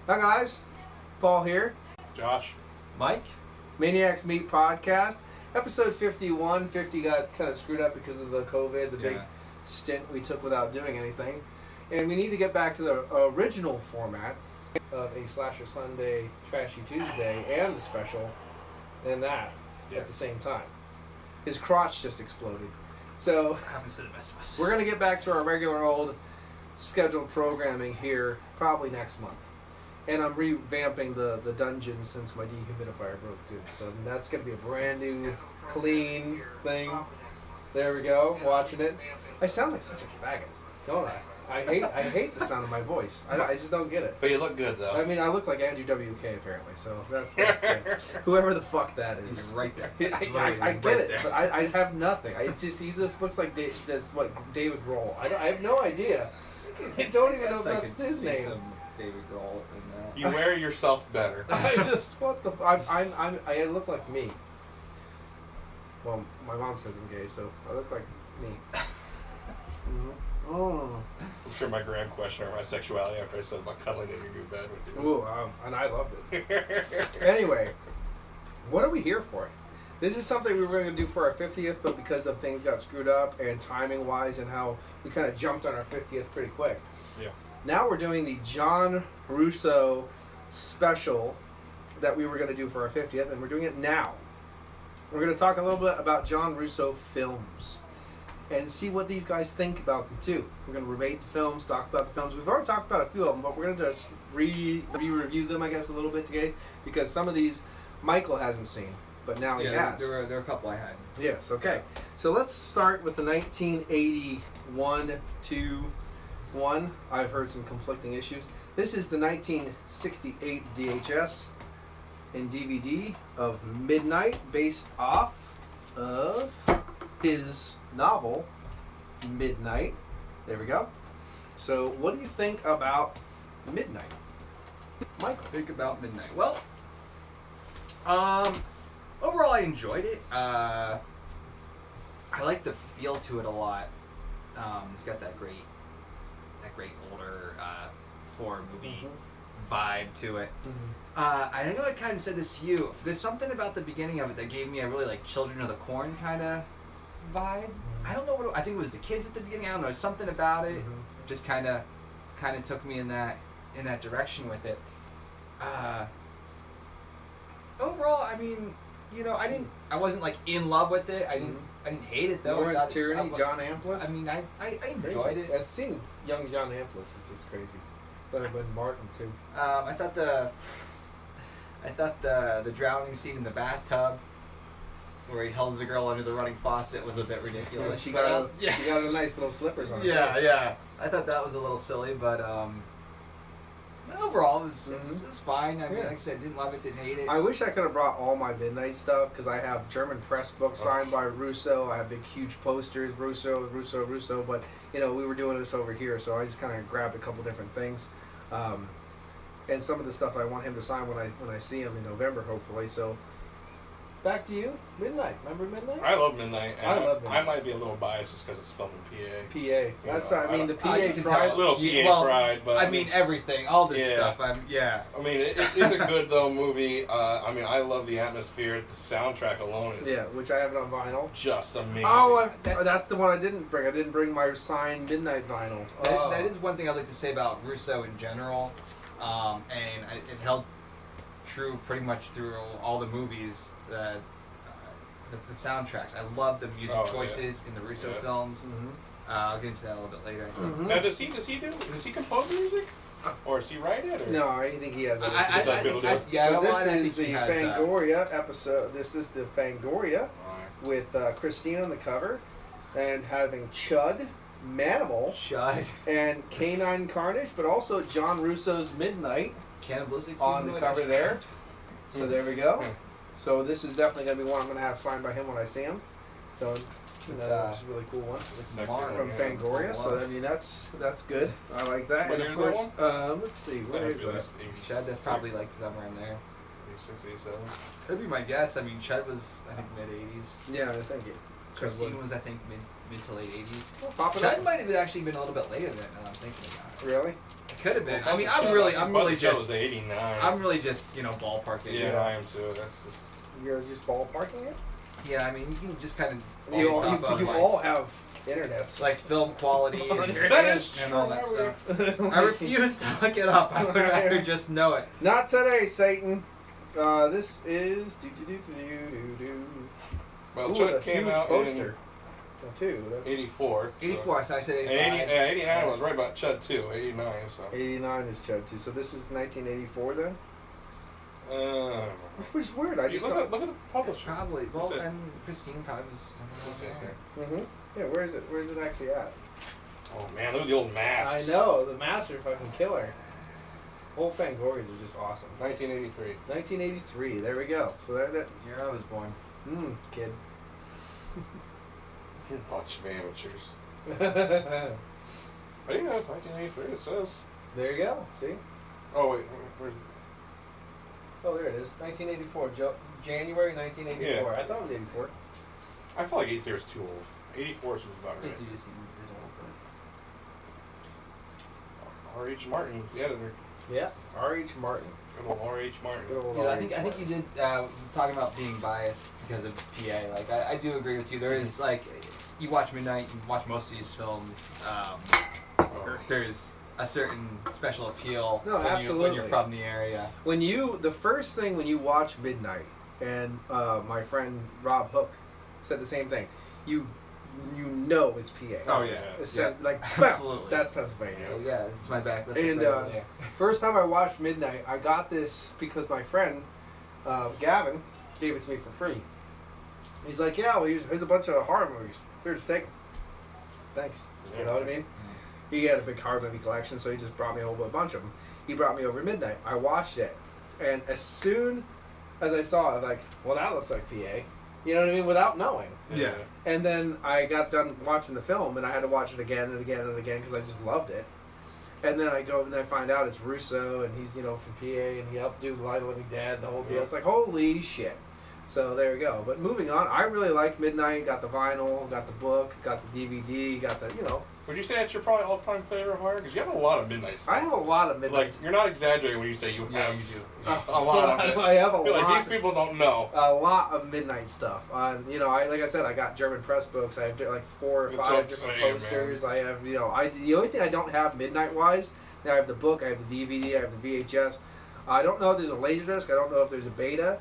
Hi guys, Paul here. Josh. Mike. ManiacsMeat podcast, episode 51. 50 got kind of screwed up because of the COVID, the big stint we took without doing anything. And we need to get back to the original format of a Slasher Sunday, Trashy Tuesday, and the special, and that at the same time. His crotch just exploded. So Happens to the best of us. we're going to get back to our regular old scheduled programming here probably next month. And I'm revamping the dungeon since my dehumidifier broke too. So that's going to be a brand new, clean thing. There we go, watching it. I sound like such a faggot, don't I? I hate the sound of my voice. I just don't get it. But you look good, though. I mean, I look like Andrew WK apparently, so that's good. Whoever the fuck that is. He's right there. I get it, but I he just looks like David Grohl. I have no idea. I don't even know if that's his name. Some David Grohl in that. You wear yourself better. I look like me. Well, my mom says I'm gay, so I look like me. Mm-hmm. Oh. I'm sure my grand questioned my sexuality after I said about cuddling in your new bed with you. Ooh, and I loved it. Anyway, what are we here for? This is something we were going to do for our 50th, but because of things got screwed up and timing-wise and how we kind of jumped on our 50th pretty quick. Yeah. Now we're doing the John Russo special that we were going to do for our 50th, and we're doing it now. We're going to talk a little bit about John Russo films and see what these guys think about them too. We're going to rate the films, talk about the films. We've already talked about a few of them, but we're going to just re-review them, I guess, a little bit today, because some of these Michael hasn't seen, but now he has. There were a couple I had. Yes, okay. So let's start with the 1981 one. I've heard some conflicting issues. This is the 1968 VHS and DVD of Midnight, based off of his novel, Midnight. There we go. So what do you think about Midnight? Michael? Think about Midnight. Well, overall I enjoyed it. I like the feel to it a lot. It's got that great older horror movie vibe to it. I know I kind of said this to you. There's something about the beginning of it that gave me a really like Children of the Corn kind of vibe. I don't know what I think it was the kids at the beginning. I don't know, something about it just kind of took me in that direction with it. Overall, I mean, you know, I wasn't like in love with it. I didn't hate it though. Lawrence Tierney, John Amplis. I mean, I enjoyed it. I've seen young John Amplis. It's just crazy. But I've been Martin too. I thought the drowning scene in the bathtub, where he holds the girl under the running faucet, was a bit ridiculous. She got a nice little slippers on. Yeah. I thought that was a little silly, but overall it was fine. I mean, like I said, didn't love it, didn't hate it. I wish I could have brought all my Midnight stuff, because I have German press books signed by Russo. I have big, huge posters, Russo. But you know, we were doing this over here, so I just kind of grabbed a couple different things, and some of the stuff I want him to sign when I see him in November, hopefully. So. Back to you, Midnight. Remember Midnight? I love Midnight. I love Midnight. I might be a little biased just because it's filmed in PA. PA. That's. know, I mean, the PA pride. Little PA pride, but I mean everything, all this stuff. I mean, it's a good though movie. I mean, I love the atmosphere. The soundtrack alone is which I have it on vinyl. just amazing. Oh, that's the one I didn't bring. I didn't bring my signed Midnight vinyl. That is one thing I'd like to say about Russo in general, and it held true pretty much through all the movies. The soundtracks. I love the music choices in the Russo films. I'll get into that a little bit later. Now, does he compose music, or does he write it? Or? No, I think he has. This is the Fangoria episode. This is the Fangoria with Christina on the cover, and having Chud, Manimal, and Canine Carnage, but also John Russo's Midnight Cannibalistic on the cover there. So there we go. So this is definitely going to be one I'm going to have signed by him when I see him. So that's a really cool one from Fangoria. So I mean that's good. I like that. And of course, let's see, where is that? Chud, that's probably like somewhere in there. 86, 87. That'd be my guess. I mean, Chud was I think mid-80s. Yeah, I think it. Christine was I think mid to late 80s. Well, pop it Chud up. might have actually been a little bit later than that. Now I'm thinking about it. Really? It could have been. Well, I mean, Buzzard I'm really Chud just, was 89. I'm really just, ballparking. Yeah, I am too. That's just. You're just ballparking it? Yeah, I mean, you can just kind of You based all off of, have internets. like film quality That is and all that true. stuff. I refuse to look it up. I would rather just know it. Not today, Satan. This is Well, Ooh, Chud a came huge out poster. Too. in That's 84. 84, so I said 85. 89 was right about Chud too. 89, so. 89 is Chud too. So this is 1984 then? Which is weird. I You just look at the It's publisher. probably, well, What's it? and Christine probably was. What's it here? Mm-hmm. Yeah, where is it? Where's it actually at? Oh man, look at the old masks. I know, the masks are fucking killer. Old Fangories are just awesome. 1983. 1983, there we go. So there, Year I was born. kid. Bunch of amateurs. There But yeah, 1983 it says. you go, see? Oh wait, where's Oh, there it is. 1984, January 1984. Yeah. I thought it was 84. I feel like 83 is too old. 84 seems about right. It do seem a little, R.H. Martin, the editor. Yeah, R.H. Martin. Good old R.H. Martin. Good old but yeah, I R.H. think you did talking about being biased because of PA. Like I do agree with you. There is like you watch Midnight, you watch most of these films. There's a certain special appeal No, when absolutely. you're from the area. The first thing when you watch Midnight, and my friend Rob Hook said the same thing. You know it's PA. Oh, yeah. It's Yeah. like Absolutely. that's Pennsylvania. Yeah, this is my back. And first time I watched Midnight, I got this because my friend Gavin gave it to me for free. He's like, yeah, well, here's a bunch of horror movies. Here, just take them. Thanks. You know what I mean? He had a big horror movie collection, so he just brought me a whole bunch of them. He brought me over Midnight. I watched it, and as soon as I saw it, I'm like, well, that looks like PA. You know what I mean? Without knowing. Yeah. And then I got done watching the film, and I had to watch it again and again and again because I just loved it. And then I go and I find out it's Russo, and he's from PA, and he helped do Light of the Living Dead, the whole deal. It's like, holy shit. So there we go. But moving on, I really like Midnight. Got the vinyl, got the book, got the DVD, got the Would you say that's your probably all-time favorite of horror? Because you have a lot of Midnight stuff. I have a lot of Midnight. Like, you're not exaggerating when you say you have Yeah, you do. a lot of it. I have a You're lot. like, these people don't know. A lot of Midnight stuff. Like I said, I got German press books. I have like 4 or That's 5 what I'm different saying, posters. I have, the only thing I don't have Midnight wise, I have the book, I have the DVD, I have the VHS. I don't know if there's a Laserdisc. I don't know if there's a beta,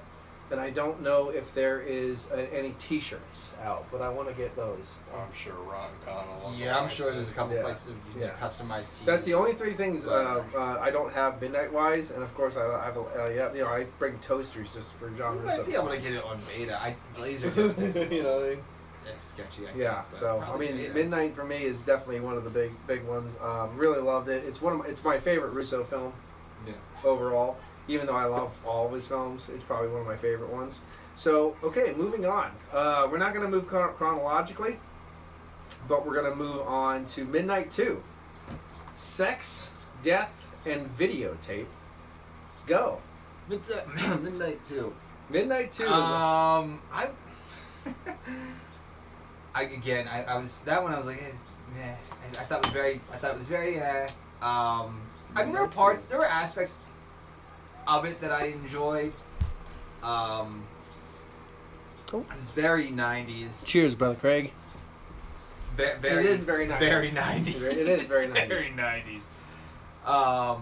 and I don't know if there is any T-shirts out. But I want to get those. I'm sure Ron Connell. Yeah, I'm sure there's a couple Yeah. places you can customize tees. That's the only 3 things I don't have Midnight wise, and of course I bring toasters just for John You Russo. might be able to get it on beta. Laser disc is you know what I mean? sketchy. I think, Yeah, but so I probably mean, beta. Midnight for me is definitely one of the big ones. Really loved it. It's my favorite Russo film Yeah. overall. Even though I love all of his films, it's probably one of my favorite ones. So okay, moving on. We're not going to move chronologically, but we're going to move on to Midnight 2. Sex, Death, and Videotape. Go. Midnight 2. Midnight 2. I was that one. I was like, meh. I thought it was very. I mean, there were aspects of it that I enjoyed. It's very 90s. Cheers, brother Craig. Very, it is very 90s. Very 90s. It is very 90s. Very 90s. I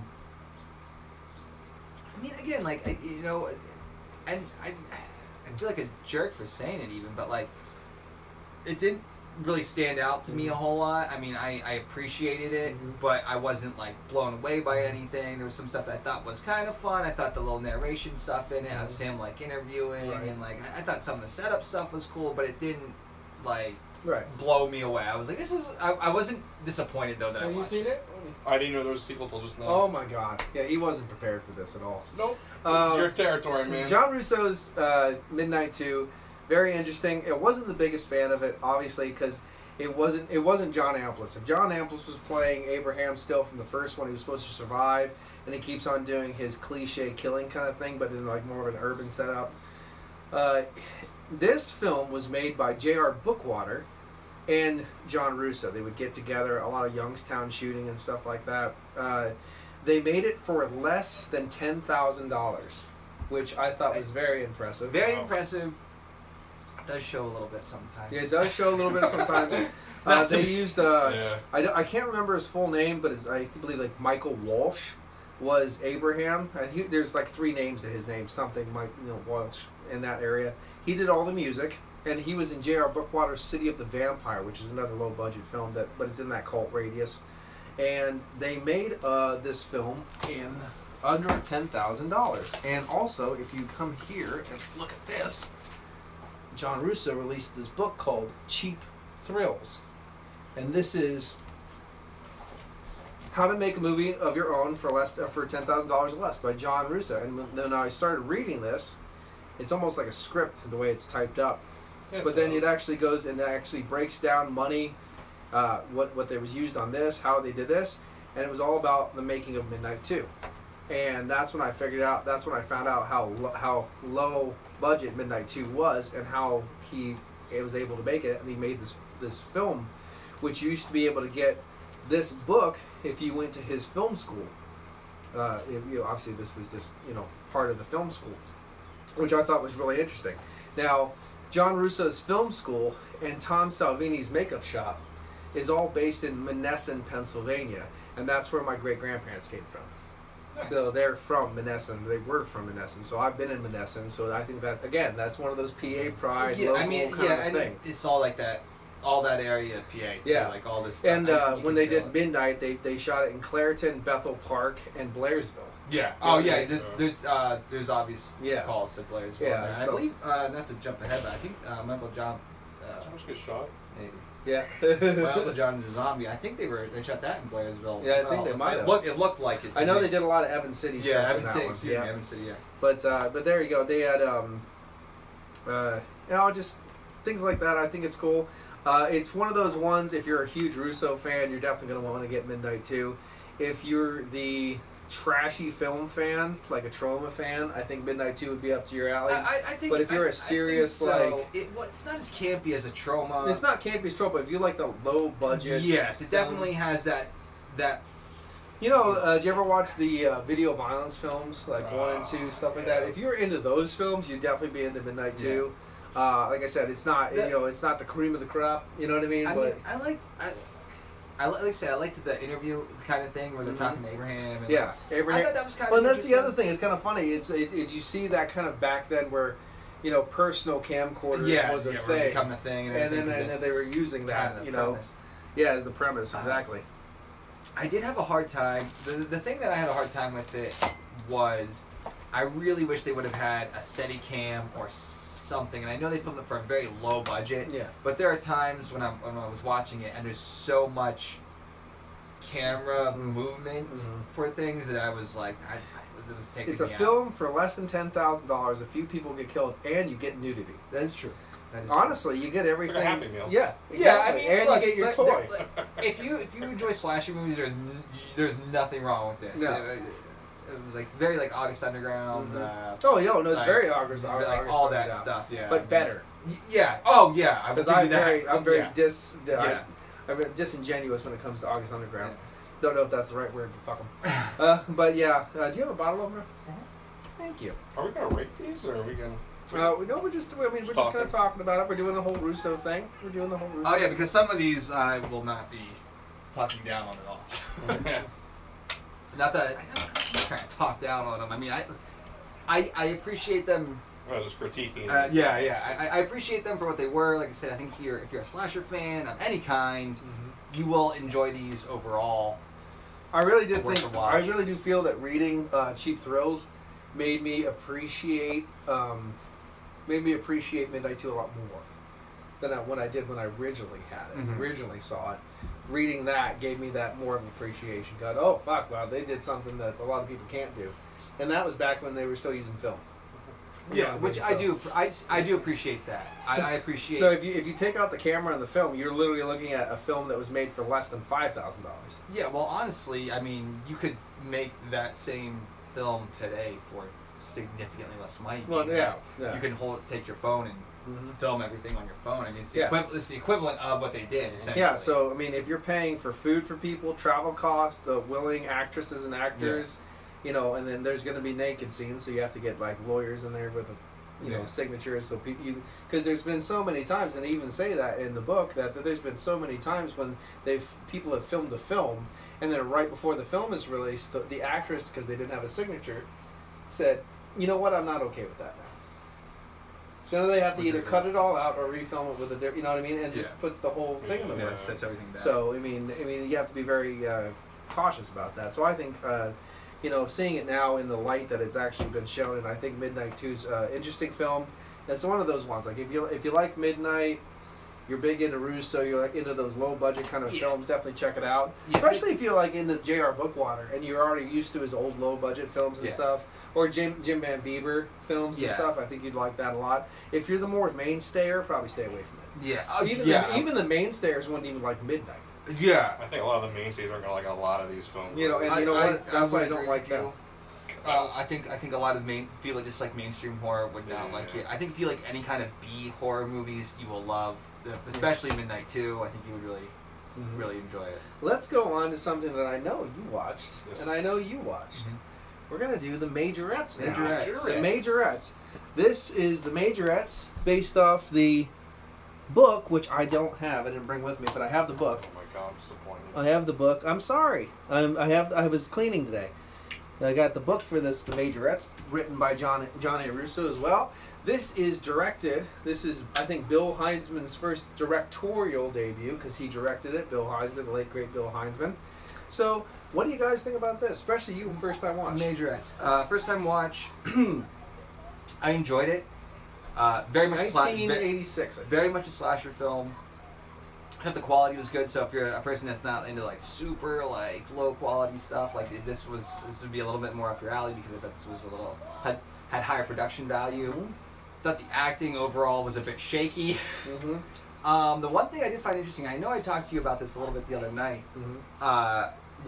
mean, again, like and I feel like a jerk for saying it, even, but like, it didn't really stand out to me a whole lot. I mean, I appreciated it, but I wasn't like blown away by anything. There was some stuff that I thought was kind of fun. I thought the little narration stuff in it, of him like interviewing, and like I thought some of the setup stuff was cool, but it didn't like blow me away. I was like, I wasn't disappointed though that I Have you watched seen it? I didn't know there was a sequel till just now. Oh my god. Yeah, he wasn't prepared for this at all. Nope. This is your territory, man. John Russo's Midnight 2, very interesting. It wasn't the biggest fan of it, obviously, because it wasn't John Amplas. If John Amplas was playing Abraham still from the first one, he was supposed to survive, and he keeps on doing his cliche killing kind of thing, but in like more of an urban setup. This film was made by J.R. Bookwater, and John Russo. They would get together, a lot of Youngstown shooting and stuff like that. They made it for less than $10,000, which I thought was very impressive. Very impressive. Does show a little bit sometimes. Yeah, it does show a little bit sometimes. They used I can't remember his full name, but I believe like Michael Walsh was Abraham, and there's like 3 names to his name, something Walsh in that area. He did all the music, and he was in J.R. Bookwater's City of the Vampire, which is another low budget film but it's in that cult radius. And they made this film in under $10,000. And also, if you come here and look at this, John Russo released this book called Cheap Thrills. And this is how to make a movie of your own for $10,000 or less by John Russo. And then I started reading this. It's almost like a script the way it's typed up. Yeah, but then it actually goes and actually breaks down money, what there was used on this, how they did this, and it was all about the making of Midnight 2. And that's when I found out how low budget Midnight 2 was, and how he was able to make it, and he made this film, which you used to be able to get this book if you went to his film school. Obviously this was just part of the film school, which I thought was really interesting. Now, John Russo's film school and Tom Salvini's makeup shop is all based in Monessen, Pennsylvania, and that's where my great-grandparents came from. Nice. So they're from Monessen. They were from Monessen. So I've been in Monessen. So I think that, again, that's one of those PA pride, local kind of thing. It's all like that, all that area of PA. Too, yeah. Like all this stuff. And when they did Midnight, they shot it in Clareton, Bethel Park, and Blairsville. Yeah. Oh yeah. There's obvious calls to Blairsville. Yeah. I believe not to jump ahead, but I think Uncle John. Someone's good shot. Maybe. Yeah. Well, Uncle John is a zombie. I think they shot that in Blairsville. Yeah, I think they might have. It looked like it. I know they did a lot of Evan City stuff. Yeah, Evan in that City. one. Excuse me, Evan City. Yeah. But there you go. They had just things like that. I think it's cool. It's one of those ones. If you're a huge Russo fan, you're definitely going to want to get Midnight 2. If you're the trashy film fan, like a Troma fan, I think Midnight 2 would be up to your alley. I think. But if you're a serious it's not as campy as a Troma. It's not campy as Troma. But if you like the low budget, yes, it definitely has that. Do you ever watch the video violence films, like 1 and 2, stuff like that? If you're into those films, you'd definitely be into Midnight 2. Like I said, it's not it's not the cream of the crop. You know what I mean? I liked the interview kind of thing where they're talking to Abraham. And Abraham. I thought that was kind of. Well, that's the other thing. It's kind of funny. It's you see that kind of back then where, personal camcorders was a thing, becoming a thing, and then they were using that, as the premise exactly. I did have a hard time. The thing that I had a hard time with it was I really wish they would have had a steady cam or something. And I know they filmed it for a very low budget. Yeah. But there are times when I was watching it and there's so much camera movement for things that I was like, it was taking me out. It's a film for less than $10,000. A few people get killed and you get nudity. That is true. Honestly, you get everything. It's like a Happy Meal. Yeah, exactly. Yeah. I mean, and look, you get your toy. If you enjoy slasher movies, there's nothing wrong with this. No. It was like very like August Underground. It's very August. Like all that stuff. Yeah, but better. Yeah. Oh yeah. Because I'm very disingenuous when it comes to August Underground. Yeah. Don't know if that's the right word. Fuck them. But yeah, do you have a bottle opener? Thank you. Are we gonna rate these, or are we gonna? We're just kind of talking about it. We're doing the whole Russo thing. Oh yeah, because some of these I will not be talking down on at all. Not that I'm not trying to talk down on them. I mean, I appreciate them. Oh, just critiquing. I appreciate them for what they were. Like I said, I think if you're a slasher fan of any kind, you will enjoy these overall. I really do feel that reading Cheap Thrills made me appreciate Midnight 2 a lot more than when I originally had it, originally saw it. Reading that gave me that more of an appreciation. God, oh fuck, wow, they did something that a lot of people can't do, and that was back when they were still using film. Yeah, which I do appreciate that. I appreciate. So if you take out the camera and the film, you're literally looking at a film that was made for less than $5,000. Yeah, well, honestly, I mean, you could make that same film today for significantly less money. Well, you can take your phone and film everything on your phone. I mean, it's, Yeah. it's the equivalent of what they did, essentially. Yeah, so I mean, if you're paying for food for people, travel costs, willing actresses and actors, you know, and then there's going to be naked scenes, so you have to get like lawyers in there with, you know, signatures, so people, because there's been so many times, and they even say that in the book that there's been so many times when people have filmed a film, and then right before the film is released, the actress, because they didn't have a signature, said, you know what, I'm not okay with that now. So now they have to either cut it all out or refilm it with a different, you know what I mean, and just puts the whole thing in the Yeah. works. That's everything back. So I mean, you have to be very cautious about that. So I think, you know, seeing it now in the light that it's actually been shown, and I think Midnight 2's interesting film. It's one of those ones. Like if you like Midnight, you're big into Russo, you're like into those low budget kind of films, definitely check it out. Yeah. Especially if you're like into J.R. Bookwater and you're already used to his old low budget films and stuff, or Jim Van Bieber films and stuff. I think you'd like that a lot. If you're the more mainstayer, probably stay away from it. Yeah. Even the mainstayers wouldn't even like Midnight. Yeah. I think a lot of the mainstays aren't gonna like a lot of these films. You know, and you know what? That's why I don't like them. I think a lot of people just like mainstream horror would not like it. I think if you like any kind of B horror movies, you will love, especially Midnight 2. I think you would really enjoy it. Let's go on to something that I know you watched, and I know you watched. We're gonna do the Majorettes now. Majorettes. The Majorettes. This is the Majorettes, based off the book, which I don't have. I didn't bring with me, but I have the book. Oh my god, I'm disappointed. I have the book. I'm sorry. I was cleaning today. I got the book for this, The Majorettes, written by John A. Russo as well. This is directed. This is, I think, Bill Heinzman's first directorial debut, because he directed it. Bill Heinzman, the late great Bill Heinzman. So, what do you guys think about this? Especially you, first time watch. Majorettes. First time watch. I enjoyed it. Very much 1986. very much a slasher film. I thought the quality was good, so if you're a person that's not into like super like low quality stuff, like this would be a little bit more up your alley, because I thought this was a little had higher production value. Thought the acting overall was a bit shaky. The one thing I did find interesting, I know I talked to you about this a little bit the other night,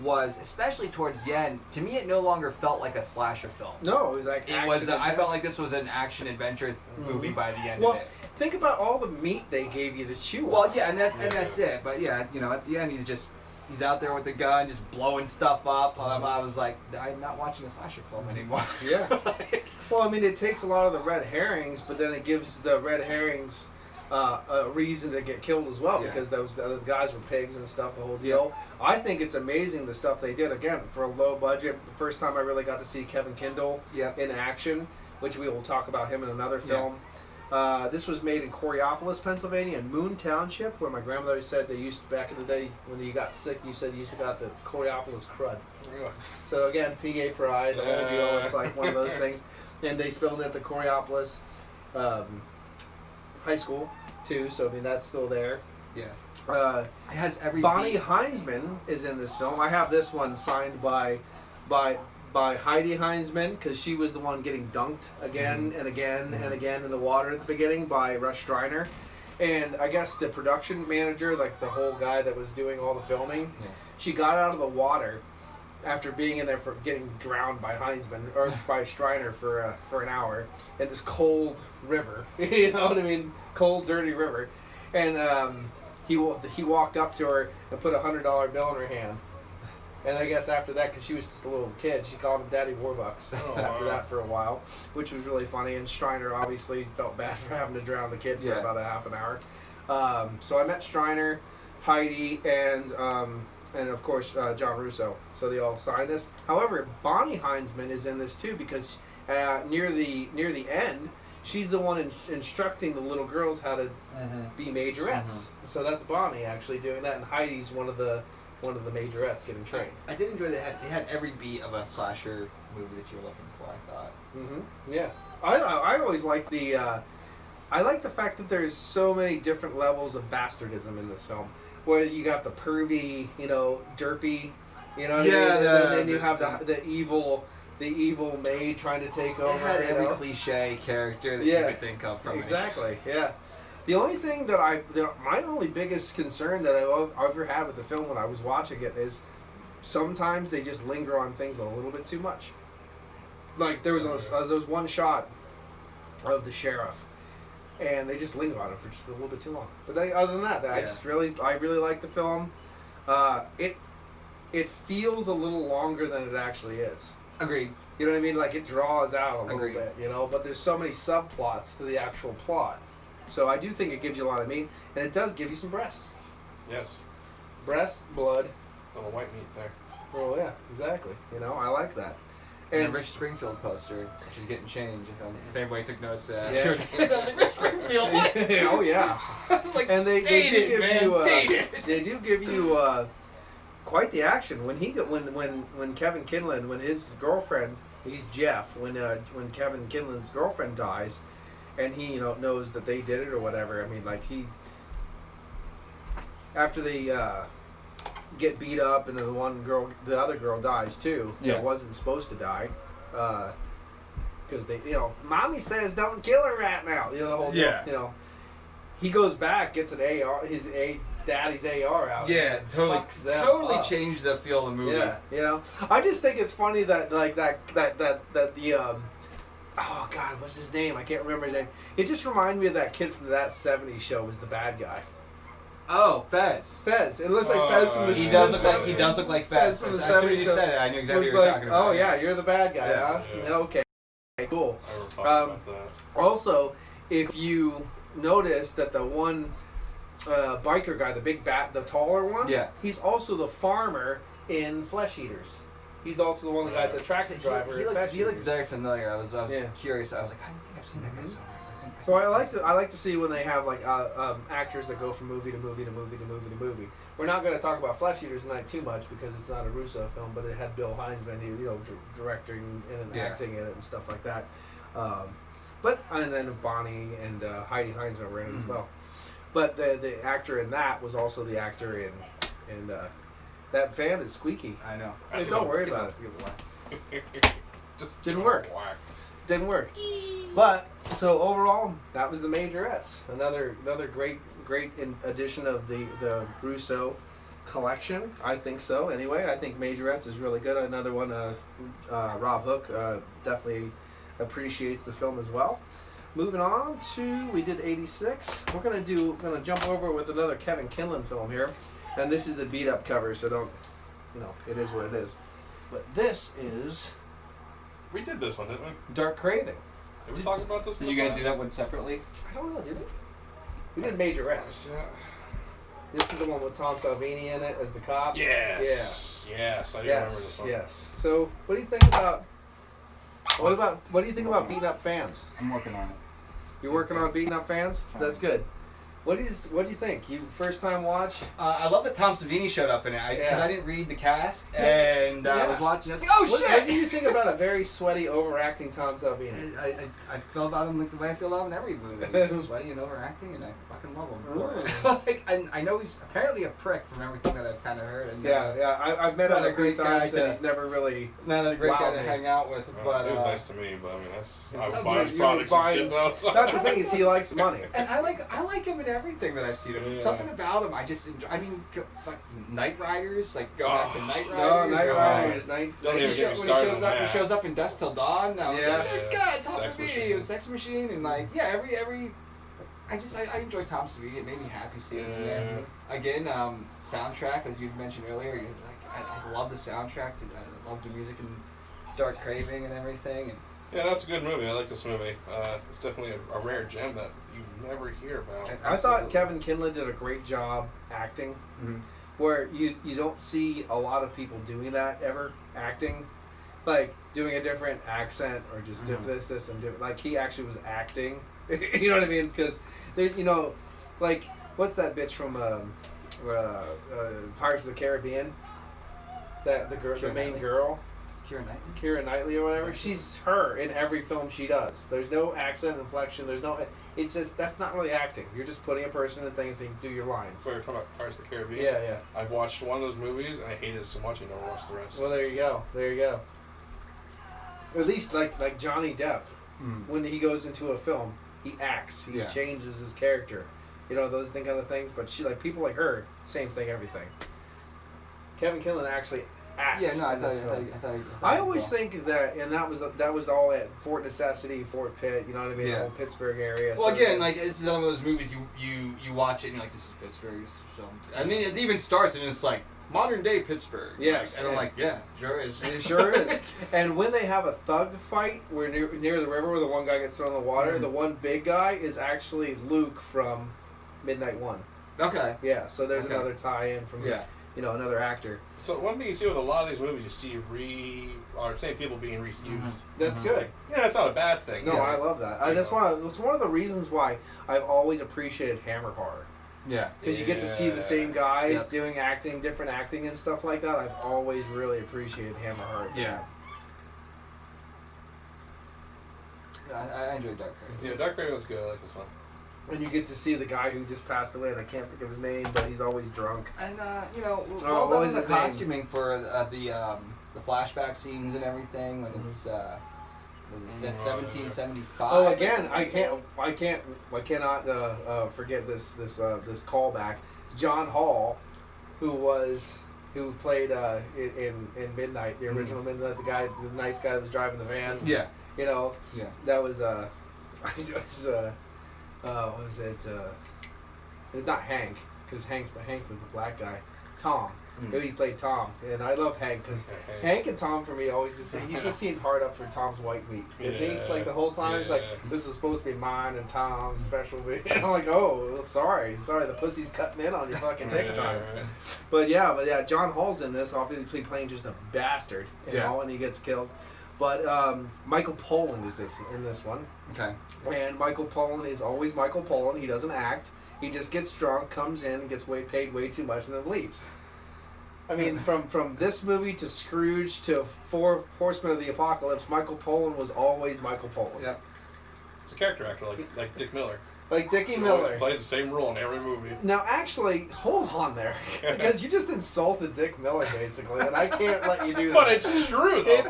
was especially towards the end. To me, it no longer felt like a slasher film. No, it was like I felt like this was an action adventure movie by the end of it. Think about all the meat they gave you to chew on. Well, yeah, and that's it. But yeah, you know, at the end, he's out there with the gun, just blowing stuff up. I was like, I'm not watching a slasher film anymore. Yeah. Well, I mean, it takes a lot of the red herrings, but then it gives the red herrings a reason to get killed as well, because those guys were pigs and stuff, the whole deal. I think it's amazing the stuff they did. Again, for a low budget, the first time I really got to see Kevin Kindle in action, which we will talk about him in another film. This was made in Coriopolis, Pennsylvania, in Moon Township, where my grandmother said they used to, back in the day when you got sick, you said you used to got the Coriopolis crud. So again, PA pride, the whole deal. It's like one of those things. And they filmed it at the Coriopolis High School too. So I mean, that's still there. Yeah. It has every. Bonnie Heinzman is in this film. I have this one signed by Heidi Heinzman, because she was the one getting dunked again and again and again in the water at the beginning by Russ Streiner. And I guess the production manager, like the whole guy that was doing all the filming, she got out of the water after being in there for getting drowned by Heinzman, or by Streiner for an hour in this cold river. You know what I mean? Cold, dirty river. And he walked up to her and put $100 bill in her hand. And I guess after that, because she was just a little kid, she called him Daddy Warbucks after that for a while, which was really funny. And Streiner obviously felt bad for having to drown the kid for about a half an hour. So I met Streiner, Heidi, and of course John Russo. So they all signed this. However, Bonnie Heinzman is in this too, because near the end, she's the one instructing the little girls how to be majorettes. So that's Bonnie actually doing that, and Heidi's one of the majorettes getting trained. I did enjoy that. It had every beat of a slasher movie that you were looking for, I thought. Yeah. I always like I like the fact that there's so many different levels of bastardism in this film. Where you got the pervy, you know, derpy, you know what I mean? And then you have the evil maid trying to take over. It had every cliche character that you could think of from Exactly, yeah. The only thing that my only biggest concern that I've ever had with the film when I was watching it is sometimes they just linger on things a little bit too much. Like there was one shot of the sheriff and they just linger on it for just a little bit too long. But other than that, I really like the film. It feels a little longer than it actually is. Agreed. You know what I mean? Like it draws out a little Agreed. bit, you know. But there's so many subplots to the actual plot, so I do think it gives you a lot of meat, and it does give you some breasts. Yes. Breasts, blood. Little white meat there. Oh yeah, exactly. You know, I like that. And the Rich Springfield poster, she's getting changed. If anybody took notes, Yeah. Rich Springfield. What? oh yeah. I was like, And they do give man, you date it. they do give you quite the action when Kevin Kinlan, when his girlfriend, he's Jeff, when Kevin Kinlan's girlfriend dies, and he knows that they did it or whatever. I mean, like after they get beat up and the other girl dies too. Yeah. That wasn't supposed to die. Because they, mommy says don't kill her right now. The whole deal, he goes back, gets an AR, daddy's AR out. Yeah, and totally, fucks them totally up. changed the feel of the movie. Yeah, I just think it's funny that the oh god, what's his name? I can't remember his name. It just reminded me of that kid from that '70s show was the bad guy. Oh, Fez. Fez. It looks like Fez from the He show. does look like Fez. From As the soon as you 70s said it, I knew exactly was what you were like, talking about. oh yeah, you're the bad guy, Yeah. huh? Yeah. Okay, cool. I never thought about that. Also, if you notice that the one biker guy, the taller one, he's also the farmer in Flesh Eaters. He's also the one that got the tractor driver. He looked very familiar. I was Yeah. curious. I was like, I don't think I've seen that guy somewhere. So I like to see when they have like actors that go from movie to movie to movie to movie to movie. We're not going to talk about Flesh Eaters tonight too much because it's not a Russo film, but it had Bill Heinzman, directing and acting in it and stuff like that. And then Bonnie and Heidi Heinzman were in it as well. But the actor in that was also the actor in that fan is squeaky. I know. Hey, don't worry about it. Just Didn't work. Whack. Didn't work. But so overall, that was the Majorettes. Another great addition of the Russo collection. I think so. Anyway, I think Majorettes is really good. Another one. Rob Hook definitely appreciates the film as well. Moving on to, we did 86. We're gonna jump over with another Kevin Kinlan film here, and this is a beat up cover, so don't, it is what it is. But this is We did this one, didn't we? Dark Craving. Did we talk about this? Did you guys do that one separately? I don't know, did we? We did Majorettes. Yeah. This is the one with Tom Savini in it as the cop. Yes. Yes. I do remember this one. Yes. So, what do you think about? What do you think about beating up fans? I'm working on it. You're working on beating up fans. That's good. What do you think? You first time watch? I love that Tom Savini showed up in it because I didn't read the cast and I was watching. I was like, oh shit! What do you think about a very sweaty, overacting Tom Savini? I feel about him like the way I feel about him in every movie. He's sweaty and overacting, and I fucking love him for it. I know he's apparently a prick from everything that I've kind of heard. And, I've met him a great times, and he's never really not a great guy to hang out with. Well, But he was nice to me, but I mean I was but buying his you products were and shit though. So. That's the thing is he likes money. and I like him in everything that I've seen him. Yeah. Something about him, I just enjoy. I mean, like Night Riders, like go back to Night Riders. No, Night Riders. Don't even get me When started he on that. he shows up in Dusk Till Dawn. I was Yeah. like, God, Tom Sex Savini, Machine. it was Sex Machine, and like, every. I enjoy Tom Savini. It made me happy seeing him there. Again, soundtrack, as you mentioned earlier, I love the soundtrack. I love the music and Dark Craving and everything. And Yeah, that's a good movie. I like this movie. It's definitely a rare gem that you never hear about. I thought Kevin Kinlan did a great job acting, where you don't see a lot of people doing that ever, acting, like doing a different accent or just do this and different. Like he actually was acting, you know what I mean? Because like what's that bitch from Pirates of the Caribbean? That the main girl. Keira Knightley or whatever. She's her in every film she does. There's no accent, inflection. There's no. It's just that's not really acting. You're just putting a person in things and you do your lines. So you're talking about Pirates of the Caribbean? Yeah. I've watched one of those movies and I hated it so much I never watched the rest. Well, there you go. At least like Johnny Depp, when he goes into a film, he acts. He changes his character. Those kind of things. But she people like her, same thing, everything. Kevin Kinlan actually acts. Yeah, no, in this film. I thought I always think that, and that was all at Fort Necessity, Fort Pitt. You know what I mean? Yeah. The whole Pittsburgh area. Well, So again, like it's one of those movies you watch it and you're like, this is Pittsburgh. This is film. I mean, it even starts and it's like modern day Pittsburgh. Yes, like, and I'm like, yeah, sure is. it sure is. And when they have a thug fight, where near the river, where the one guy gets thrown in the water, the one big guy is actually Luke from Midnight One. Okay. Yeah, so there's Okay. another tie-in from another actor. So one thing you see with a lot of these movies, you see same people being reused. That's good. Yeah, it's not a bad thing. No, yeah. I love that. That's one of the reasons why I've always appreciated Hammer horror. Yeah. Because you get to see the same guys Yep. doing different acting and stuff like that. I've always really appreciated Hammer horror. Yeah. I enjoyed Dark Fate. Yeah, Dark Fate was good. I like this one. And you get to see the guy who just passed away, and I can't think of his name, but he's always drunk. And what well done was with the his name? costuming for the flashback scenes and everything when it's was it 1775. Oh, again, I cannot forget this callback. John Hall, who played in Midnight, the original Midnight, the nice guy that was driving the van. Yeah. You know. Yeah. That was what was it? It's not Hank, because Hank was the black guy. Tom. He played Tom, and I love Hank because Hank and Tom for me always just seemed hard up for Tom's white meat. Like the whole time, it's like this was supposed to be mine and Tom's special meat. And I'm like, oh, sorry, the pussy's cutting in on you fucking big time. But yeah, John Hall's in this, obviously playing just a bastard, you know, and he gets killed. But Michael Pollan is in this one. Okay. And Michael Pollan is always Michael Pollan. He doesn't act. He just gets drunk, comes in, and gets paid way too much, and then leaves. I mean, from this movie to Scrooge to Four Horsemen of the Apocalypse, Michael Pollan was always Michael Pollan. Yeah. He's a character actor, like Dick Miller. Like Dickie He Miller. always plays the same role in every movie. Now, actually, hold on there. Because you just insulted Dick Miller, basically, and I can't let you do that. But it's true, though.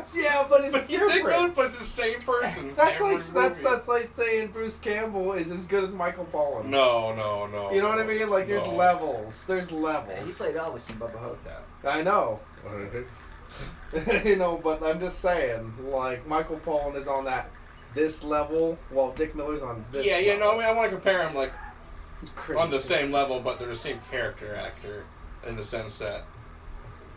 But it's But different. Dick Miller plays the same person. That's every like movie. that's like saying Bruce Campbell is as good as Michael Pollan. No. You know what I mean? Like, there's levels. There's Yeah, he levels. played Elvis in Bubba Hotep. I know. But I'm just saying, like, Michael Pollan is on this level, while Dick Miller's on this level. I mean, I want to compare them, like, Crazy. on the same level, but they're the same character actor in the sense that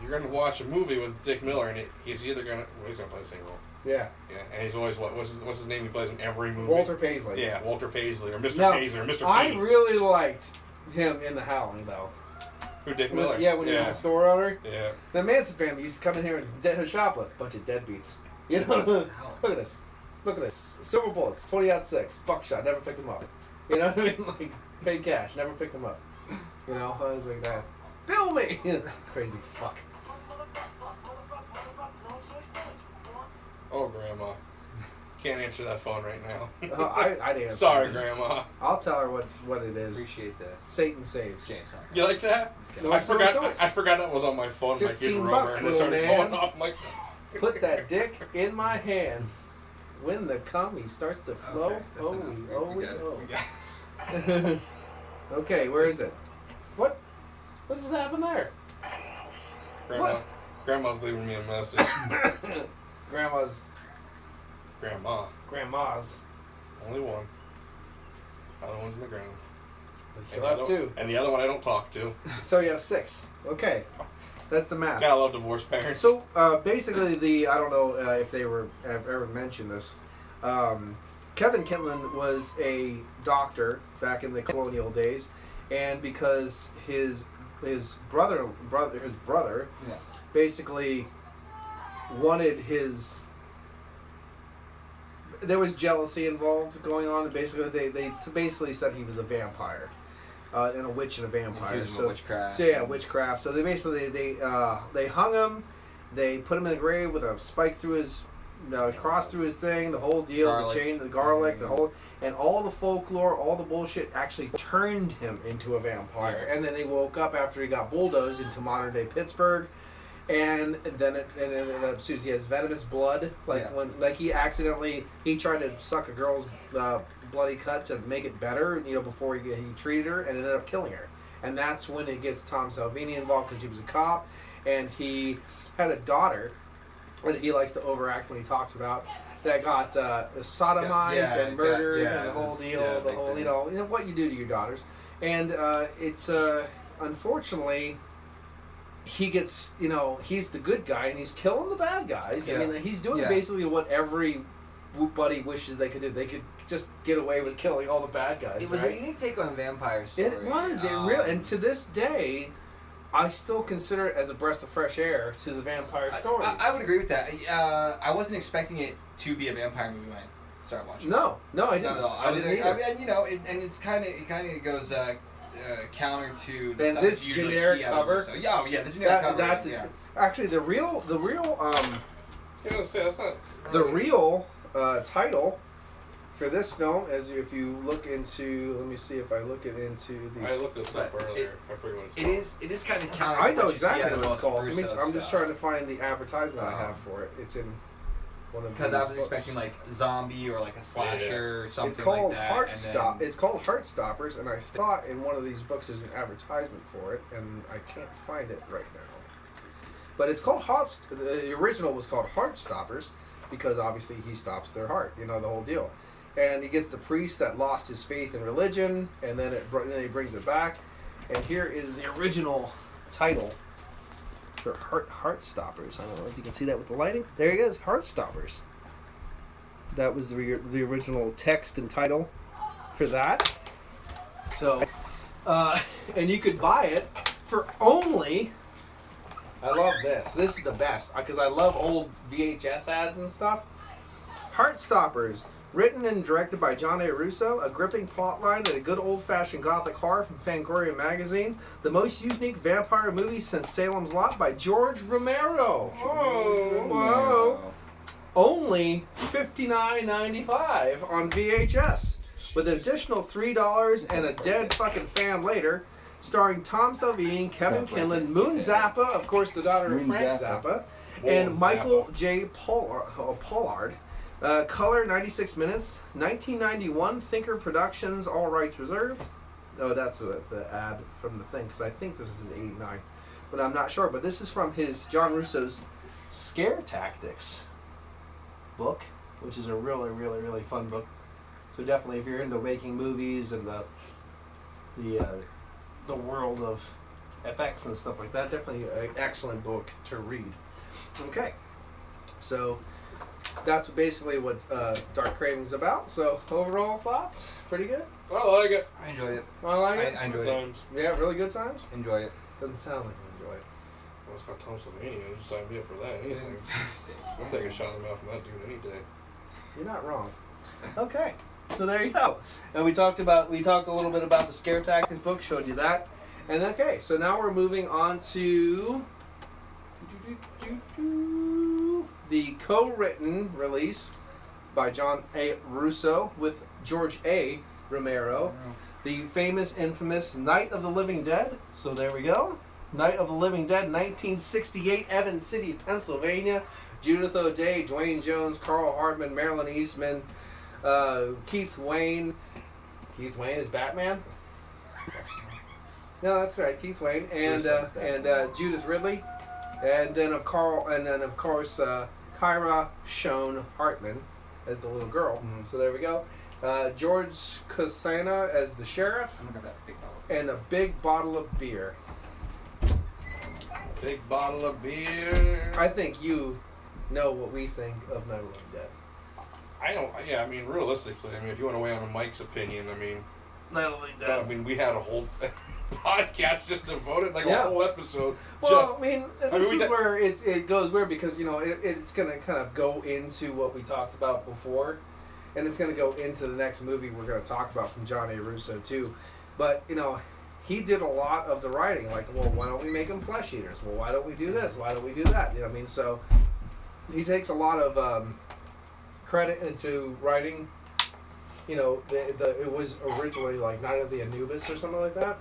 you're going to watch a movie with Dick Miller, and he's either going to play the same role. Yeah. Yeah, and he's always what's his name? He plays in every movie. Walter Paisley. Yeah, Walter Paisley or Mr. Now, Paisley or Mr. P. I really liked him in The Howling, though. Who, Dick Miller? Yeah, when he was the store owner. Yeah. The Manson family used to come in here and shoplift. Bunch of deadbeats. You know? Look at this. Look at this. Silver bullets, 20-06. Buckshot, never picked them up. You know what I mean? Like, paid cash, never picked them up. You know? I was like that. Bill me! Crazy fuck. Oh, Grandma. Can't answer that phone right now. I'd answer. Sorry, Grandma. I'll tell her what it is. Appreciate that. Satan saves. James. You like that? No, I it's not forgot. I forgot that was on my phone. My kids $15 were over, and it little started man. going off. Like, Put that dick in my hand. When the cum starts to flow, Okay, where is it? What just happened there? Grandma's leaving me a message. Grandma's. Only one. Other one's in the ground. So have two. And the other one I don't talk to. So you have 6. Okay, that's the math. Gotta love divorced parents. So basically, I don't know if they have ever mentioned this. Kevin Kinlan was a doctor back in the colonial days, and because his brother basically wanted his. There was jealousy involved going on, and basically they basically said he was a vampire, and a witch and a vampire. Witchcraft. So yeah, witchcraft. So they basically they hung him, they put him in the grave with a spike through his, cross through his thing, the whole deal, Garlic. the chain, the garlic, the whole, and all the folklore, all the bullshit actually turned him into a vampire. Yeah. And then he woke up after he got bulldozed into modern day Pittsburgh. And then he has venomous blood. He tried to suck a girl's bloody cut to make it better, before he treated her, and ended up killing her. And that's when it gets Tom Salvini involved, because he was a cop, and he had a daughter, and he likes to overact when he talks about, that got sodomized and murdered and the whole deal, the whole, you know, what you do to your daughters. And it's, unfortunately, he gets, you know, he's the good guy and he's killing the bad guys. I mean, he's doing basically what everybody wishes they could do. They could just get away with killing all the bad guys. It was a unique take on a vampire story. It was. It really, and to this day, I still consider it as a breath of fresh air to the vampire story. I would agree with that. I wasn't expecting it to be a vampire movie when I started watching. No, I didn't. Not at all. I mean, you know, and it kind of goes counter to the stuff this you usually generic see out of cover. Russo. The generic cover. That's actually the real. You know, say that's not The real title for this film, as if you look into, let me see if I look it into the. I looked this up earlier. I forget what it's called. It is kind of counter. I know what you see exactly out of what it's most called. Russo I'm just stuff. trying to find the advertisement I have for it. It's in one of Because these I was books. expecting like zombie or like a slasher or something It's called like that. It's called Heartstoppers, and I thought in one of these books there's an advertisement for it, and I can't find it right now. But it's called the original was called Heartstoppers because obviously he stops their heart, you know, the whole deal. And he gets the priest that lost his faith in religion, and then he brings it back. And here is the original title for Heartstoppers. I don't know if you can see that with the lighting. There he is, Heartstoppers. That was the original text and title for that. So, and you could buy it for only. I love this. This is the best because I love old VHS ads and stuff. Heartstoppers, written and directed by John A. Russo, a gripping plotline and a good old-fashioned gothic horror from Fangoria magazine. The most unique vampire movie since Salem's Lot by George Romero. Whoa! Only $59.95 on VHS, with an additional $3 and a dead fucking fan later. Starring Tom Savini, Kevin Kinlan, Moon Zappa, of course, the daughter of Frank Zappa, and Michael J. Pollard. Color 96 minutes, 1991. Thinker Productions, all rights reserved. Oh, that's the ad from the thing because I think this is '89, but I'm not sure. But this is from his John Russo's Scare Tactics book, which is a really, really, really fun book. So definitely, if you're into making movies and the world of FX and stuff like that, definitely an excellent book to read. Okay, so that's basically what Dark Craving's about. So overall thoughts? Pretty good? I like it. I enjoyed it. I like it? I enjoyed it. Yeah, really good times? Enjoy it. Doesn't sound like you enjoy it. Well, it's got Tom Savini. Just sign me up for that. Anything. I'm taking a shot in the mouth from that dude any day. You're not wrong. Okay, so there you go. And we talked a little bit about the Scare Tactics book, showed you that. And okay, so now we're moving on to the co-written release by John A. Russo with George A. Romero, the famous, infamous Night of the Living Dead. So there we go. Night of the Living Dead, 1968, Evans City, Pennsylvania. Judith O'Dea, Dwayne Jones, Carl Hardman, Marilyn Eastman, Keith Wayne. Keith Wayne is Batman? No, that's right, Keith Wayne, and Judith Ridley, and then of course Kyra Schoen Hartman as the little girl. Mm-hmm. So there we go. George Costanza as the sheriff, and a big bottle of beer. Big bottle of beer. I think you know what we think of Night of the Living Dead. I don't. Yeah, I mean, realistically, I mean, if you want to weigh on Mike's opinion, I mean, Night of the Living Dead. I mean, we had a whole podcast just devoted, like a whole episode. Well, this is where it goes weird because it's going to kind of go into what we talked about before, and it's going to go into the next movie we're going to talk about from John A. Russo too. But he did a lot of the writing. Like, well, why don't we make them flesh eaters? Well, why don't we do this? Why don't we do that? You know what I mean? So he takes a lot of credit into writing. It was originally like Night of the Anubis or something like that.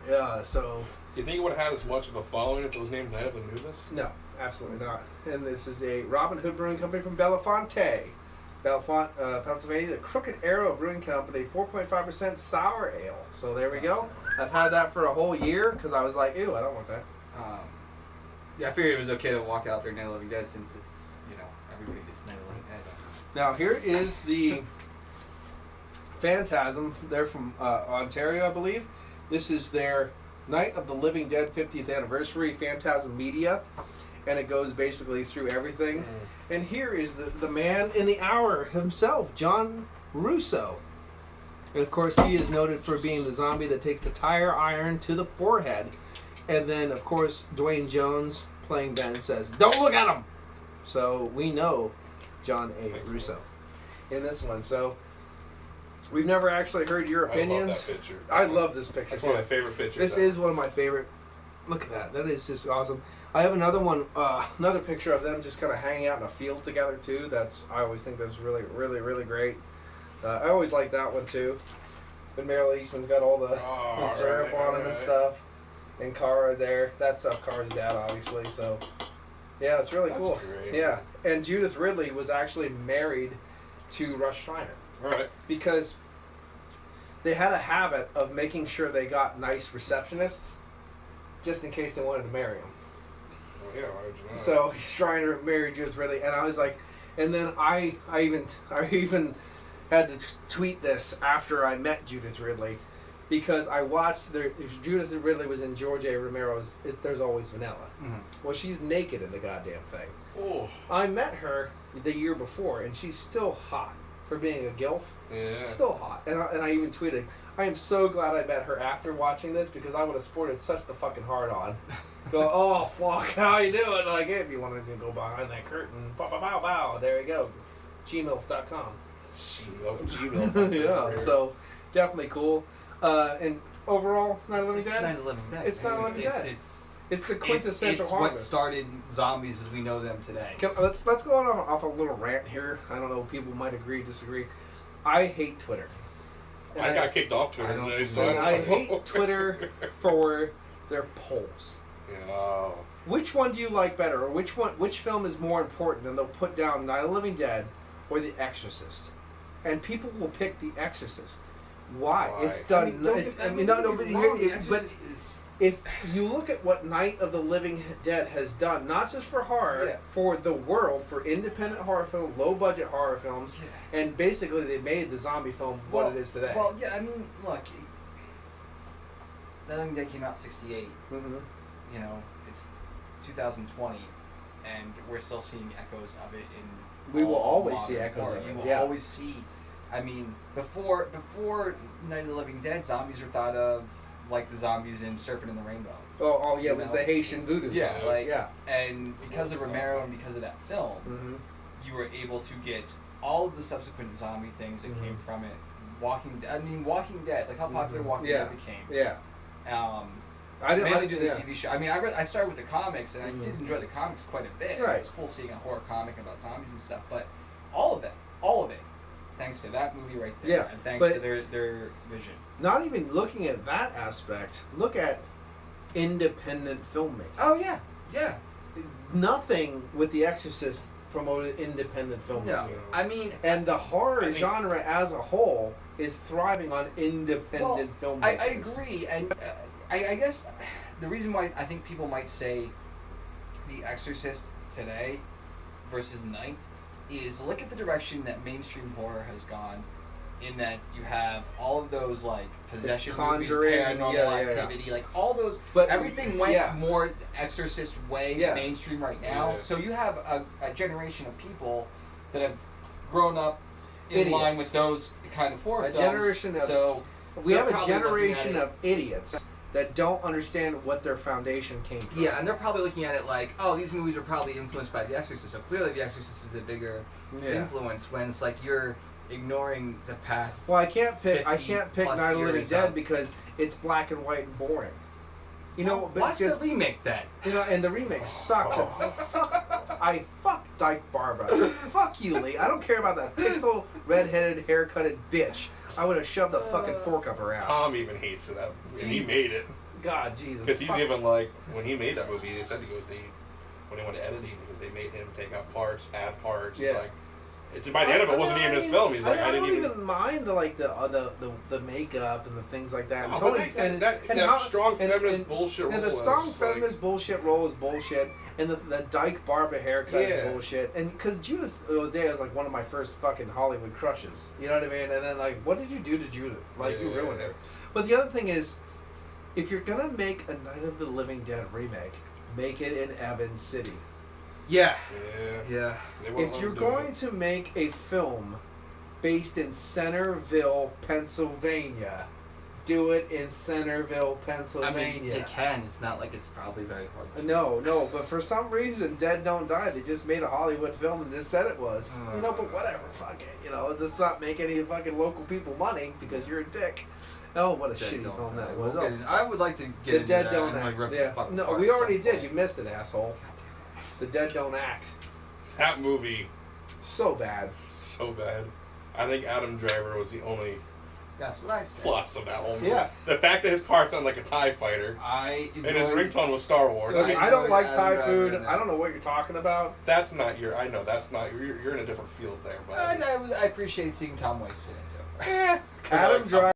Yeah, so... You think it would have had as much of a following if it was named Night of Anubis? No, absolutely not. And this is a Robin Hood Brewing Company from Bellefonte, Pennsylvania. The Crooked Arrow Brewing Company, 4.5% sour ale. So there we go. I've had that for a whole year because I was like, ew, I don't want that. Yeah, I figured it was okay to walk out during Night of the Living Dead since it's, everybody gets Night of the Living Dead. Now here is the Phantasm. They're from Ontario, I believe. This is their Night of the Living Dead 50th anniversary Phantasm Media, and it goes basically through everything. And here is the man in the hour himself, John Russo. And of course, he is noted for being the zombie that takes the tire iron to the forehead. And then, of course, Dwayne Jones playing Ben says, "Don't look at him!" So we know John A. Russo in this one. So we've never actually heard your opinions. I love that picture. I love this picture. That's one of my favorite pictures. This is one of my favorite. Look at that. That is just awesome. I have another one, another picture of them just kind of hanging out in a field together too. I always think that's really, really, really great. I always like that one too. But Meryl Eastman's got all the syrup on him and stuff. And Kara there. That's Kara's dad, obviously. So, yeah, it's really cool. Great. Yeah. And Judith Ridley was actually married to Russ Schreiner. All right. Because they had a habit of making sure they got nice receptionists just in case they wanted to marry him. Well, yeah, why would you not? So Schreiner married Judith Ridley, and I was like, and then I even had to tweet this after I met Judith Ridley, because I watched if Judith Ridley was in George A. Romero's There's Always Vanilla. Mm-hmm. Well, she's naked in the goddamn thing. Oh. I met her the year before, and she's still hot for being a gilf. Yeah. Still hot. And I even tweeted, I am so glad I met her after watching this, because I would have sported such the fucking hard on. Go, oh, fuck, how you doing? Like, if you wanted to go behind that curtain, pow, pow, pow, pow, there you go. Gmilf.com. Gmail. Yeah, so definitely cool. And overall, Night of the Living Dead? Night of the Living Dead. It's Night of the Living Dead. It's the quintessential it's horror. what started zombies as we know them today. Let's go off a little rant here. I don't know, people might agree, disagree. I hate Twitter. I got kicked off Twitter today, so I hate Twitter for their polls. Yeah. Which one do you like better, or which film is more important? And they'll put down Night of the Living Dead or The Exorcist, and people will pick The Exorcist. Why? It's done. But if you look at what Night of the Living Dead has done, not just for horror, for the world, for independent horror film, low budget horror films, and basically they made the zombie film what it is today. Well, yeah, I mean, look, Night of the Living Dead came out in '68. Mm-hmm. It's 2020, and we're still seeing echoes of it in. We will always see echoes horror. of it. You will always see. I mean, before Night of the Living Dead, zombies were thought of like the zombies in Serpent and the Rainbow. Oh yeah, it was the Haitian voodoo. Yeah, and because of Romero and because of that film, you were able to get all of the subsequent zombie things that came from it. Walking Dead, like how popular Walking Dead became. Yeah. I didn't do the TV show. I mean, I started with the comics, and I did enjoy the comics quite a bit. Right. It was cool seeing a horror comic about zombies and stuff, but all of it, thanks to that movie right there, and thanks to their vision. Not even looking at that aspect, look at independent filmmaking. Oh yeah, yeah. Nothing with The Exorcist promoted independent filmmaking. No, I mean, and the horror genre as a whole is thriving on independent filmmaking. I agree, and I guess the reason why I think people might say The Exorcist today versus Night is look at the direction that mainstream horror has gone, in that you have all of those like possession movies, paranormal activity, like all those, but everything went more Exorcist way mainstream right now. Yeah. So you have a generation of people that have grown up in line with those kind of horror films. We have a generation of idiots that don't understand what their foundation came from. Yeah, and they're probably looking at it like, oh, these movies are probably influenced by The Exorcist, so clearly The Exorcist is a bigger influence, when it's like you're ignoring the past. Well, I can't pick Night of the Living Dead because it's black and white and boring. Watch the remake then. And the remake sucks. I fuck Dyke Barbara. Fuck you, Lee. I don't care about that pixel, red-headed, haircutted bitch. I would have shoved a fucking fork up her ass. Tom even hates it. And he made it. God, Jesus. Because he's even like, when he made that movie, they said when he went to editing, they made him take out parts, add parts. Yeah. Like, By the end of it, wasn't even his film. He's like, I didn't don't even mind the makeup and the things like that. And that strong feminist bullshit role. And the strong feminist bullshit role is bullshit. And the dyke barber haircut is bullshit. And because Judith O'Dea is like one of my first fucking Hollywood crushes. You know what I mean? And then like, what did you do to Judith? Like, you ruined her. But the other thing is, if you're gonna make a Night of the Living Dead remake, make it in Evans City. Yeah. If you're going to make a film based in Centerville, Pennsylvania, do it in Centerville, Pennsylvania. I mean, you can. It's not like it's probably very hard to do. No, but for some reason, Dead Don't Die, they just made a Hollywood film and just said it was. But whatever, fuck it. Let's not make any fucking local people money because you're a dick. Oh, what a shitty film that was. I would like to get The into Dead that Don't and, Act. rip the Yeah. fucking No, apart we at already some did. point. You missed it, asshole. The Dead Don't Act. That movie, So bad. so bad. I think Adam Driver was the only That's what I said. plus of that whole movie. Yeah. The fact that his car sounded like a TIE fighter And and his ringtone was Star Wars. Look, I don't like Thai Adam food. Driver in I don't know what you're talking about. That's not your. I know that's not. You're in a different field there, but I appreciate seeing Tom Waits in it too. Adam Driver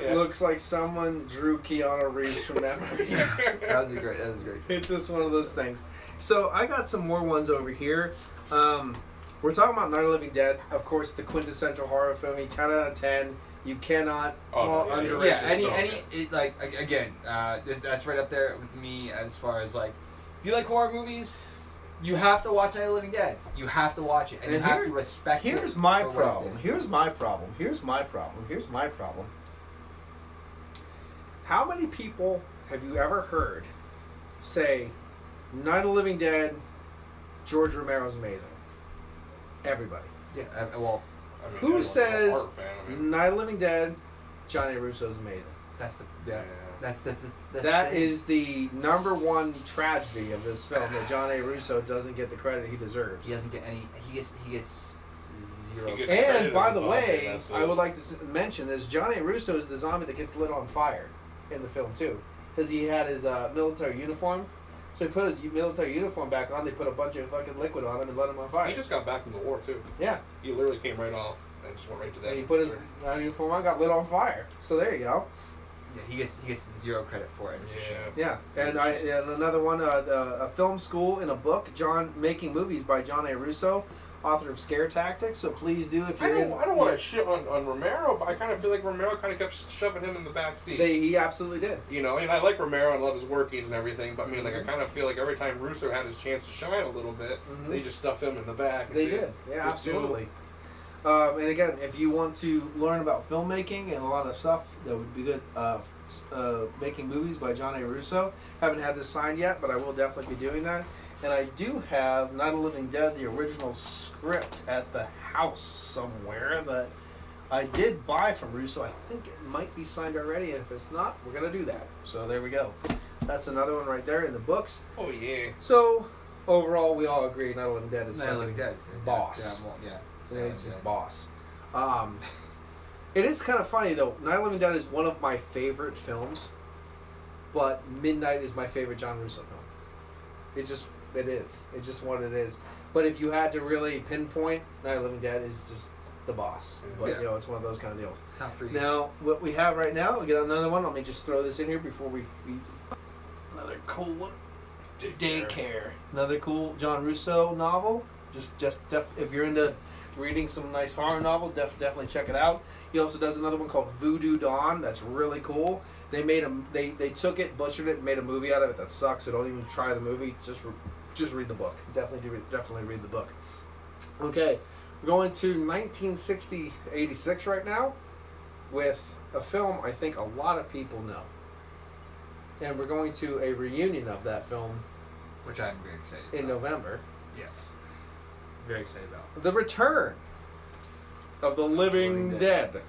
Yeah. looks like someone drew Keanu Reeves from memory. That was great. It's just one of those things. So I got some more ones over here. We're talking about Night of the Living Dead. Of course, the quintessential horror film. 10 out of 10. You cannot underrate this film. Again, that's right up there with me as far as like, if you like horror movies, you have to watch Night of the Living Dead. You have to watch it, and you have to respect it. Here's my problem. Here's my problem. How many people have you ever heard say, Night of the Living Dead, George Romero's amazing? Everybody. Yeah. Who says horror fan, Night of the Living Dead, Johnny Russo's amazing? That is the number one tragedy of this film, that Johnny Russo doesn't get the credit he deserves. He doesn't get any. He gets zero. He gets And credited by as the a zombie, way, that's it. I would like to mention this: Johnny Russo is the zombie that gets lit on fire in the film too, because he had his military uniform. So he put his military uniform back on. They put a bunch of fucking liquid on him and lit him on fire. He just got back from the war too. Yeah. He literally came right off and just went right to that. And he put his uniform on, got lit on fire. So there you go. Yeah, he gets zero credit for it. Yeah. Yeah, and another one, a film school in a book, Making Movies by John A. Russo, author of Scare Tactics. So please do if you're I don't want to shit on Romero, but I kind of feel like Romero kind of kept shoving him in the back seat. He absolutely did. And I like Romero and love his workings and everything, but I mean, like, I kind of feel like every time Russo had his chance to shine a little bit, they just stuff him in the back. They did, yeah, absolutely. And again, if you want to learn about filmmaking and a lot of stuff that would be good, Making Movies by John A. Russo. Haven't had this signed yet, but I will definitely be doing that. And I do have Night of the Living Dead, the original script, at the house somewhere that I did buy from Russo. I think it might be signed already, and if it's not, we're going to do that. So there we go. That's another one right there in the books. Oh, yeah. So, overall, we all agree Night of the Living Dead is Night of the Living Dead. boss. Yeah. It's just boss. It is kind of funny, though. Night of the Living Dead is one of my favorite films, but Midnight is my favorite John Russo film. It is. It's just what it is. But if you had to really pinpoint, Night of the Living Dead is just the boss. But, it's one of those kind of deals. Top 3. Now, what we have right now, we get another one. Let me just throw this in here before we another cool one. Daycare. Another cool John Russo novel. If you're into reading some nice horror novels, definitely check it out. He also does another one called Voodoo Dawn. That's really cool. They made they took it, butchered it, and made a movie out of it that sucks. So don't even try the movie. Just read the book. Definitely read the book. Okay, we're going to 86 right now with a film I think a lot of people know. And we're going to a reunion of that film, which I'm very excited in November. Yes. Very excited about. The Return of the Living Dead.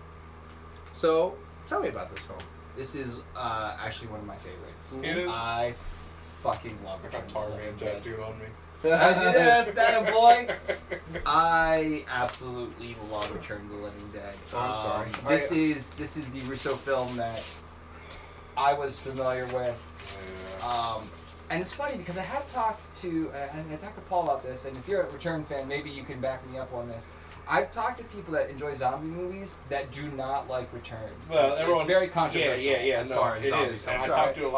So, tell me about this film. This is actually one of my favorites. It is. I fucking love I it. got Tarman tattooed on me. That a boy. I absolutely love Return of the Living Dead. Oh, I'm sorry. This is the Russo film that I was familiar with. And it's funny because I have talked to, and I talked to Paul about this, and if you're a Return fan, maybe you can back me up on this. I've talked to people that enjoy zombie movies that do not like Return. Well, everyone, it's very controversial. Yeah. As far as it zombie is. films. And I talked to a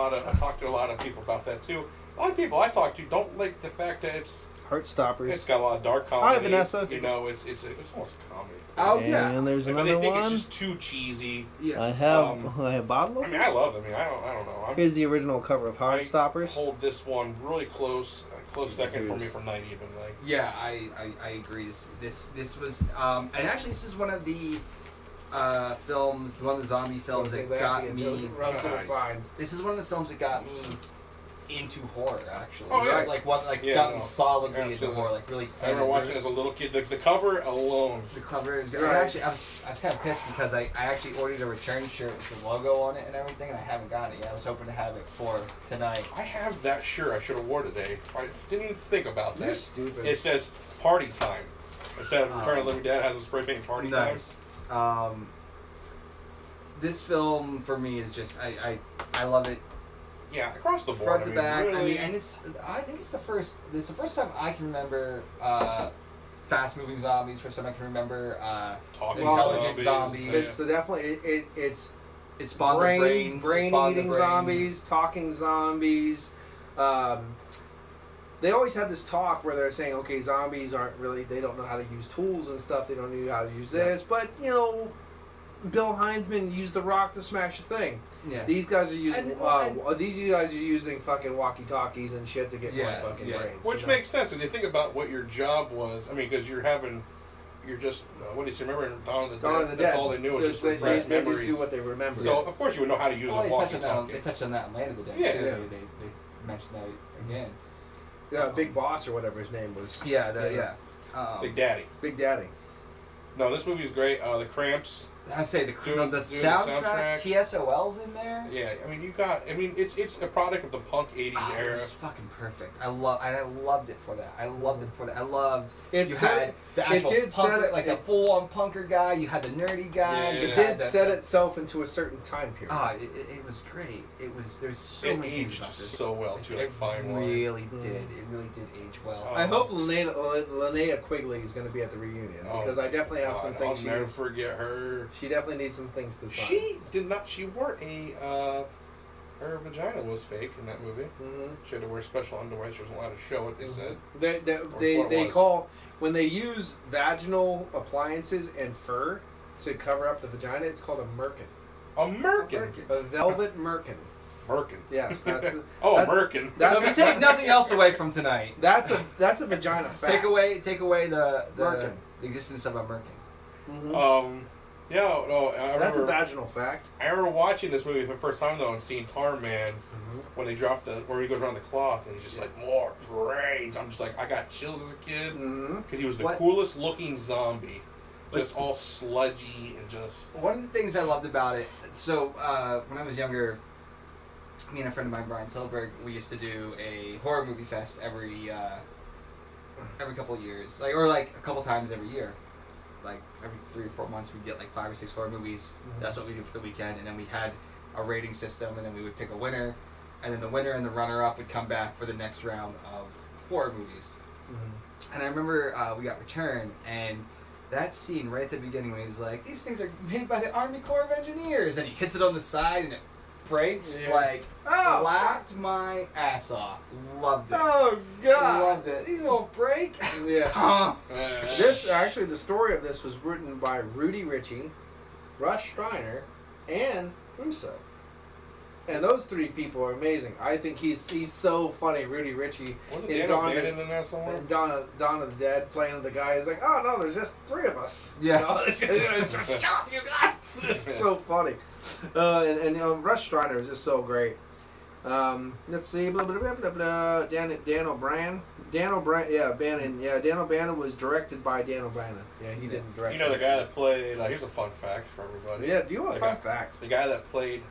lot of people about that too. A lot of people I talk to don't like the fact that it's Heartstoppers. got a lot of dark comedy. Hi, Vanessa. You know, it's almost a comedy. Oh yeah. And there's But another they think one. it's just too cheesy. Yeah. I have bottle. I mean, I love it. I mean, I don't know. Here's the original cover of I Heartstoppers. hold this one really close second for me for night even. Like, Yeah, I agree. This was and actually this is one of the films, one of the zombie films that got me. This is one of the films that got me into horror, actually. Oh, yeah. Got me solidly into horror. Like really. I remember watching it as a little kid. The cover alone. The cover is good. Right. Actually, I was kind of pissed because I actually ordered a return shirt with the logo on it and everything, and I haven't gotten it yet. I was hoping to have it for tonight. I have that shirt I should have wore today. I didn't even think about that. You're stupid. It says party time. Instead of Return of the Living Dead, it has a spray paint party Nice. This film for me is just I love it. Yeah, across the board. Front to back. Really, I mean, and I think it's the first time I can remember fast moving zombies. First time I can remember talking intelligent zombies. It's definitely it's spawned the brains, brain eating zombies, talking zombies. They always had this talk where they're saying, okay, zombies aren't really, they don't know how to use tools and stuff. They don't know how to use this, but you know, Bill Heinzman used the rock to smash a thing. Yeah. These guys are using these guys are using fucking walkie-talkies and shit to get more fucking brains. Which makes sense because you think about what your job was. I mean, because you're just what do you say? Remember in Dawn of the Dead? That's all they knew was just repressed they memories. just do what they remember. So of course you would know how to use a walkie-talkie. They touched on that in Land of the Dead. Yeah. Too. They mentioned that again. Yeah, Big Boss or whatever his name was. Yeah. Big Daddy. Big Daddy. No, this movie's great. The Cramps. I'd say the soundtrack, TSOL's in there. Yeah, I mean it's a product of the punk '80s era. It's fucking perfect. I loved it for that. I loved It you set- had the actual it did punker, set it- like a full-on punker guy. You had the nerdy guy. Yeah. You It had did the- set itself into a certain time period. It was great. There's so It many things aged about this. so well too, like It fine wine. really did. It really did age well. I hope Linnea Quigley is going to be at the reunion because I definitely have some things. I'll never forget her. She definitely needs some things to sign. She did not. She wore her vagina was fake in that movie. Mm-hmm. She had to wear special underwear. She wasn't allowed to show it. They said. They call when they use vaginal appliances and fur to cover up the vagina. It's called a merkin. A merkin. A velvet merkin. Merkin. Yes, that's the, a merkin. So if you take nothing else away from tonight, that's a vagina fact. take away the merkin. The existence of a merkin. Mm-hmm. Yeah, no, I remember, that's a vaginal fact. I remember watching this movie for the first time though and seeing Tar Man when they dropped where he goes around the cloth and he's just like more brains. I'm just like I got chills as a kid because he was the coolest looking zombie, just all sludgy and just. One of the things I loved about it. So when I was younger, me and a friend of mine, Brian Tilburg, we used to do a horror movie fest every couple of years, or a couple times every year. Like every 3 or 4 months, we'd get like 5 or 6 horror movies. That's what we do for the weekend, and then we had a rating system, and then we would pick a winner, and then the winner and the runner-up would come back for the next round of horror movies. And I remember we got Return, and that scene right at the beginning when he's like, "These things are made by the Army Corps of Engineers," and he hits it on the side, and it breaks. Laughed my ass off. Loved it. Oh God! Loved it. These won't break. Yeah. The story of this was written by Rudy Ritchie, Russ Streiner, and Russo. And those 3 people are amazing. I think he's so funny, Rudy Ritchie. Wasn't Dawn in there somewhere? Dawn of the Dead playing the guy is like, oh no, there's just 3 of us. Yeah. Shut up, you guys! It's so funny. And Russ Streiner is just so great. Let's see, blah blah blah blah blah. Dan O'Brien. Dan O'Bannon was directed by Dan O'Bannon. Yeah, he didn't direct. You know the guy that played. Here's a fun fact for everybody. Yeah, do you have a fun fact? The guy that played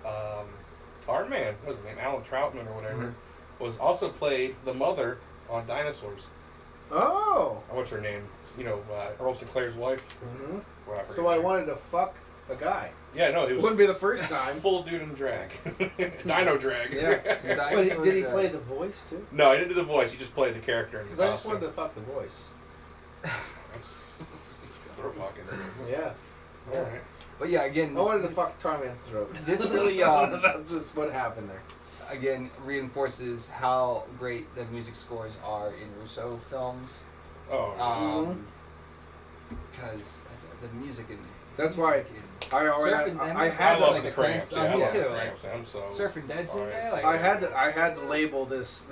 Tar Man, what was his name? Alan Troutman or whatever, was also played the mother on Dinosaurs. Oh. What's her name? You know, Earl Sinclair's wife. So I wanted to fuck a guy. Yeah, no, he It was wouldn't be the first time. full dude in drag. Dino drag. Yeah. Dinosaurs, But did he play the voice too? No, he didn't do the voice. He just played the character in the Because I just costume. wanted to fuck the voice. Throw fucking. Yeah. All right. But yeah, again, I wanted to fuck Tarman's throat. This really, that's just what happened there. again reinforces how great the music scores are in Russo films. Oh. Because the music in That's why I already I I had love like the a cramps. Cramps Yeah, I me love too, the like- cramps. I'm so. Surfing Dead's in sorry. there. Like, I had to label this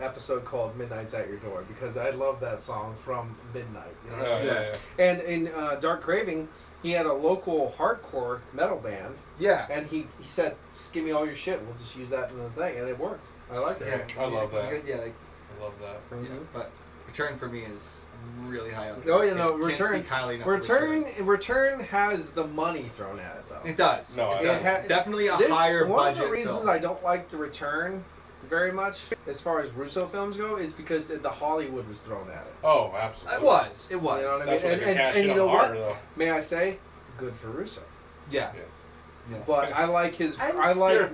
episode called "Midnight's at Your Door" because I love that song from Midnight. You know what I mean? Yeah. And in Dark Craving, he had a local hardcore metal band, yeah. and he said, "Just give me all your shit. We'll just use that in the thing," and it worked. I like it. Yeah, I love that. Good, yeah, like, I love that. Mhm. yeah, but Return for me is really high up. Oh, you know, Can't Return. speak highly enough of Return has the money thrown at it though. It does. No, it it does. ha- Definitely a This- higher one budget of the reasons film. I don't like the Return very much, as far as Russo films go, is because the Hollywood was thrown at it. Oh, absolutely. It was. It was. You know what I mean? That's what And- they can cash and in you on know what? harder, though. May I say, good for Russo. Yeah. Yeah. Yeah. But I like his. And- I like I'm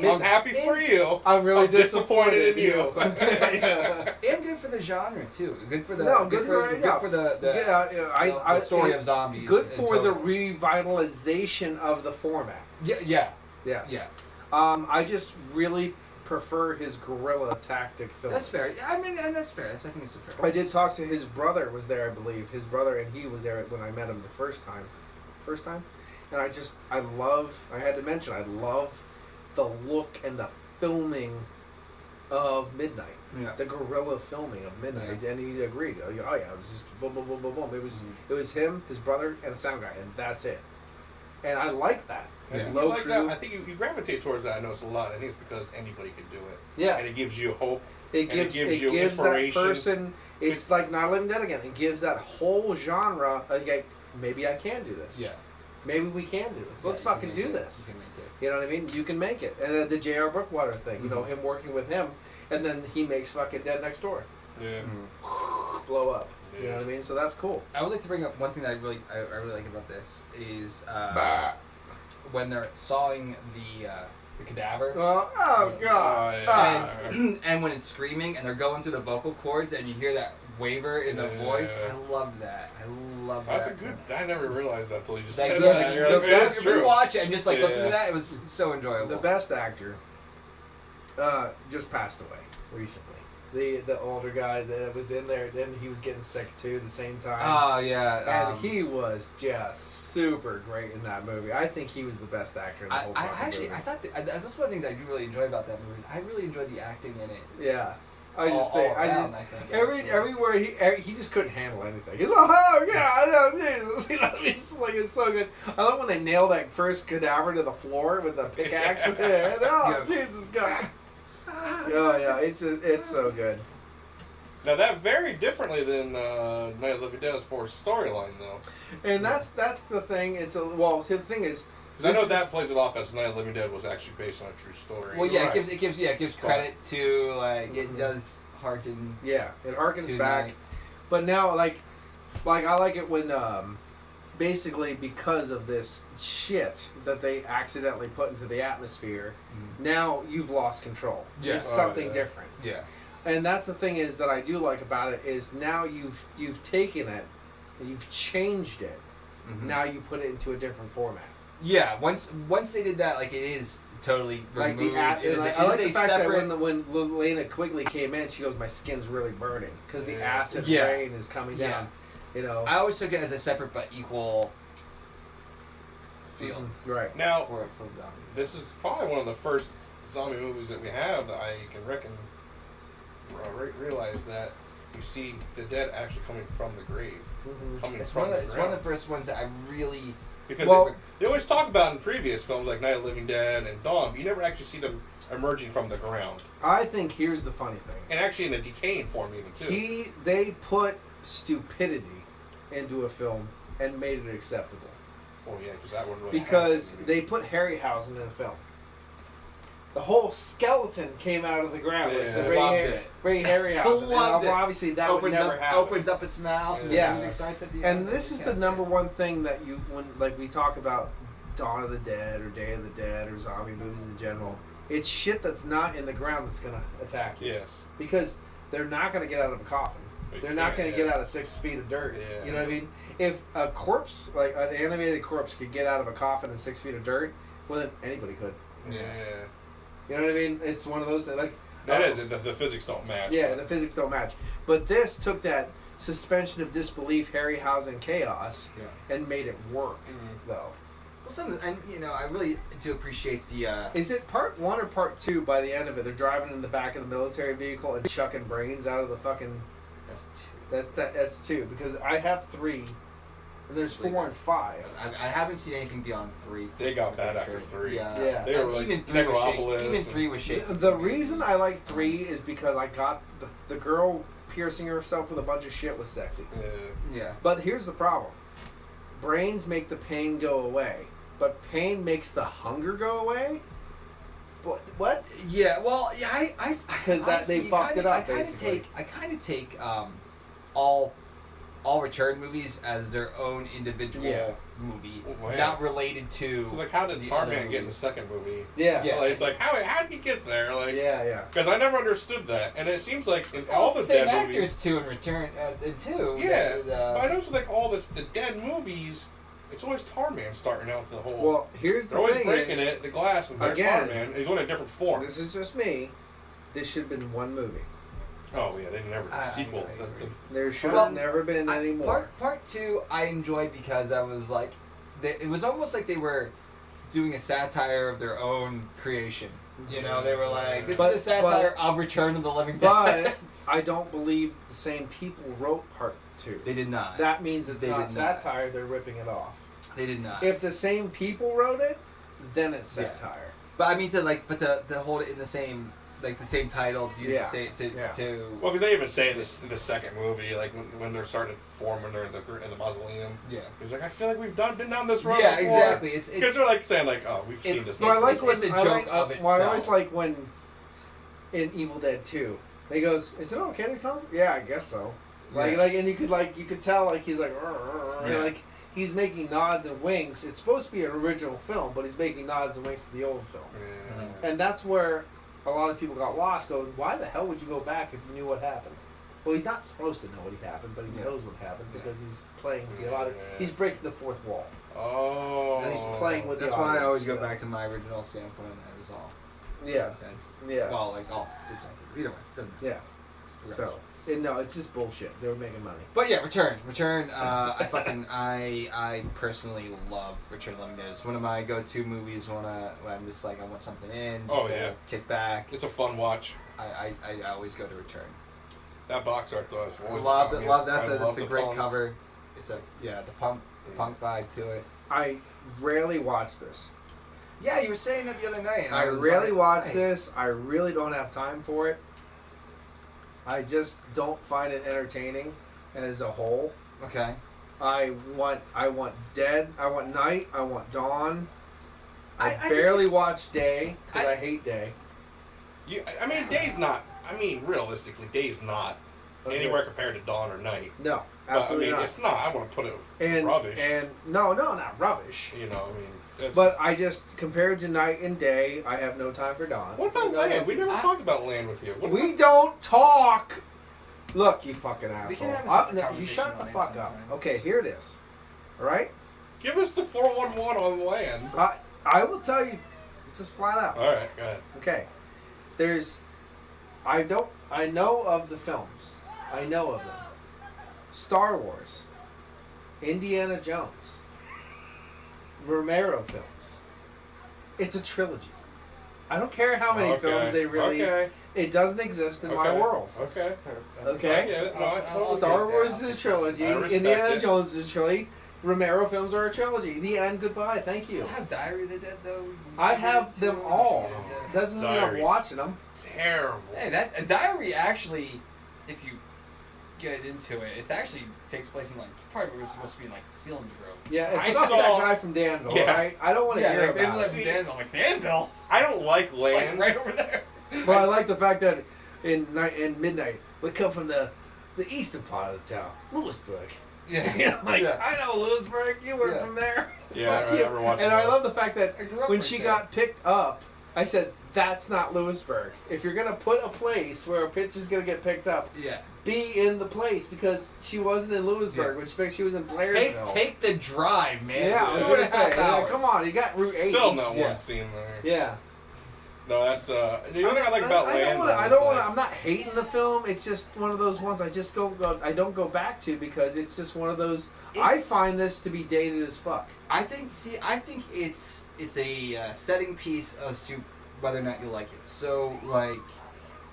Midnight. happy for you. I'm really I'm disappointed in you. Yeah. And good for the genre too. Good for the No, good for the the story of zombies. Good in for the total. revitalization of the format. Yeah. Yes. Yeah. I just really prefer his guerrilla tactic film. That's fair. I mean, and that's fair. I think it's a fair. I did talk to his brother. Was there, I believe, his brother, and he was there when I met him the first time. And I had to mention, I love the look and the filming of Midnight. Yeah. The guerrilla filming of Midnight. Yeah. And he agreed. Oh yeah, it was just boom, boom, boom, boom, boom. It was Mm-hmm. it was him, his brother, and a sound guy, and that's it. And I like that. I Yeah. think Low you like crew. that. I think you gravitate towards that. I notice a lot. I think it's because anybody could do it. Yeah. And it gives you hope. It gives that inspiration. person. It's like Not Living Dead again. It gives that whole genre. Like, maybe I can do this. Yeah. Maybe we can do this. Let's Yeah, you fucking can do make it. this. You can make it. You know what I mean? You can make it. And then the J.R. Brookwater thing, you know, Mhm. him working with him, and then he makes fucking Dead Next Door Yeah. blow up. You know Yeah. what I mean? So that's cool. I would like to bring up one thing that I really like about this is when they're sawing the cadaver. Oh God! yeah. And when it's screaming and they're going through the vocal cords and you hear that waver in the Yeah. voice, I love that. I love that. That's a good. I never realized that till you just Like, said yeah, that. You're the like, best- it's true. Rewatch it and just like listen to Yeah. that. It was so enjoyable. The best actor just passed away recently. The older guy that was in there, then he was getting sick too at the same time. Oh yeah. And he was just super great in that movie. I think he was the best actor in the whole I fucking actually movie. I thought that's one of the things I do really enjoy about that movie. I really enjoyed the acting in it. Yeah. I just think around, I think, just actually. everywhere he just couldn't handle anything. He's like, oh yeah, I know Jesus. You know what I mean? It's like it's so good. I love when they nail that first cadaver to the floor with the pickaxe. Oh Yeah. Jesus God. Oh yeah, it's so good. Now that varied differently than Night of the Living Dead as far as storyline, though. And that's the thing. The thing is, Because I know that plays it off as Night of the Living Dead was actually based on a true story. Well, yeah, Right. it gives credit to like it Mhm. does harken. yeah, it harkens to back. Night. But now, like I like it when, basically because of this shit that they accidentally put into the atmosphere, now you've lost control. Yeah. It's Oh, something yeah. different. Yeah. And that's the thing is that I do like about it is now you've taken it, and you've changed it. Mhm. Now you put it into a different format. Yeah. Once they did that, like it is totally Like removed. I It is like a the fact separate, that when Lena Quigley came in, she goes, "My skin's really burning because the Yeah. acid Yeah. rain is coming Yeah. down." You know. I always took it as a separate but equal feel Right. Now, for zombie. this is probably one of the first zombie movies that we have that I can realize that you see the dead actually coming from the grave. Coming It's from one of the the, it's ground. one of the first ones that I really. Because Well- they always talk about in previous films like Night of the Living Dead and Dawn, but you never actually see them emerging from the ground. I think here's the funny thing. And actually in a decaying form even too. They put stupidity into a film and made it acceptable Oh yeah, because that one really because happened. they put Harryhausen in a film. the whole skeleton came out of the ground. Yeah. Like the Loved it. Ray Harryhausen. Loved it. Obviously, that would never happen. Opens up its mouth. Yeah. And, starts at the And end. this is the number one thing that when we talk about Dawn of the Dead or Day of the Dead or zombie movies in general, it's shit that's not in the ground that's gonna attack you. Yes. Because they're not gonna get out of a coffin. They're not gonna get out of 6 feet of dirt. Yeah. You know what I mean? If a corpse, like an animated corpse, could get out of a coffin in 6 feet of dirt, well then anybody could. Yeah. You know what I mean? It's one of those things. Like That is, the physics don't match. yeah, the physics don't match. But this took that suspension of disbelief, Harryhausen chaos, and made it work, though. Well, and I really do appreciate the. Is it part 1 or part 2? By the end of it, they're driving in the back of the military vehicle and chucking brains out of the fucking. That's 2. That's 2 because I have 3, and there's 4 and 5. I haven't seen anything beyond 3. They got bad after 3. Yeah. They were like even 3 was shaky. Necropolis. Even 3 was shaky. The reason I like 3 is because I got the girl piercing herself with a bunch of shit was sexy. Yeah. But here's the problem: brains make the pain go away, but pain makes the hunger go away. What? Yeah. Well, yeah. I Because that they fucked it up. Basically, I kind of take all return movies as their own individual movie, not related to. Like, how did Tarman get in the second movie? Yeah. Like, it's like how did he get there? Like, yeah. Because I never understood that, and it seems like in all the same dead actors movies. too in Return too. Yeah, but I know like all the dead movies. It's always Tarman starting out the whole. Well, here's the they're always thing: breaking the glass, and there's again, Tarman. He's only a different form. This is just me. This should have been one movie. Oh yeah, they never did a sequel. There should have never been any more. Part 2 I enjoyed because I was like, it was almost like they were doing a satire of their own creation. You know, they were like, this is a satire of Return of the Living Dead. But I don't believe the same people wrote part 2. They did not. That means it's not did not. satire. They're ripping it off. They did not. If the same people wrote it, then it's satire. But I mean to hold it in the same title, to use to say to Well, because they even say this in the second movie, like when they're starting to form when they're in the mausoleum. Yeah. He's like, I feel like we've been down this road. Yeah, before. exactly. Because they're like saying like, oh, we've seen this. No, I like it's a joke of itself. I always like when in Evil Dead 2, he goes, "Is it okay to come?" Yeah, I guess so. Like, and you could tell like he's like, like he's making nods and winks. It's supposed to be an original film, but he's making nods and winks to the old film, and that's where a lot of people got lost. Going, why the hell would you go back if you knew what happened? Well, he's not supposed to know what happened, but he knows what happened because he's playing with the audience. He's breaking the fourth wall. Oh, he's playing with the audience. That's why I always go back to my original standpoint. That was all. Yeah. Yeah. Well, like either way. Yeah. So. No, it's just bullshit. They were making money. But yeah, Return. I personally love Return of the Living Dead. It's one of my go-to movies when I'm just like I want something in. Just kick back. It's a fun watch. I always go to Return. That box art though. Love that. That's a great cover. It's the punk vibe to it. I rarely watch this. Yeah, you were saying that the other night. And I rarely watch this. I really don't have time for it. I just don't find it entertaining as a whole. Okay. I want Dead. I want Night. I want Dawn. I barely watch Day because I hate Day. Day's not. Realistically, Day's not anywhere compared to Dawn or Night. No, absolutely not. It's not. I want to put it in rubbish. And no, not rubbish. It's, but I just compared to Night and Day, I have no time for Dawn. What about Land? We never talked about Land with you. We don't talk. Look, you fucking asshole. You shut the fuck up. Okay, here it is. All right. Give us the 411 on Land. I will tell you. It's just flat out. All right, go ahead. Okay. I know of the films. I know of them. Star Wars. Indiana Jones. Romero films. It's a trilogy. I don't care how many films they release. It doesn't exist in my world. Okay. Okay? Star Wars is a trilogy. Indiana Jones is a trilogy. Romero films are a trilogy. The end. Goodbye. Thank you. Do you have Diary of the Dead though? I have them all. Doesn't mean I'm watching them. Terrible. Hey, that Diary actually, if you get into it. It actually takes place in like part of it was supposed to be in like Sealands Grove. Yeah, I it's not saw- that guy from Danville, Yeah. right? I don't want to hear like, there's about like it. from Danville. I'm like, Danville? I don't like It's like land. right over there. But I like the fact that in midnight we come from the eastern part of the town, Lewisburg. Yeah. Like Yeah. I know Lewisburg. You were Yeah. from there. Yeah, Fuck I you. never watched And that. I love the fact that I grew up when right she there. got picked up, I said, "That's not Lewisburg. If you're gonna put a place where a pitch is gonna get picked up, Yeah. be in the place because she wasn't in Lewisburg, which means she was in Blairsville." Take the drive, man. yeah, I was 2.5 gonna say, hours. come on, you got Route 80. Film that Yeah. one scene there. Yeah. No, that's the other thing I like about I land. don't wanna, I is, don't like, want to. I'm not hating the film. It's just one of those ones I just I don't go back to because it's just one of those. I It's- find this to be dated as fuck. I think it's a setting piece as to whether or not you like it. So like,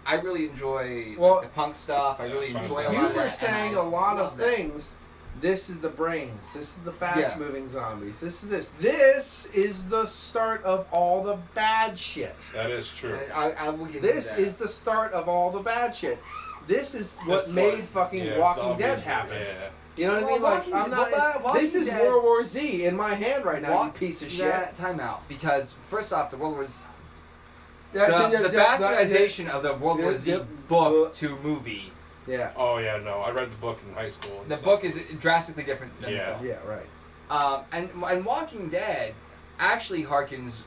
I really enjoy Well, the punk stuff. I really that's enjoy what a I'm lot You of were that, saying and I a lot love of that. things. This is the brains. This is the fast Yeah. moving zombies. This is this. This is the start of all the bad shit. That is true. I will give you This that. is the start of all the bad shit. This is what This made one- fucking yeah, Walking zombies Dead were- happen. Yeah. You know what I Well, mean? Like Walking- I'm not. but Walking This is Dead- World War Z in my hand right now. You Walk- piece of shit. Yeah, time out. Because first off, the World War Z, Yeah, the bastardization of the World War Z Yep. book to movie. Yeah. Oh yeah, no. I read the book in high school. The book is drastically different than Yeah. the film. Yeah. Right. And Walking Dead actually harkens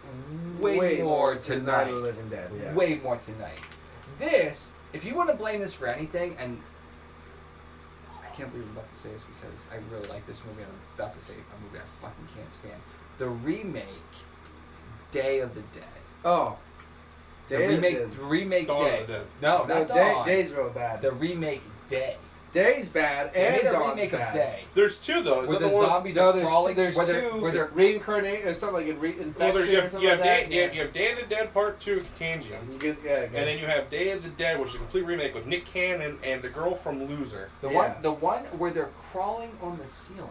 way more to Night of the Night. Living Dead. Yeah. Way more tonight. This, if you want to blame this for anything, and I can't believe I'm about to say this because I really like this movie, and I'm about to say a movie I fucking can't stand. The remake, Day of the Dead. Oh. The Day of the remake, Dead. the remake Dawn of Day. the Dead. No, No, not Dawn. Day's real bad. The remake Day. Day's bad They and made a Dawn's remake bad. of Day. There's two though. Is Where that the one? zombies No, are there's crawling. there's where two. they're, where they're reincarnate or something like a Well, reinfection there's, you or have, something like that. you have Day of the Dead Part 2, Kanjian. Yeah. And then you have Day of the Dead, which is a complete remake with Nick Cannon and the girl from Loser. the Yeah. one where they're crawling on the ceiling.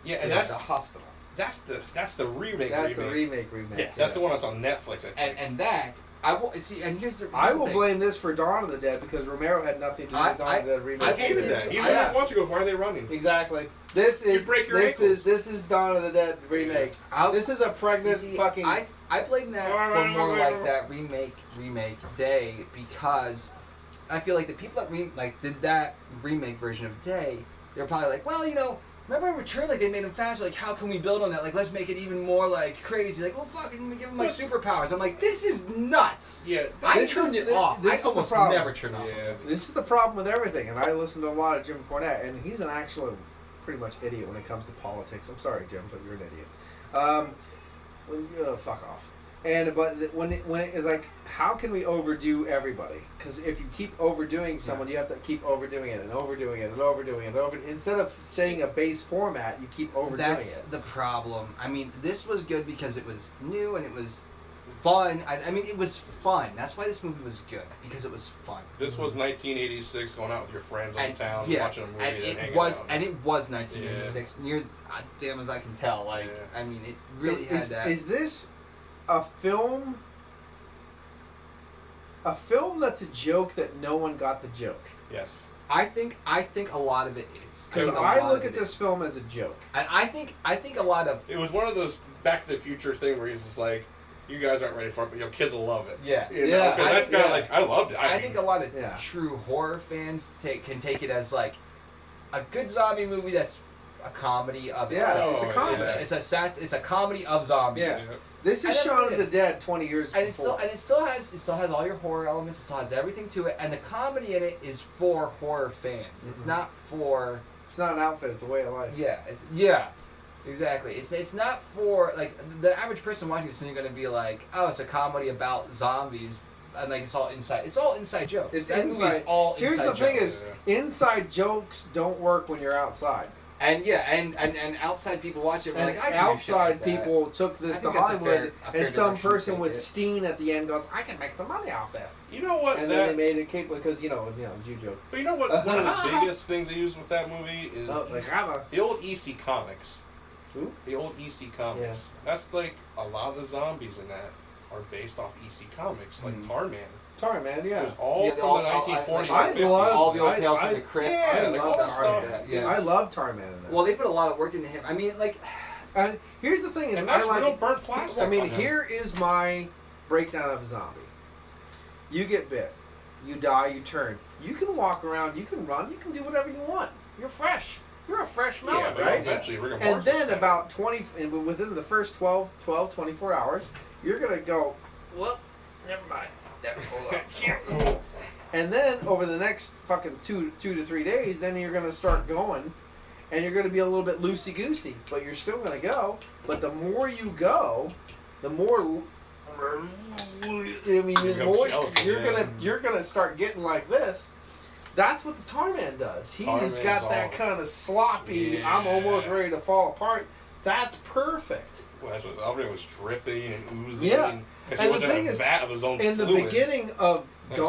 Yeah, and in that's the hospital. that's the remake. That's remake. the remake. Yes. That's the one that's on Netflix. I think. And that I will see. And here's the. I here's the will thing. blame this for Dawn of the Dead because Romero had nothing to do with Dawn of the Dead remake. I hated that. Even Yeah. once you go, why are they running? Exactly. This is break your this ankles. is Dawn of the Dead remake. This is a You pregnant see, fucking. I blame that for more like that remake Day because I feel like the people that did that remake version of Day, they're probably like, well, remember in Return, like they made him faster. Like, how can we build on that? Like, let's make it even more like crazy. Like, well, fucking give him my superpowers. I'm like, this is nuts. Yeah. I This turned is it the- off. this I is the almost problem. never turn off. Yeah. This is the problem with everything, and I listen to a lot of Jim Cornette, and he's an actual pretty much idiot when it comes to politics. I'm sorry, Jim, but you're an idiot. Fuck off. When it is like, how can we overdo everybody? Because if you keep overdoing someone, you have to keep overdoing it and overdoing it and overdoing it. Instead of saying a base format, you keep overdoing That's it. the problem. I mean, this was good because it was new and it was fun. I mean, it was fun. That's why this movie was good, because it was fun. This was 1986, going out with your friends on And, town, yeah, watching a movie, and and it hanging was, out. and it was 1986. Years, damn as I can tell. Like, Yeah. I mean, it really had that. Is this a film? A film that's a joke that no one got the joke. Yes. I think a lot of it is. Because I look at this film as a joke. and I think a lot of It was one of those Back to the Future thing where he's just like, you guys aren't ready for it, but your kids will love it. yeah. You know? Yeah. 'Cause that's kind of like, I loved it. I mean, think a lot of Yeah. true horror fans can take it as like a good zombie movie that's a comedy of Yeah, itself. it's a comedy. It's a comedy of zombies. Yeah. This And is that's Shaun what of it the is. Dead 20 years And before. it still has all your horror elements. It still has everything to it, and the comedy in it is for horror fans. It's Mhm. not for It's not an outfit; it's a way of life. exactly. It's not for like the average person watching this. And you're gonna be like, oh, it's a comedy about zombies, and like it's all inside jokes. It's That movie is inside. all Here's inside the thing: jokes. is inside jokes don't work when you're outside. And and outside people watch it. We're And like, I can do shit outside like that. people took this I to think that's a Hollywood, fair and some direction to person take with it. Steen at the end goes, "I can make some money off this," You know what? and then they made it capable because you know, Jew joke. But you know what? One of the biggest things they used with that movie is Oh, like Rama. the old EC comics. Who? The old EC comics. Yeah. That's like a lot of the zombies in that. are based off EC Comics, like Tarman. Tarman, yeah. It was all from the 1940s. I and 50s. love all the old Tales from the Crypt. Yeah, I like love all that stuff. Tarman. Yeah. I love Tarman in this. Well, they put a lot of work into him. I mean, like, here's the thing: is And that's I like real burnt plastic. I mean, on him. here is my breakdown of a zombie. You get bit, you die, you turn. You can walk around, you can run, you can do whatever you want. You're fresh. You're a fresh melon, yeah, but right? eventually, rigor And mortis then is set. about 20, and within the first 12, 24 hours, you're going to go, well, never mind. Hold on. Can't move. And then over the next fucking two to 3 days, then you're going to start going, and you're going to be a little bit loosey-goosey, but you're still going to go. But the more you go, the more... I mean, the more you're gonna start getting like this. That's what the Tarman does. He's Tarman's got that all- kind of sloppy. Yeah. I'm almost ready to fall apart. That's perfect. Well, that's what everything was dripping and oozing. Yeah. Because And he the was in thing a is, vat of his own In the fluids. beginning of That's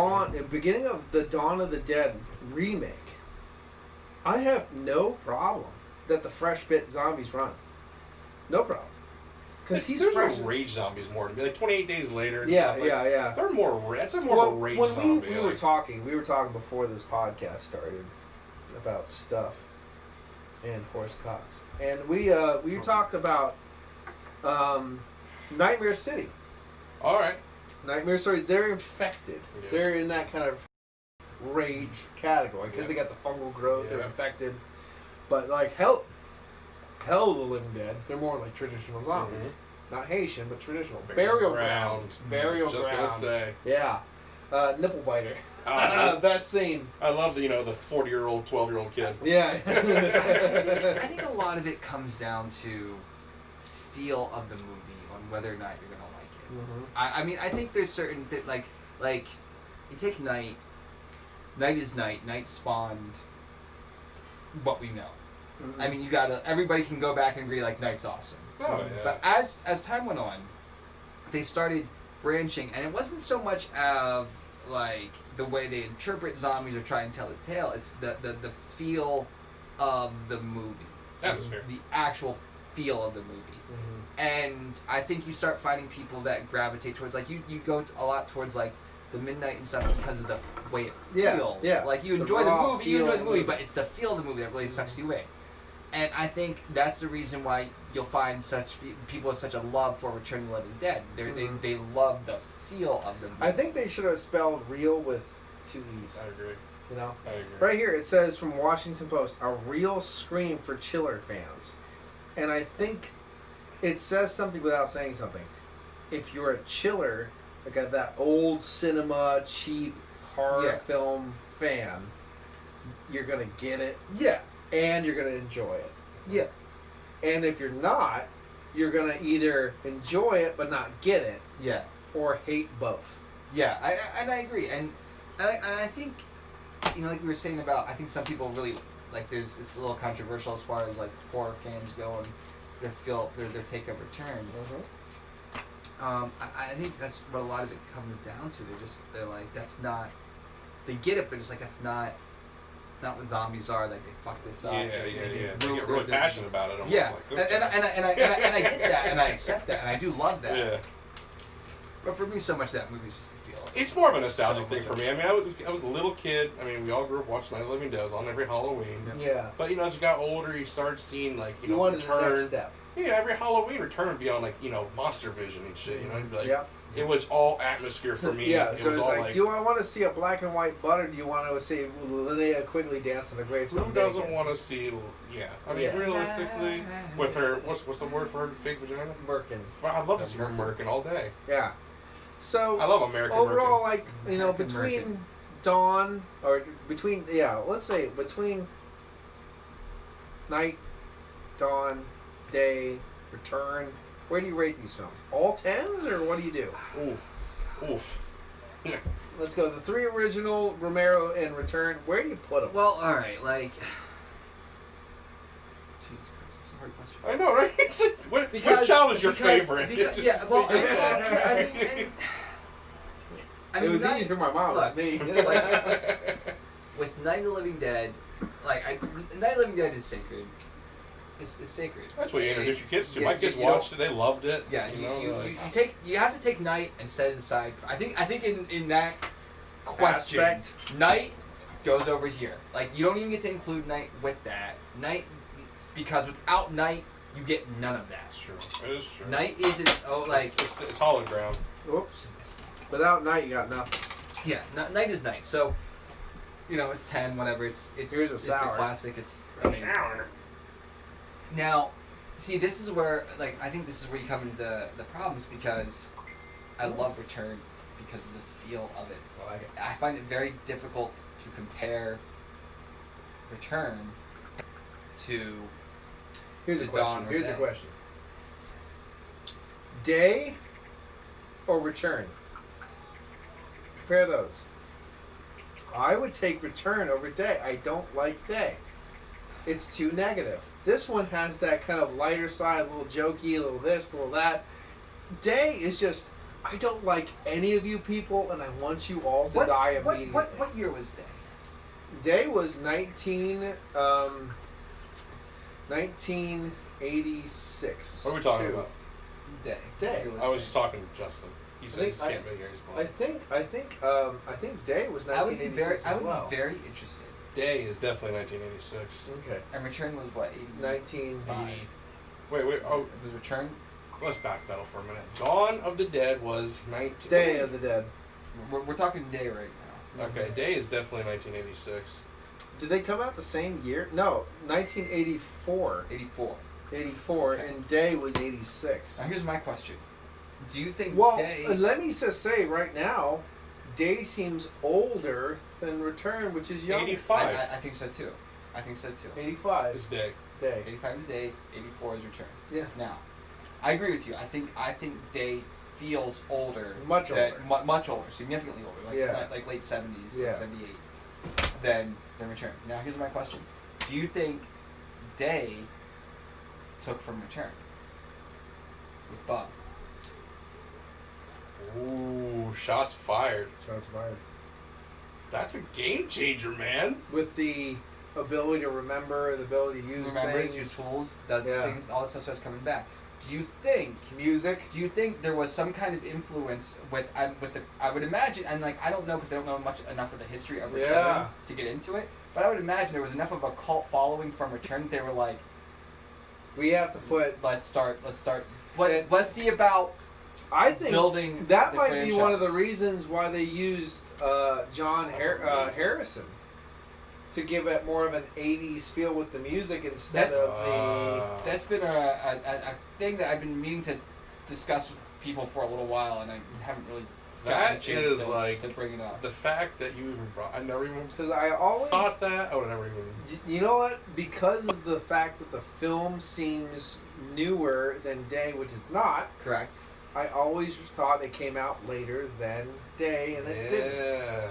the Dawn of the Dead remake, I have no problem that the fresh bit zombies run. No problem. Because he's There's fresh. no rage zombies more to me. Like 28 days later. and Yeah, stuff, like, yeah. They're more. That's a more of a rage when zombie. we were talking before this podcast started about stuff and horse cocks, and we talked about Nightmare City. All right. Nightmare Stories. They're infected. Yeah. They're in that kind of rage category because Yeah. they got the fungal growth. They're Yeah. infected, but like Hell of the Living Dead. They're more like traditional zombies. Not Haitian, but traditional. Burial ground. Burial Just ground. gonna say. Yeah. Nipple biter. Uh, Best scene. I love the 40-year-old, 12-year-old kid. Yeah. I think a lot of it comes down to feel of the movie on whether or not you're gonna like it. Mhm. I mean, I think there's certain like you take Night. Night is Night. Night spawned what we know. Mhm. I mean, everybody can go back and agree like Night's awesome. Oh, yeah. But as time went on, they started branching, and it wasn't so much of like the way they interpret zombies or try and tell the tale. It's the feel of the movie, Atmosphere. the actual feel of the movie. Mhm. And I think you start finding people that gravitate towards like you go a lot towards like the midnight and stuff because of the way it feels. Yeah. Like you The enjoy the raw movie, you feel enjoy of the the movie, movie. but it's the feel of the movie that really sucks you in. And I think that's the reason why you'll find people with such a love for Return of the Living Dead. Mhm. They love the feel of the movie. I think they should have spelled real with 2 E's. I agree. You know? I agree. Right here it says from Washington Post, a real scream for chiller fans. And I think it says something without saying something. If you're a chiller, like that old cinema, cheap horror film fan, you're going to get it. Yeah. And you're going to enjoy it. Yeah. And if you're not, you're going to either enjoy it but not get it, Yeah. or hate both. Yeah. I agree. And I think, like we were saying about, I think some people really, like there's it's a little controversial as far as like horror fans go and their take of Return. I think that's what a lot of it comes down to. They're like, that's not, they get it, but it's like, it's not what zombies are. Like, they fuck this up. Yeah. They get really passionate about it. Almost Yeah, like, and I get that, and I accept that, and I do love that. Yeah. But for me, so much of that movie's just a feel. It's more of a nostalgic thing for me. I mean, I was a little kid. I mean, we all grew up watching Night of the Living Dead. It was on every Halloween. Yeah. But, as you got older, you started seeing, like, You wanted the Return. next step. Yeah, every Halloween Return would be on, like, Monster Vision and shit. You'd be like, Yeah. it was all atmosphere for me. Yeah, It so was it's all like, do I want to see a black and white butt, or do you want to see Linnea Quigley dance on the gravestone? who doesn't want to see? Yeah, I mean, Yeah. realistically, with her, what's the word for her fake vagina? Merkin. Well, I'd love to see her Merkin all day. Yeah. So I love American overall, Merkin. like American between Merkin. Dawn or between let's say between Night, Dawn, Day, Return. Where do you rate these films? All 10s, or what do you do? Oof. Let's go. The 3 original, Romero and Return. Where do you put them? Well, all right, like. Jesus Christ, that's a hard question. I know, right? It's like, what child is your favorite? Yeah, well, I mean, it was Night- easy for my mom. look, Me. with Night of the Living Dead, Night of the Living Dead is sacred. It's sacred. That's what you introduce your kids to. Yeah, My kids you don't- watched it. They loved it. Yeah, like, you have to take night and set it aside. I think in that question, Aspect. night goes over here. Like you don't even get to include night with that. Night because without night you get none of that. It's true. It is true. Night is its like it's hollow ground. Whoops. Without night, you got nothing. yeah. Night is night. So it's 10, whatever. It's Here's a it's sour. a classic. It's amazing. Now, see, this is where I think this is where you come into the problems because I love Return because of the feel of it. I like it. I find it very difficult to compare Return to Here's a The question. Dawn or Here's a Day. question. Day or Return? Compare those. I would take Return over Day. I don't like Day. It's too negative. This one has that kind of lighter side, a little jokey, a little this, a little that. Day is just, I don't like any of you people, and I want you all to die immediately. What year was Day? Day was 1986. What are we talking Two. about? Day. Day. It I was Day. just talking to Justin. He said he think can't be here. He's I blind. think Day was I would be 1986 very, I as would well. be very interested. Day is definitely 1986. Okay. And Return was what? 80? 19. Wait. Oh, It was Return. let's backpedal for a minute. Dawn of the Dead was 19. Day of the Dead. We're talking Day right now. Okay, Day is definitely 1986. Did they come out the same year? No, 1984. 84. 84, Okay. and Day was 86. Now here's my question: do you think Well, Day? let me just say right now, Day seems older than Return, which is young. 85 I think so too. I think so too. 85 is Day. Day. 85 is Day. 84 is Return. Yeah. Now, I agree with you. I think Day feels older. Much older. Much older. Significantly older. Like, Yeah. like late 70s. Yeah. 78. Than Return. Now here's my question: do you think Day took from Return with Bob? Ooh, shots fired. Shots fired. That's a game changer, man. With the ability to remember, the ability to use Remembers things, your tools, does these Yeah. things, all this stuff starts coming back. Do you think? music. Do you think there was some kind of influence with the? I would imagine, and I don't know because I don't know enough of the history of Return Yeah. to get into it. But I would imagine there was enough of a cult following from Return that they were like, We have to put. let's start. And- Let's see about I think building. that the might be one of the franchise. reasons why they used John Harrison to give it more of an '80s feel with the music instead That's- of That's been a thing that I've been meaning to discuss with people for a little while, and I haven't really gotten a That chance is to, like to bring it up. the fact that you even brought. I never even because I always thought that. I would have never even. You know what? Because of the fact that the film seems newer than Day, which it's not, Correct. I always thought it came out later than Day, and it didn't. Yeah.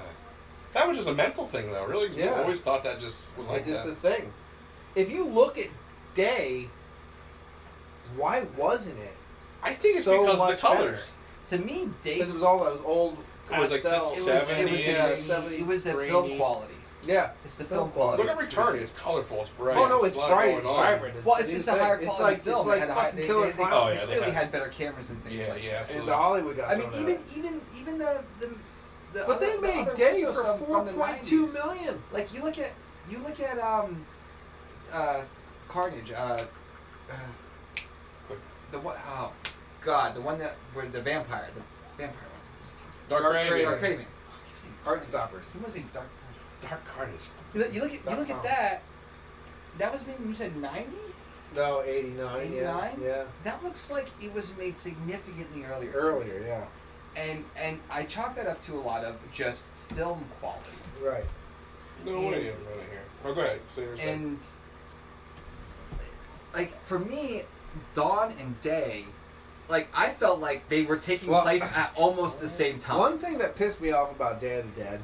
That was just a mental thing, though. Really, 'cause we Yeah. always thought that just was like It's just that. a thing. If you look at Day, why wasn't it? I think it's so because of the much colors. To me, Day. Because it was all those old It was like the pastels. It was 70s. it was the grainy. film quality. Yeah. It's the Film film quality. Look at Return. It's colorful. It's bright. Oh no, there's it's a lot bright. going It's on. vibrant. Well, the it's new just a thing. higher It's quality like, film. It's like They had a high- fucking they- Killer they- Clowns. Oh, yeah, they clearly had- had better cameras and things. Yeah, like yeah, that. And absolutely. the Hollywood got I mean, thrown out. even the But other, they the made other Day Russo for stuff from the 4.2 90s. million. Like you look at Carnage. The what? Oh, God, the one that where the vampire one. Dark Dark Raven. Raven. Dark Raven. Heartstoppers. He was a Dark. Dark Carnage. You look at that. That was made. You said 90. No, 89. 89? Yeah. That looks like it was made significantly earlier. Earlier, yeah. And I chalk that up to a lot of just film quality. Right. No And- way I'm running here. Oh, go ahead. Say your thing. And like for me, Dawn and Day, like I felt like they were taking Well, place at almost the same time. One thing that pissed me off about Day of the Dead,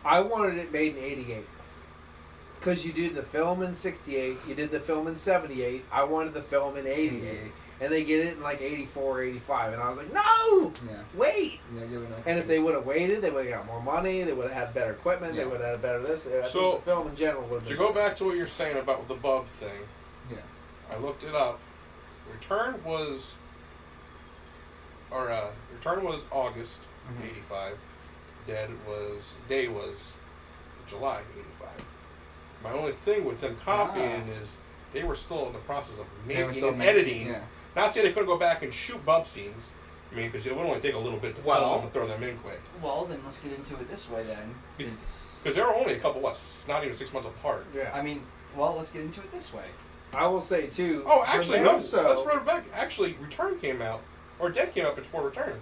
I wanted it made in '88. Because you did the film in '68, you did the film in '78. I wanted the film in '88, and they get it in like '84, '85, and I was like, no, Yeah. wait. Yeah, they were not- And if they would have waited, they would have got more money. They would have had better equipment. Yeah. They would have had better this. I So, think the film in general would have To been. go back to what you're saying about the bub thing, Yeah. I looked it up. Return was August '85. Day was July '85. My only thing with them copying is they were still in the process of making and editing. Yeah. Not saying they couldn't go back and shoot bump scenes. I mean, because it would only take a little bit to film them and throw them in quick. Well, then let's get into it this way then. Because they were only a couple, not even 6 months apart. Yeah. I mean, well, let's get into it this way. I will say too. Oh, actually, no. Russo, Let's run it back. Actually, Return came out, or Dead came out before Return.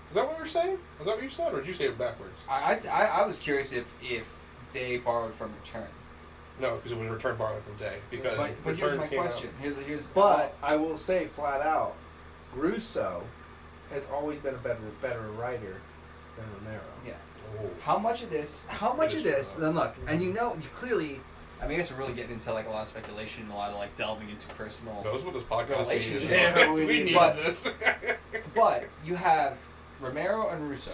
Is that what you were saying? Was that what you said, or did you say it backwards? I was curious if they borrowed from Return. No, because it was Return borrowed from Day. Because but Return here's my came question. out. Here's But I will say flat out, Russo has always been a better writer than Romero. Yeah. Oh. How much of this? Then look, and you clearly. I mean, I guess we're really getting into like a lot of speculation, a lot of like delving into personal. Knows what this podcast Relationship. is. Yeah, we need but- this. But you have Romero and Russo,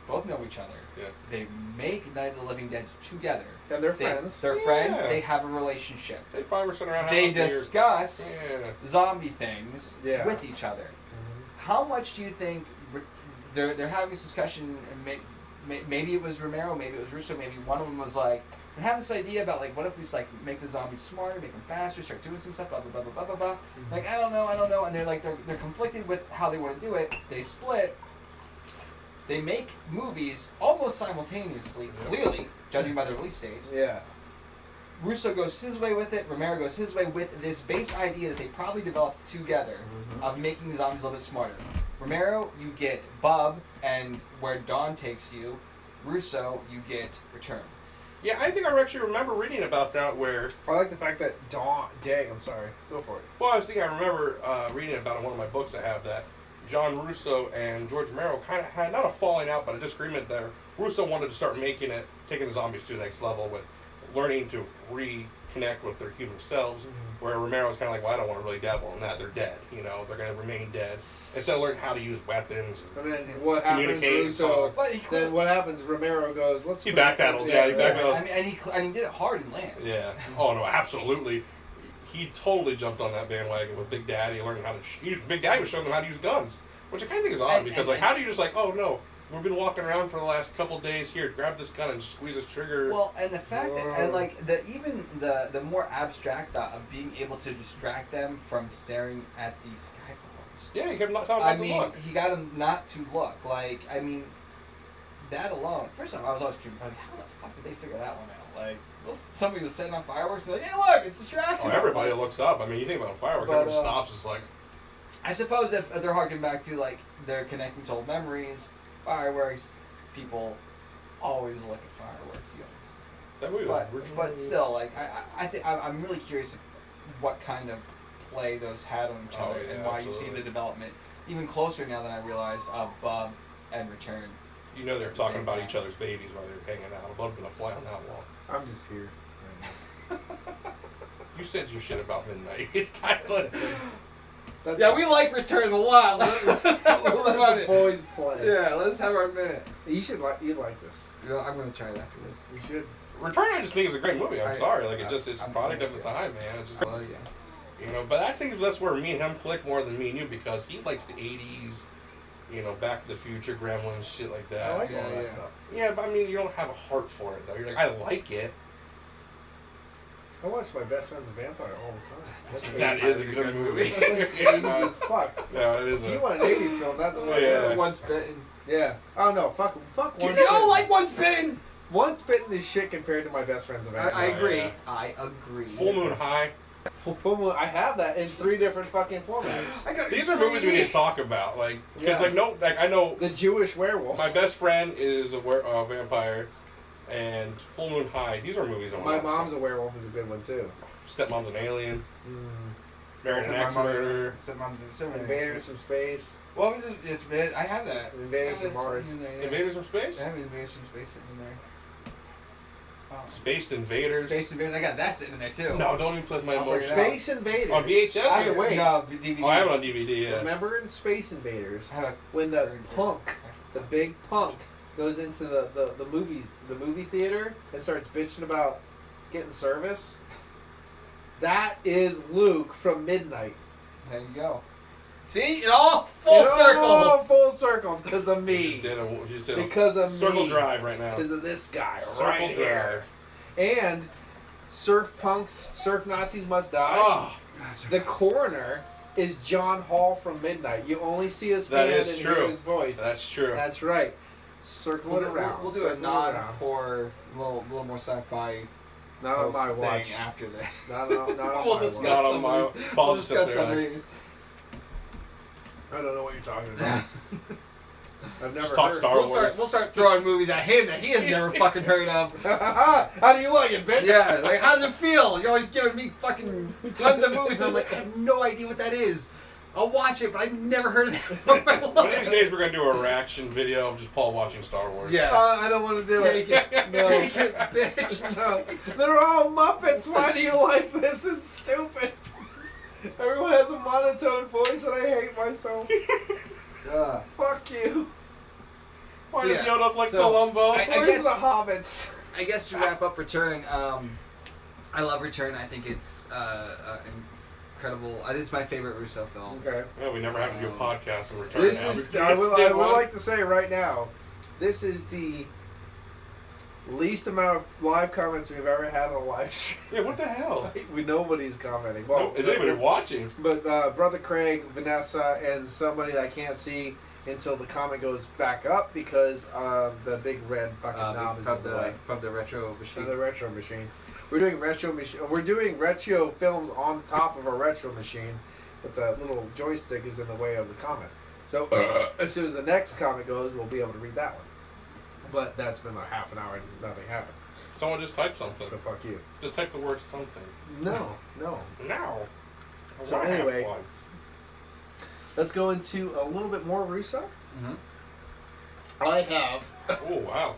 both know each other. Yeah. They make Night of the Living Dead together. And they're friends. They're Yeah. friends. They have a relationship. They probably were sitting around. They having a beer. discuss Yeah. zombie things Yeah. with each other. How much do you think they're having this discussion? And maybe it was Romero, maybe it was Russo, maybe one of them was like, "I'm having this idea about like, what if we just like make the zombies smarter, make them faster, start doing some stuff, blah blah blah blah blah blah blah." Like I don't know, and they're conflicted with how they want to do it. They split. They make movies almost simultaneously, clearly, judging by the release dates. Yeah. Russo goes his way with it, Romero goes his way with this base idea that they probably developed together of making the zombies a little bit smarter. Romero, you get Bub and Where Dawn Takes You. Russo, you get Return. Yeah, I think I actually remember reading about that where. I like the fact that Day. I'm sorry. Go for it. Well, I was thinking I remember reading about it in one of my books I have that John Russo and George Romero kind of had not a falling out, but a disagreement there. Russo wanted to start taking the zombies to the next level with learning to reconnect with their human selves, where Romero was kind of like, well, I don't want to really dabble in that. They're dead. You know, they're going to remain dead. Instead of learning how to use weapons. And then what happens, Communicate, Russo? talk. Then what happens? Romero goes, "Let's." He backpedals. Yeah, he backpedals. I mean, and he did it hard in Land. Yeah. Oh no, absolutely. He totally jumped on that bandwagon with Big Daddy, learning how to shoot. Big Daddy was showing them how to use guns, which I kind of think is odd because how do you just like, oh no, we've been walking around for the last couple days here, grab this gun and squeeze this trigger. Well, and the fact that, and like the more abstract thought of being able to distract them from staring at these skyfalls. Yeah, you kept not telling them I mean, to look. he got him not to look. Like, I mean, that alone. First off, I was always curious, like, how the fuck did they figure that one out? Like, well, somebody was setting off fireworks and they're like, hey, look, it's distracting. Oh, everybody looks up. I mean, you think about fireworks, everyone stops. It's like. I suppose if they're harking back to, like, they're connecting to old memories, fireworks, people always look at fireworks, you know. That movie was originally. But still, like, I think I'm really curious what kind of play those had on each other and why you see the development even closer now than I realized of Bub and Return. You know they're talking about each other's babies while they're hanging out. I'd love to fly on that wall. I'm just here. You said your shit about Midnight. It's time to. Yeah, we like Return a lot. Let the boys play. Yeah, let's have our minute. You'd like this. You know, I'm gonna try it after this. You should. Return, I just think is a great movie. I'm sorry, like it's a I'm product of fine, the time, man. It's just. Oh yeah. You know, but I think that's where me and him click more than me and you because he likes the 80s, you know, Back to the Future, Gremlins, shit like that. I like all that yeah. stuff. Yeah, but I mean, you don't have a heart for it, though. You're like, I like it. I watch My Best Friend's a Vampire all the time. That is a good movie. That's 80s as fuck. Yeah, it is You want an 80s film, that's what Yeah. Once Bitten. Yeah. Oh no, fuck You Once don't Bitten. like Once Bitten! Once Bitten is shit compared to My Best Friend's a Vampire. I agree. yeah. I agree. Full Moon High. Full Moon, I have that in 3 different fucking formats. These are movies we need to talk about. Like, because, Yeah. I know The Jewish Werewolf. my best friend is a vampire, and Full Moon High. These are movies I want My to watch. Mom's a Werewolf is a good one too. Stepmom's an alien. Married an Except axe my mother- murderer. except mom's in Invaders from Space. What was it? I have that. Invaders I have from it Mars. sitting in there, yeah. Invaders from Space? I have Invaders from Space sitting in there. Oh. Spaced Invaders. Space Invaders. I got that sitting in there too. No, don't even put my I'll emotions. bring it out. Space Invaders. On VHS? I wait. No, DVD. Oh, I have it on DVD, yeah. Remember in Space Invaders I have a when the very punk, good- the big punk, goes into the movie theater and starts bitching about getting service? That is Luke from Midnight. There you go. See, it all full circle. Oh, full circles because of me. Just did a Because of circle me. drive right now. Because of this guy Circle right here. And surf punks, surf Nazis must die. Oh, The coroner is John Hall from Midnight. You only see his that hand is and true. hear his voice. That's true. That's right. Circle it around. We'll do a Circle it around. non-horror, little more sci-fi. Not on my thing watch. after that. Not on We'll my discuss watch. Not on some my- of these. Paul We'll just discuss sits there some of like- these. I don't know what you're talking about. I've never talk heard. Star Wars. We'll start throwing movies at him that he has never fucking heard of. How do you like it, bitch? Yeah, like how does it feel? You're always giving me fucking tons of movies. And I'm like, I have no idea what that is. I'll watch it, but I've never heard of that in my One of these life. days we're gonna do a reaction video of just Paul watching Star Wars. Yeah. I don't want to do Take it. it. No. Take it, bitch. No. They're all Muppets. Why do you like this? It's stupid. Everyone has a monotone voice, and I hate myself. Fuck you. Why So, does yeah. Yoda look like So, Columbo? I Where's guess- the hobbits? I guess to wrap up Return, I love Return. I think it's incredible. This is my favorite Russo film. Okay. Yeah, we never have to do a podcast and return This now. is. We I would did one. like to say right now, this is the least amount of live comments we've ever had on a live stream. Yeah, what the hell? Nobody's commenting. Well, Is anybody watching? But Brother Craig, Vanessa, and somebody that I can't see until the comment goes back up because the big red fucking knob is in the way. from the retro machine. From the retro machine. We're doing retro films on top of a retro machine, but the little joystick is in the way of the comments. So as soon as the next comment goes, we'll be able to read that one. But that's been like half an hour and nothing happened. Someone just type something. So fuck you. Just type the word something. No. No. I So wanna have anyway- fun. Let's go into a little bit more Russo. Mm-hmm. I have, Oh wow.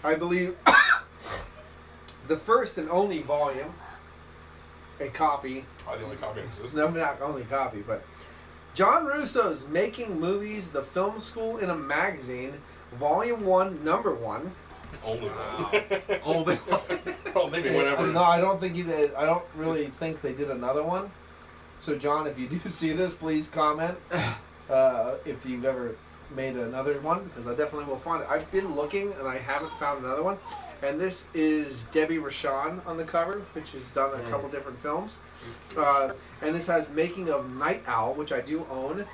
I believe, the first and only volume, a copy. Probably the only copy that exists. No, not only copy, but John Russo's Making Movies, The Film School in a Magazine, Volume 1, Number 1. Only Wow. one. Only Well, maybe whatever. No, I don't think he did. I don't really think they did another one. So, John, if you do see this, please comment if you've ever made another one, because I definitely will find it. I've been looking, and I haven't found another one. And this is Debbie Rochon on the cover, which has done a couple different films. And this has Making of Night Owl, which I do own.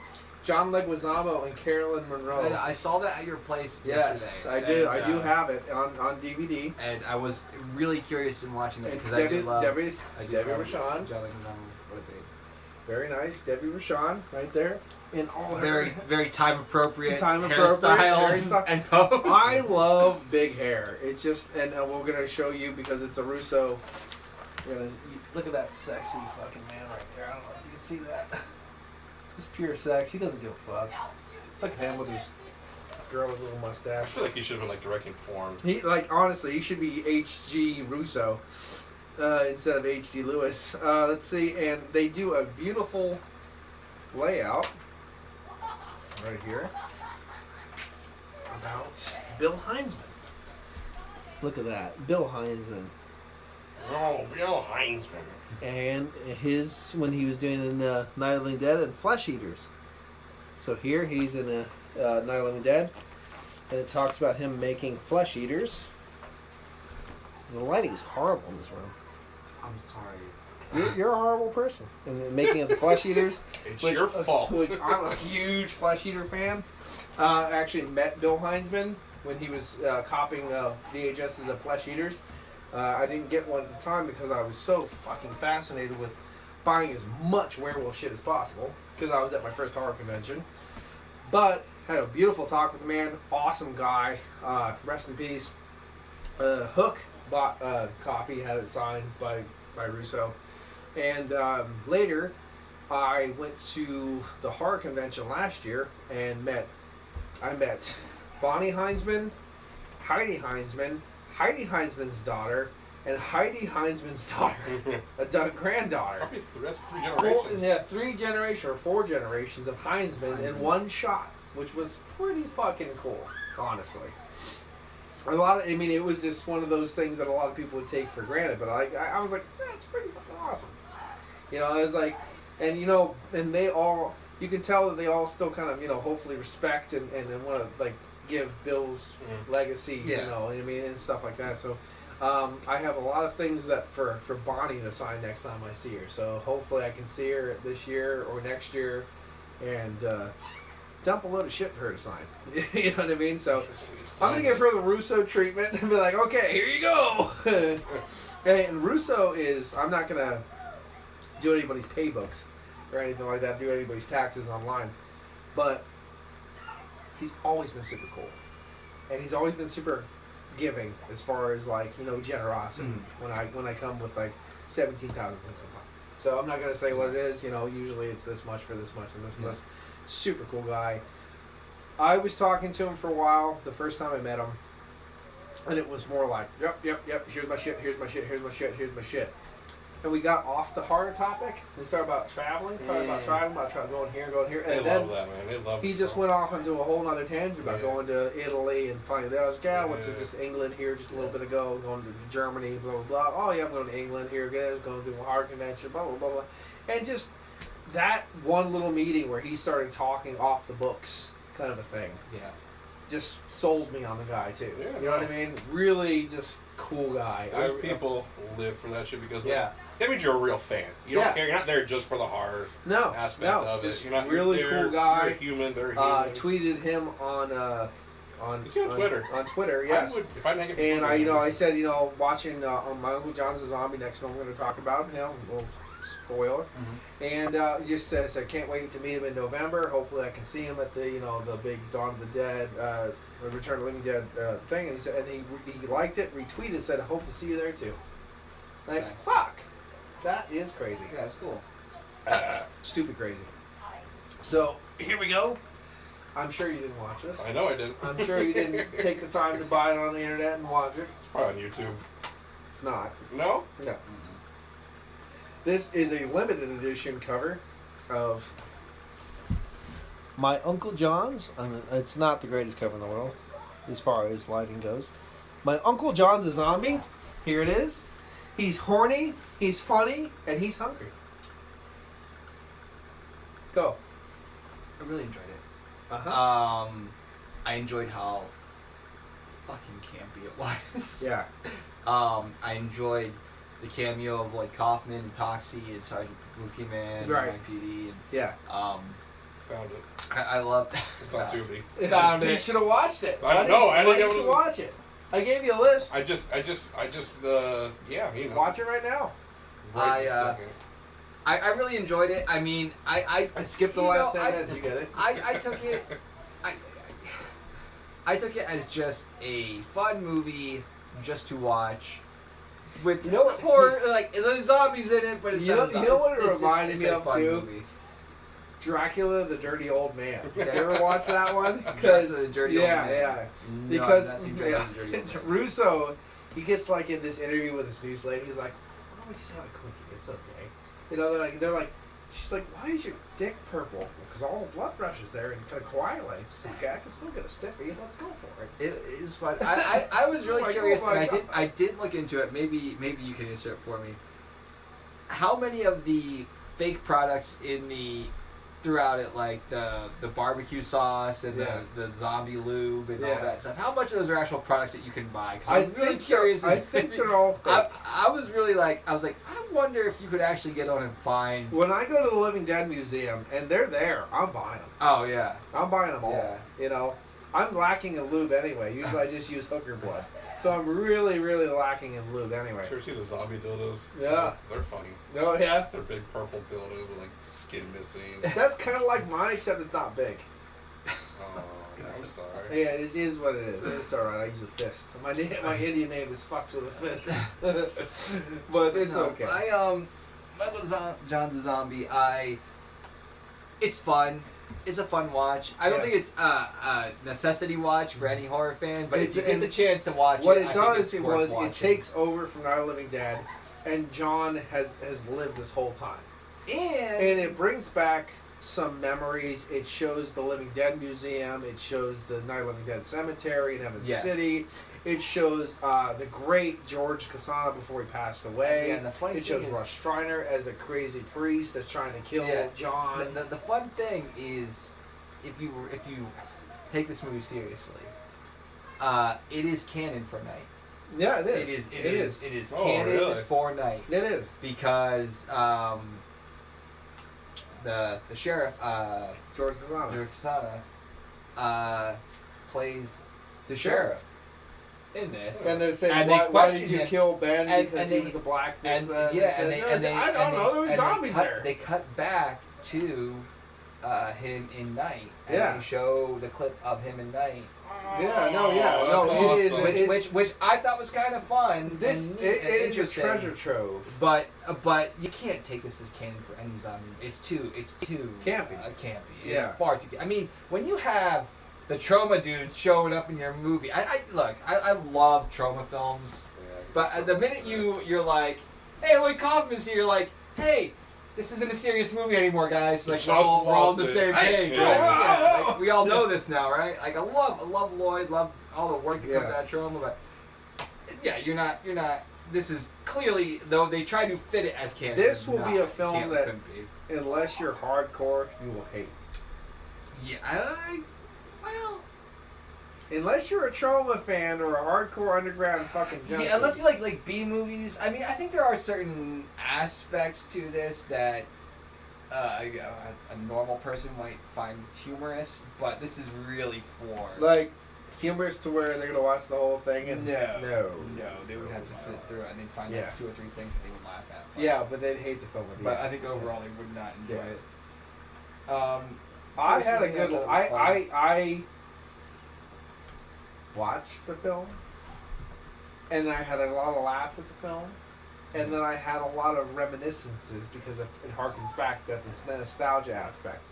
John Leguizamo and Carolyn Monroe. I saw that at your place Yes, yesterday. I did. And, I do have it on DVD. And I was really curious in watching that And because I do love Debbie love Rochon. John Leguizamo. What a babe. Very nice. Debbie Rochon, right there. In all her Very time appropriate. Time appropriate hairstyle and pose. I love big hair. It's just, and we're gonna show you because it's a Russo. Look at that sexy fucking man right there. I don't know if you can see that. Just pure sex. He doesn't give a fuck. Look at him with his girl with a little mustache. I feel like he should have been like directing porn. He honestly, he should be H.G. Russo instead of H.G. Lewis. Let's see, and they do a beautiful layout right here about Bill Heinzman. Look at that, Bill Heinzman, Oh, Bill Heinzman. and his when he was doing in Night of the Living Dead and Flesh Eaters. So here he's in Night of the Living Dead, and it talks about him making Flesh Eaters. The lighting's horrible in this room. I'm sorry. You're a horrible person. And the making of the Flesh Eaters. It's your fault. Which I'm a huge Flesh Eater fan. I actually met Bill Heinzman when he was copying VHSs of Flesh Eaters. I didn't get one at the time because I was so fucking fascinated with buying as much werewolf shit as possible because I was at my first horror convention. But had a beautiful talk with the man. Awesome guy. Rest in peace. Hook bought a copy, had it signed by Russo. And later, I went to the horror convention last year and I met Bonnie Heinzman, Heidi Heinzman's daughter, and Heidi Heinzman's daughter, a granddaughter. Probably that's 3 generations. 3 generations or 4 generations of Heinzman in one shot, which was pretty fucking cool, honestly. It was just one of those things that a lot of people would take for granted, but I was like, that's pretty fucking awesome. You know, it was like, and and they all, you can tell that they all still kind of, hopefully respect and want to like give Bill's legacy, Yeah. you know what I mean, and stuff like that. So I have a lot of things that for Bonnie to sign next time I see her. So hopefully I can see her this year or next year, and dump a load of shit for her to sign. You know what I mean? So I'm gonna give her the Russo treatment and be like, okay, here you go. And Russo is, I'm not gonna do anybody's pay books or anything like that, do anybody's taxes online, but he's always been super cool, and he's always been super giving as far as like generosity. When I come with like 17,000 things on time. So I'm not gonna say what it is. Usually it's this much for this much and this and this. Super cool guy. I was talking to him for a while the first time I met him, and it was more like, yep, here's my shit, here's my shit, here's my shit, here's my shit. And we got off the hard topic. We started about traveling, about going here, and they love that, man. They love he just went off into a whole other tangent about going to Italy and finding that. I was like, I went to just England here just a little bit ago, going to Germany, blah blah blah. Oh yeah, I'm going to England here again, going to do a hard convention, blah blah blah blah. And just that one little meeting where he started talking off the books, kind of a thing. Yeah. Just sold me on the guy too. Yeah, you know what I mean? Really, just cool guy. Those people live for that shit because yeah. That means you're a real fan. You don't care. You're not there just for the horror aspect of just it. You're not really cool guy. You're human. They're human. Tweeted him on Is he on Twitter? On Twitter, yes. If I didn't get and I said, watching on my Uncle John's a Zombie next one we're going to talk about, a little spoiler. And just said, can't wait to meet him in November. Hopefully, I can see him at the the big Dawn of the Dead, Return of the Living Dead thing. And he said, and he liked it, retweeted, said, I hope to see you there too. Like, nice. Fuck, that is crazy. Yeah, it's cool. Stupid crazy. So here we go. I'm sure you didn't watch this. I know I didn't. I'm sure you didn't take the time to buy it on the internet and watch it. It's probably on YouTube. It's not. No? No. This is a limited edition cover of my Uncle John's. I mean, it's not the greatest cover in the world as far as lighting goes. My Uncle John's a Zombie. Here it is. He's horny, he's funny, and he's hungry. Go. I really enjoyed it. Uh-huh. I enjoyed how fucking campy it was. Yeah. I enjoyed the cameo of like Kaufman and Toxie and Sergeant Pookie Man and NYPD. And, yeah. Found it. I love that. It's on Tubi. Found it. You should have watched it. I don't know. I didn't get to watch it. I gave you a list. I just, yeah, Watch it right now. Right I really enjoyed it. I mean, I skipped the last 10 minutes. You get it? I took it. I took it as just a fun movie, just to watch. With horror, like there's zombies in it, but it's not. You know what it reminded me of too? Movie. Dracula, the Dirty Old Man. Did you ever watch that one? Because yeah. Because Russo, he gets like in this interview with this news lady. He's like, "Why don't we just have a quickie? It's okay." They're like, she's like, "Why is your dick purple?" Because all the blood rushes there and kind of coagulates. It's okay, I can still get a stiffy. Let's go for it. It is fun. I was really curious, and I did look into it. Maybe you can answer it for me. How many of the fake products throughout it, like the barbecue sauce and the zombie lube and all that stuff, how much of those are actual products that you can buy? Because I'm really curious. I think they're all fake. I was really like, I wonder if you could actually get on and find. When I go to the Living Dead Museum and they're there, I'm buying them. Oh yeah, I'm buying them all. Yeah. I'm lacking in lube anyway. Usually I just use hooker blood. So I'm really, really lacking in lube anyway. Sure, see the zombie dildos? Yeah. They're funny. Oh, yeah? They're big purple dildos with, like, skin missing. That's kind of like mine, except it's not big. Oh, I'm sorry. Yeah, it is what it is. It's alright. I use a fist. My Indian name is Fucks with a Fist. But it's okay. Michael John's a Zombie. It's fun. It's a fun watch. I don't think it's a necessity watch for any horror fan, but if you get the chance to watch what it, it does was it takes over from Night of the Living Dead, and John has lived this whole time, and it brings back some memories. It shows the Living Dead Museum. It shows the Night of the Living Dead Cemetery in Evans City. It shows the great George Costanza before he passed away. And the funny it thing shows is, Russ Streiner as a crazy priest that's trying to kill John. The fun thing is, if you take this movie seriously, it is canon for Night. Yeah, it is. It is Oh, canon really? for Night. It is. Because the sheriff, George Costanza. plays the sheriff in this. And they're saying, And why did you him. kill Ben? And Because they, he was a black. I don't know. There was zombies there. They cut back to him in Night, and Yeah. they show the clip of him in Night. That's awesome. Which I thought was kind of fun. This and it is a interesting. treasure trove. But you can't take this as canon for any zombie. It's too Campy. Campy. Yeah. It's far too. I mean, when you have the trauma dudes showing up in your movie, I love trauma films, but the minute you're like, hey, Lloyd Kaufman's here, you're like, hey, this isn't a serious movie anymore, guys. Like we're all on the same page. Like, we all know this now, right? Like I love Lloyd, love all the work that comes out of trauma, but yeah, you're not. This is clearly, though they try to fit it as canon. This will be a film that, couldn't be. unless you're hardcore, you will hate. Yeah, well. Unless you're a trauma fan or a hardcore underground fucking junkie. Yeah, unless you like B movies. I mean, I think there are certain aspects to this that a normal person might find humorous, but this is really for like humorous to where they're gonna watch the whole thing and no, they would have to sit through it and they'd find like 2 or 3 things that they would laugh at. Yeah, but they'd hate the film. But I think overall they would not enjoy it. I had a good. Personally, I watched the film, and then I had a lot of laughs at the film, and then I had a lot of reminiscences because it harkens back to this nostalgia aspect.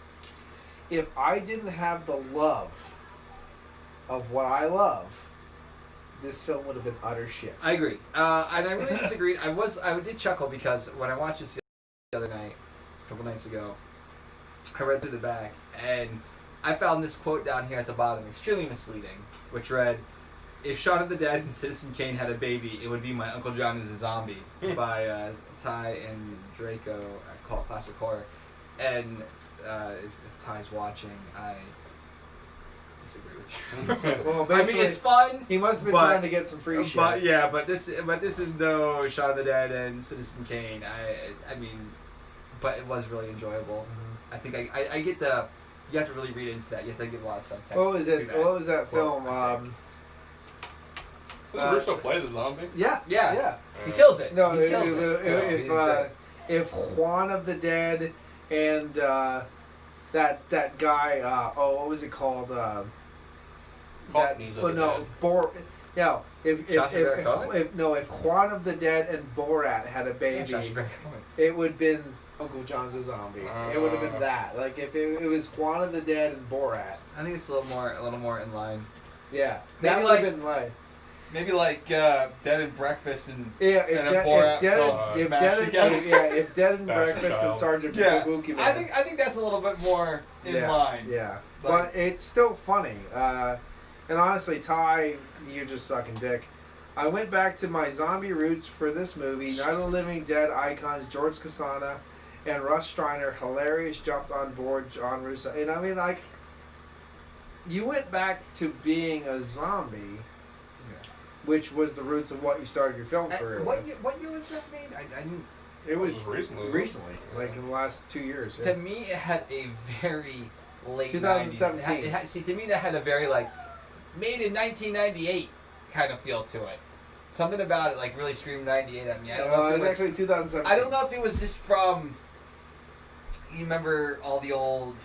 If I didn't have the love of what I love, this film would have been utter shit. I agree, and I really disagreed. I did chuckle because when I watched this the other night, a couple nights ago, I read through the back and I found this quote down here at the bottom, extremely misleading, which read, "If Shaun of the Dead and Citizen Kane had a baby, it would be My Uncle John is a Zombie," by Ty and Draco at Cult Classic Horror. And if Ty's watching, I disagree with you. Well, I mean, it's fun. He must have been trying to get some free shit. But yeah, but this is no Shaun of the Dead and Citizen Kane. I mean, but it was really enjoyable. I think I get the. You have to really read into that. You have to give a lot of subtext. What was it? What was that film? Did Russo play the zombie? Yeah. He kills it. No, he kills it. if Juan of the Dead and that guy, what was it called? Cockneys of the Dead. If Juan of the Dead and Borat had a baby, it would have been Uncle John's a Zombie. It would have been that. Like if it was Juan of the Dead and Borat. I think it's a little more in line. Yeah, Maybe that would like- have been like. Maybe like Dead and Breakfast and Yeah, Borat if Dead and Bastard Breakfast and Child. Sergeant I Kabuki Man. think that's a little bit more in line. Yeah, But- but it's still funny. And honestly, Ty, you're just sucking dick. I went back to my zombie roots for this movie. Night of the Living Dead icons George Costanza and Russ Streiner, hilarious, jumped on board John Russo. And I mean, like, you went back to being a zombie, which was the roots of what you started your film career What with. year was that made? I didn't. It was recently. like in the last 2 years. To me, it had a very late 2017. 90s. It had, see, to me, that had a very like made in 1998 kind of feel to it. Something about it like really screamed 98 at me. I don't know if It it was was actually 2017. I don't know if it was just from. You remember all the old.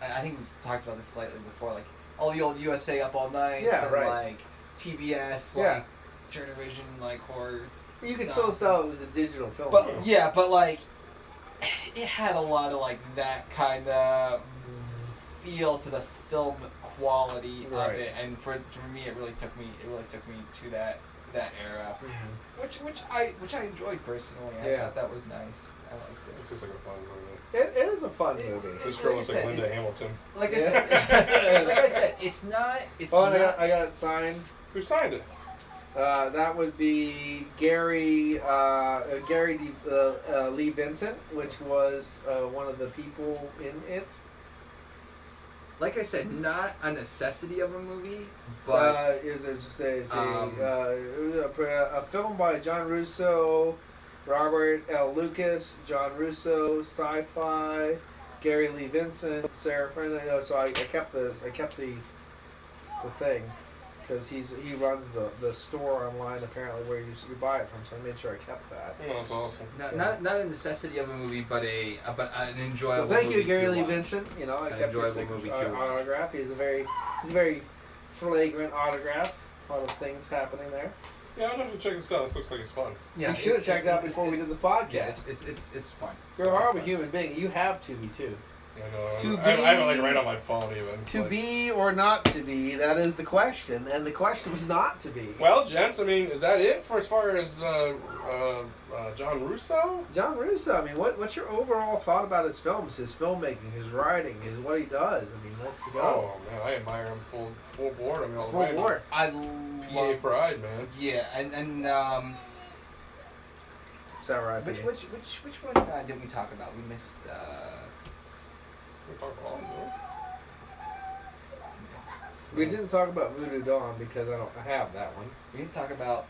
I think we've talked about this slightly before, like all the old USA Up All Nights and like TBS, like Journeyvision, like horror. You could stuff. still tell it was a digital film. But though. yeah, but like it had a lot of like that kind of feel to the film quality of it, and for me, it really took me to that era, which I enjoyed personally. I thought that was nice. I liked it. It's just like a fun movie. It is a fun movie. This like girl I looks said, like Linda it's- Hamilton. Like I Yeah. said, like I said, it's not. It's Oh, not. and I got it signed. Who signed it? That would be Gary Lee Vincent, which was one of the people in it. Like I said, not a necessity of a movie, but It's a film by John Russo, Robert L. Lucas, John Russo, sci-fi, Gary Lee Vincent, Sarah Fernandez. So I kept the thing because he runs the store online apparently where you buy it from. So I made sure I kept that. Oh, that's awesome. not a necessity of a movie, but an So enjoyable. thank you, movie Gary to Lee watch. Vincent. You know, I An kept your enjoyable movie signature to watch. autograph. He's a very flagrant autograph. A lot of things happening there. Yeah, I'll have to check this out. This looks like it's fun. Yeah, you should have checked out before we did the podcast. Yeah, it's fun. You're a horrible human being. You have Tubi too. I know. To I have it like be- right on my phone even. To Like- be or not to be, that is the question. And the question was not to be. Well, gents, I mean, is that it for as far as John Russo? John Russo, I mean, what's your overall thought about his films, his filmmaking, his writing, what he does? I mean, let's go. Oh man, I admire him full board. I mean, all the Full way. board. I PA love. Pride, man. Yeah, and Is that right? which Pete? one did we talk about? We missed. We talk about all of them. We didn't talk about Voodoo Dawn because I have that one. We didn't talk about.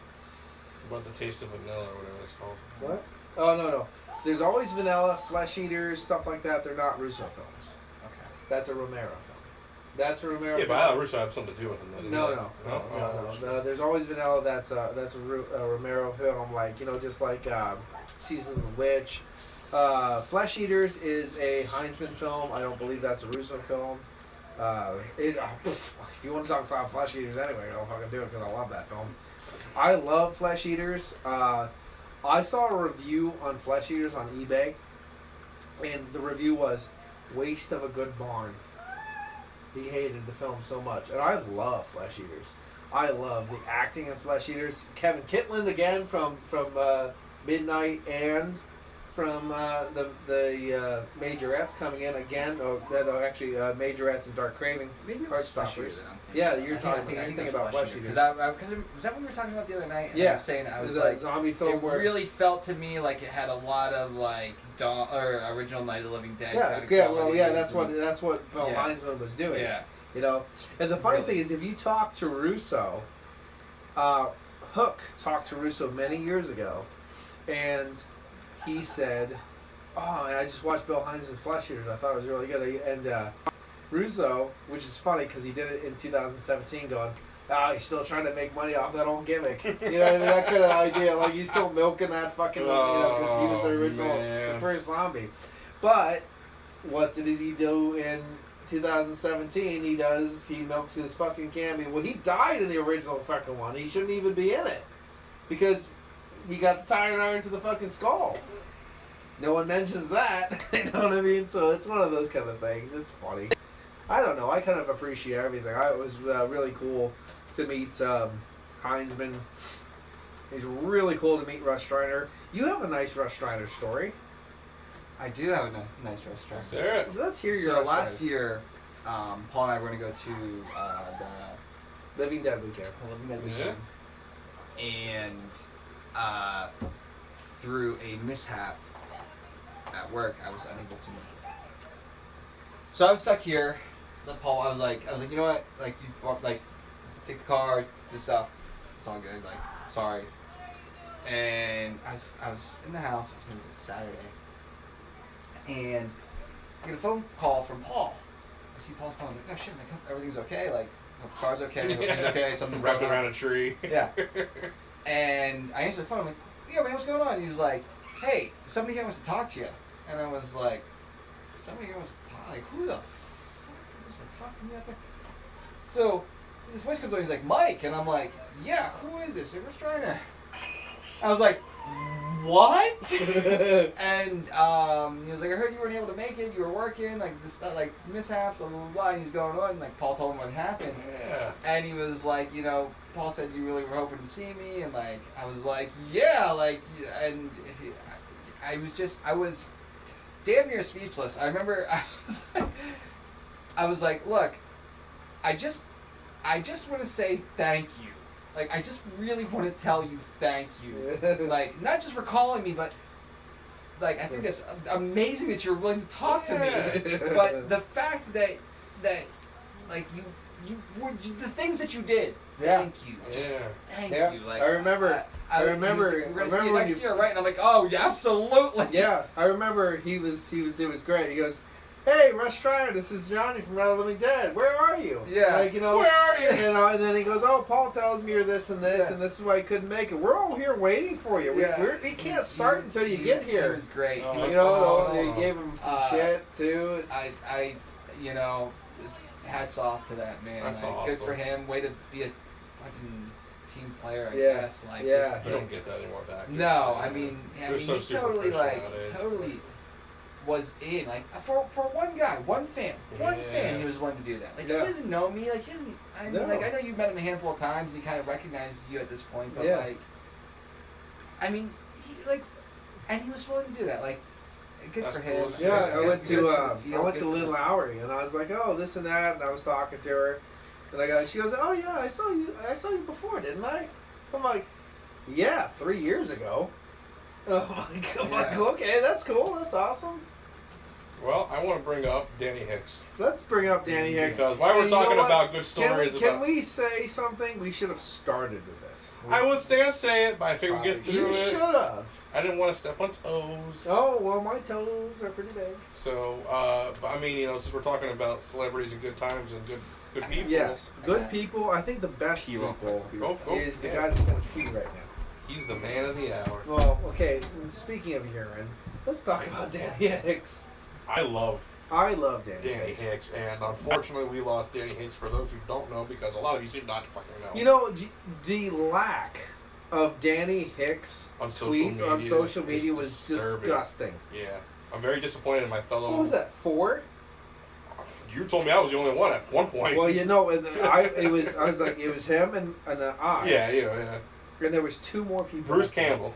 About the taste of vanilla or whatever it's called. What? Oh, no. There's always Vanilla, Flesh Eaters, stuff like that. They're not Russo films. Okay. That's a Romero film. That's a Romero Yeah, film. but I thought Russo had something to do with it. No. There's always Vanilla. That's a Romero film, like just like Season of the Witch. Flesh Eaters is a Heinzman film. I don't believe that's a Russo film. If you want to talk about Flesh Eaters anyway, I'll fucking do it because I love that film. I love Flesh Eaters. I saw a review on Flesh Eaters on eBay, and the review was waste of a good barn. He hated the film so much, and I love Flesh Eaters. I love the acting in Flesh Eaters. Kevin Kitland again from Midnight and from the Majorettes coming in again. Actually Majorettes and Dark Craving. Maybe it Heart was Flesh Stoppers. Eaters that I'm thinking. Yeah, I you're think thinking it was about Flesh Eaters. Because was that what we were talking about the other night? And I Yeah. was saying I was It's a like, zombie film it where really felt to me like it had a lot of like original Night of the Living Dead. yeah, kind of yeah, well, qualities yeah, and- that's what Bill Yeah. Heinzman was doing. Yeah. And the funny Really. thing is, if you talk to Russo, Hook talked to Russo many years ago, and he said, "Oh, man, I just watched Bill Heinzman's Flesh Eaters. I thought it was really good." And Russo, which is funny because he did it in 2017, going, he's still trying to make money off that old gimmick. You know what I mean? That kind of idea. Like, he's still milking that fucking, because he was the original, man. the first zombie. But what did he do in 2017? He milks his fucking cameo. Well, he died in the original fucking one. He shouldn't even be in it. Because we got the tire iron to the fucking skull. No one mentions that. You know what I mean? So it's one of those kind of things. It's funny. I don't know. I kind of appreciate everything. It was really cool to meet Heinzman. It's really cool to meet Russ Streiner. You have a nice Russ Streiner story. I do have a nice restaurant. Let's hear it. Let's hear your So Russ last Streiner. year, Paul and I were going to go to Living Dead Boot Camp. the Living Dead Yeah. weekend, and through a mishap at work, I was unable to make it. So I was stuck here. Paul, I was like, you know what? Like, you take the car, do stuff. It's all good. Like, sorry. And I was in the house. I think it was a Saturday. And I get a phone call from Paul. I see Paul's calling. Like, oh shit, everything's okay. Like, the car's okay. Everything's okay. Something's Wrapped going on. around a tree. Yeah. And I answered the phone. I'm like, yeah, man, what's going on? He's like, hey, somebody here wants to talk to you. And I was like, somebody here wants to talk? Like, who the fuck wants to talk to me out there? So this voice comes on. He's like, Mike. And I'm like, yeah, who is this? It was Restrainer. I was like, what? And he was like, I heard you weren't able to make it. You were working, like this, like mishap, blah blah blah. And he's going on. Like Paul told him what happened. Yeah. And he was like, Paul said you really were hoping to see me, and like I was like, yeah, like, and I was damn near speechless. I remember I was like, look, I just want to say thank you. Like, I just really want to tell you thank you. Like, not just for calling me, but like, I think it's amazing that you're willing to talk to me. But the fact that like you were the things that you did. Thank you. Thank you. Like, I remember. We're gonna see you next year, right? And I'm like, oh yeah, absolutely. Yeah, I remember it was great. He goes, "Hey, Rush Stryer, this is Johnny from Night of the Living Dead. Where are you?" Yeah. Like, you know, where are you? You know, and then he goes, "Oh, Paul tells me you're this and this, and this is why I couldn't make it. We're all here waiting for you. We can't start until you get here." It was great. Oh, You know, awesome. he gave him some shit too. I you know, hats off to that man. That's like, awesome. Good for him. Way to be a fucking team player, I Yeah. guess. Like, Yeah. just, You don't get that anymore back. no, I mean, They're he so totally superficial like nowadays. totally was in like for one guy, one fan, he was willing to do that. Like, he doesn't know me. Like, he doesn't. I mean, like, I know you've met him a handful of times and he kind of recognizes you at this point, but like, I mean, and he was willing to do that. Like, good That's for him. cool. Yeah, Good I went to for Little him. Lowry, and I was like, "Oh, this and that," and I was talking to her, and she goes, "Oh yeah, I saw you before, didn't I?" I'm like, "Yeah, 3 years ago." And I'm like, "Okay, that's cool, that's awesome." Well, I want to bring up Danny Hicks. Let's bring up Danny Hicks. Because while we're And you know talking what? about good stories, Can we say something? We should have started with this. I was gonna say it, but I figured we'd get through You it. should have. I didn't want to step on toes. Oh well, my toes are pretty big. So, but I mean, since we're talking about celebrities and good times and good people. Yes, good people. I think the best people Go, is the yeah. guy that's going to pee right now. He's the man of the hour. Well, okay. Speaking of urine, let's talk about Danny Hicks. I love I love Danny Hicks, and unfortunately, we lost Danny Hicks. For those who don't know, because a lot of you seem not to fucking know. You know, the lack of Danny Hicks on tweets on social media was disturbing. disgusting. Yeah, I'm very disappointed in my fellow. What was that? 4? You told me I was the only one at one point. Well, it was like it was him and I. Yeah. And there was 2 more people. Bruce Campbell.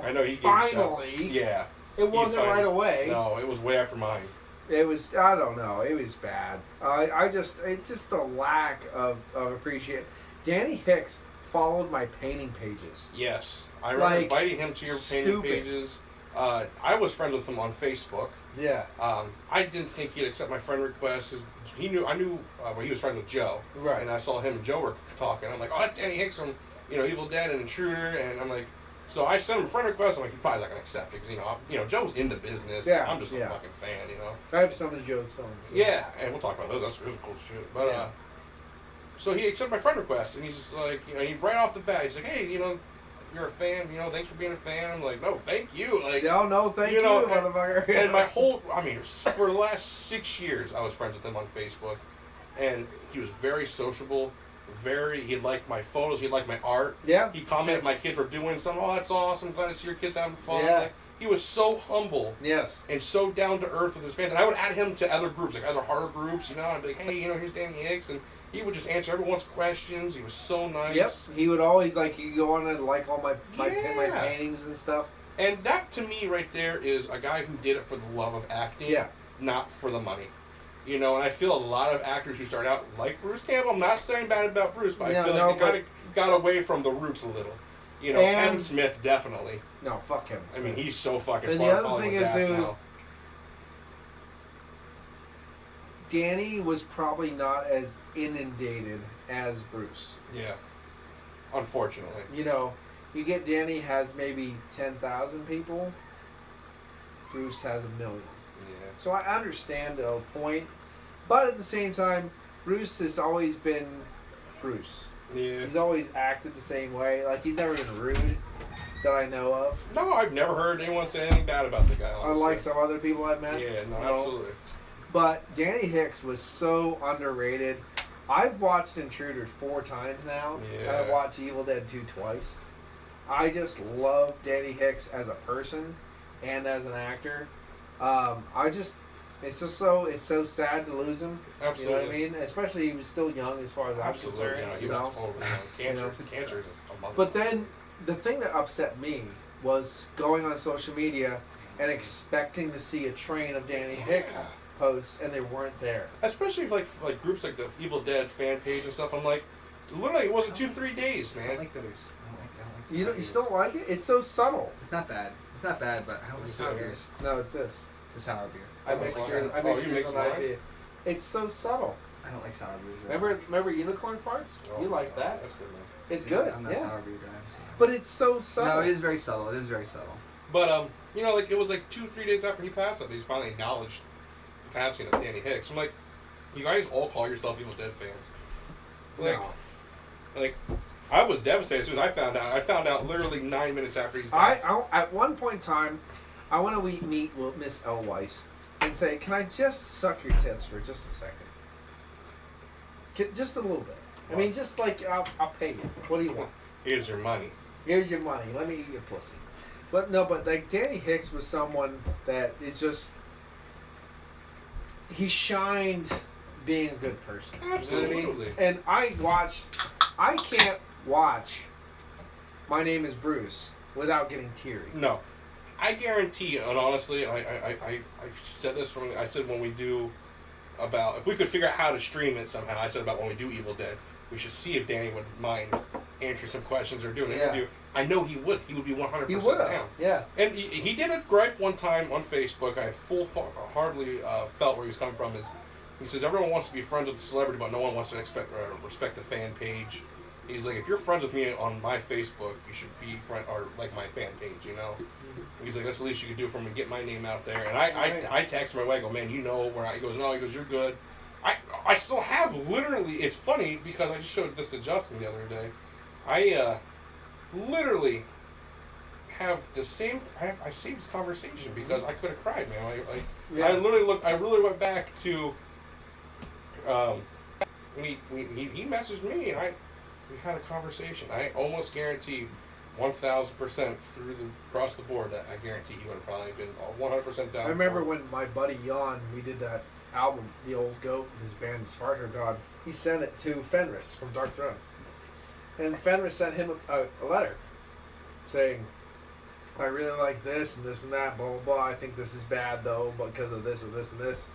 I know he gave finally. a shout. Yeah. It wasn't right away. No, it was way after mine. It was. I don't know. It was bad. It's just the lack of appreciation. Danny Hicks followed my painting pages. Yes, I remember inviting him to your painting stupid. pages. I was friends with him on Facebook. Yeah. I didn't think he'd accept my friend request because I knew when he was friends with Joe. Right. And I saw him and Joe were talking. I'm like, oh, that's Danny Hicks from Evil Dead and Intruder, and I'm like, so I sent him a friend request. I'm like, he's probably not gonna accept it because Joe's in the business. Yeah. I'm just a fucking fan. I have some of Joe's films. Yeah, and we'll talk about those. That's really cool shit. But so he accepted my friend request, and he's just like, he right off the bat, he's like, hey, you're a fan, thanks for being a fan. I'm like, no, thank you. Like, no, thank you, motherfucker. And my whole, for the last 6 years, I was friends with him on Facebook, and he was very sociable. He liked my photos. He liked my art. Yeah. He commented my kids were doing something. Oh, that's awesome. Glad to see your kids having fun. Yeah. Like, he was so humble. Yes. And so down to earth with his fans. And I would add him to other groups, like other horror groups, and I'd be like, hey, here's Danny Hicks. And he would just answer everyone's questions. He was so nice. Yep. He would always he'd go on and like all my paintings and stuff. And that to me right there is a guy who did it for the love of acting, not for the money. And I feel a lot of actors who start out like Bruce Campbell. I'm not saying bad about Bruce, but I feel like they kind of got away from the roots a little. Kevin Smith definitely. No, fuck Kevin Smith. I mean, he's so fucking and far. And the other thing is, Danny was probably not as inundated as Bruce. Yeah. Unfortunately. You get Danny has maybe 10,000 people. Bruce has 1 million. Yeah. So I understand the point, but at the same time, Bruce has always been Bruce. Yeah. He's always acted the same way. Like, he's never been rude that I know of. No, I've never heard anyone say anything bad about the guy. Honestly. Unlike some other people I've met. Yeah, no, absolutely. But Danny Hicks was so underrated. I've watched Intruder 4 times now. Yeah. I've watched Evil Dead 2 twice. I just love Danny Hicks as a person and as an actor. It's so sad to lose him. Absolutely. You know what I mean? Especially he was still young as far as I'm concerned. He was totally young. Cancer is a mother. But then the thing that upset me was going on social media and expecting to see a train of Danny Hicks posts, and they weren't there. Especially if, like groups like the Evil Dead fan page and stuff. I'm like, literally, it wasn't 2-3 days, I man. don't like those. You still don't like it? It's so subtle. It's not bad. It's not bad, but I don't like sour beers. No, it's this. It's a sour beer. I mixed yours on IPA. It's so subtle. I don't like sour beers. Remember unicorn farts? Oh, you like that? That's good, man. It's good. I'm not yeah. sour beer guy. I'm sorry. But it's so subtle. No, it is very subtle. It is very subtle. But you know, like it was like 2-3 days after he passed up, he's finally acknowledged the passing of Danny Hicks. I'm like, you guys all call yourself Evil Dead fans. Like, I was devastated as soon as I found out. I found out literally 9 minutes after he's passed. At one point in time, I want to meet Miss Elweiss and say, "Can I just suck your tits for just a second? Just a little bit. I mean, just like I'll pay you. What do you want? Here's your money. Here's your money. Let me eat your pussy." But no, but like Danny Hicks was someone that is just he shined being a good person. Absolutely. You know what I mean? And I can't watch My Name is Bruce without getting teary. No. I guarantee you, and honestly, I said this I said when we do about, if we could figure out how to stream it somehow, I said about when we do Evil Dead, we should see if Danny would mind answering some questions or do an interview. I know he would. He would be 100% He would have. down. Yeah. And he did a gripe one time on Facebook. I hardly felt where he was coming from. He says everyone wants to be friends with the celebrity, but no one wants to respect the fan page. He's like, if you're friends with me on my Facebook, you should be friend or like my fan page, you know. He's like, that's the least you could do for me, get my name out there. And I text him my way, I go, man, you know where he goes, no, he goes, you're good. I still have literally. It's funny because I just showed this to Justin the other day. I literally have the same. I saved this conversation because I could have cried, man. I literally looked. I really went back to. He messaged me and we had a conversation. I almost guarantee 1,000% across the board that I guarantee he would have probably been 100% down. I remember when my buddy Jan, we did that album, The Old Goat, his band Sparta God. He sent it to Fenris from Dark Throne, and Fenris sent him a letter saying, "I really like this and this and that, blah blah blah. I think this is bad though because of this and this and this."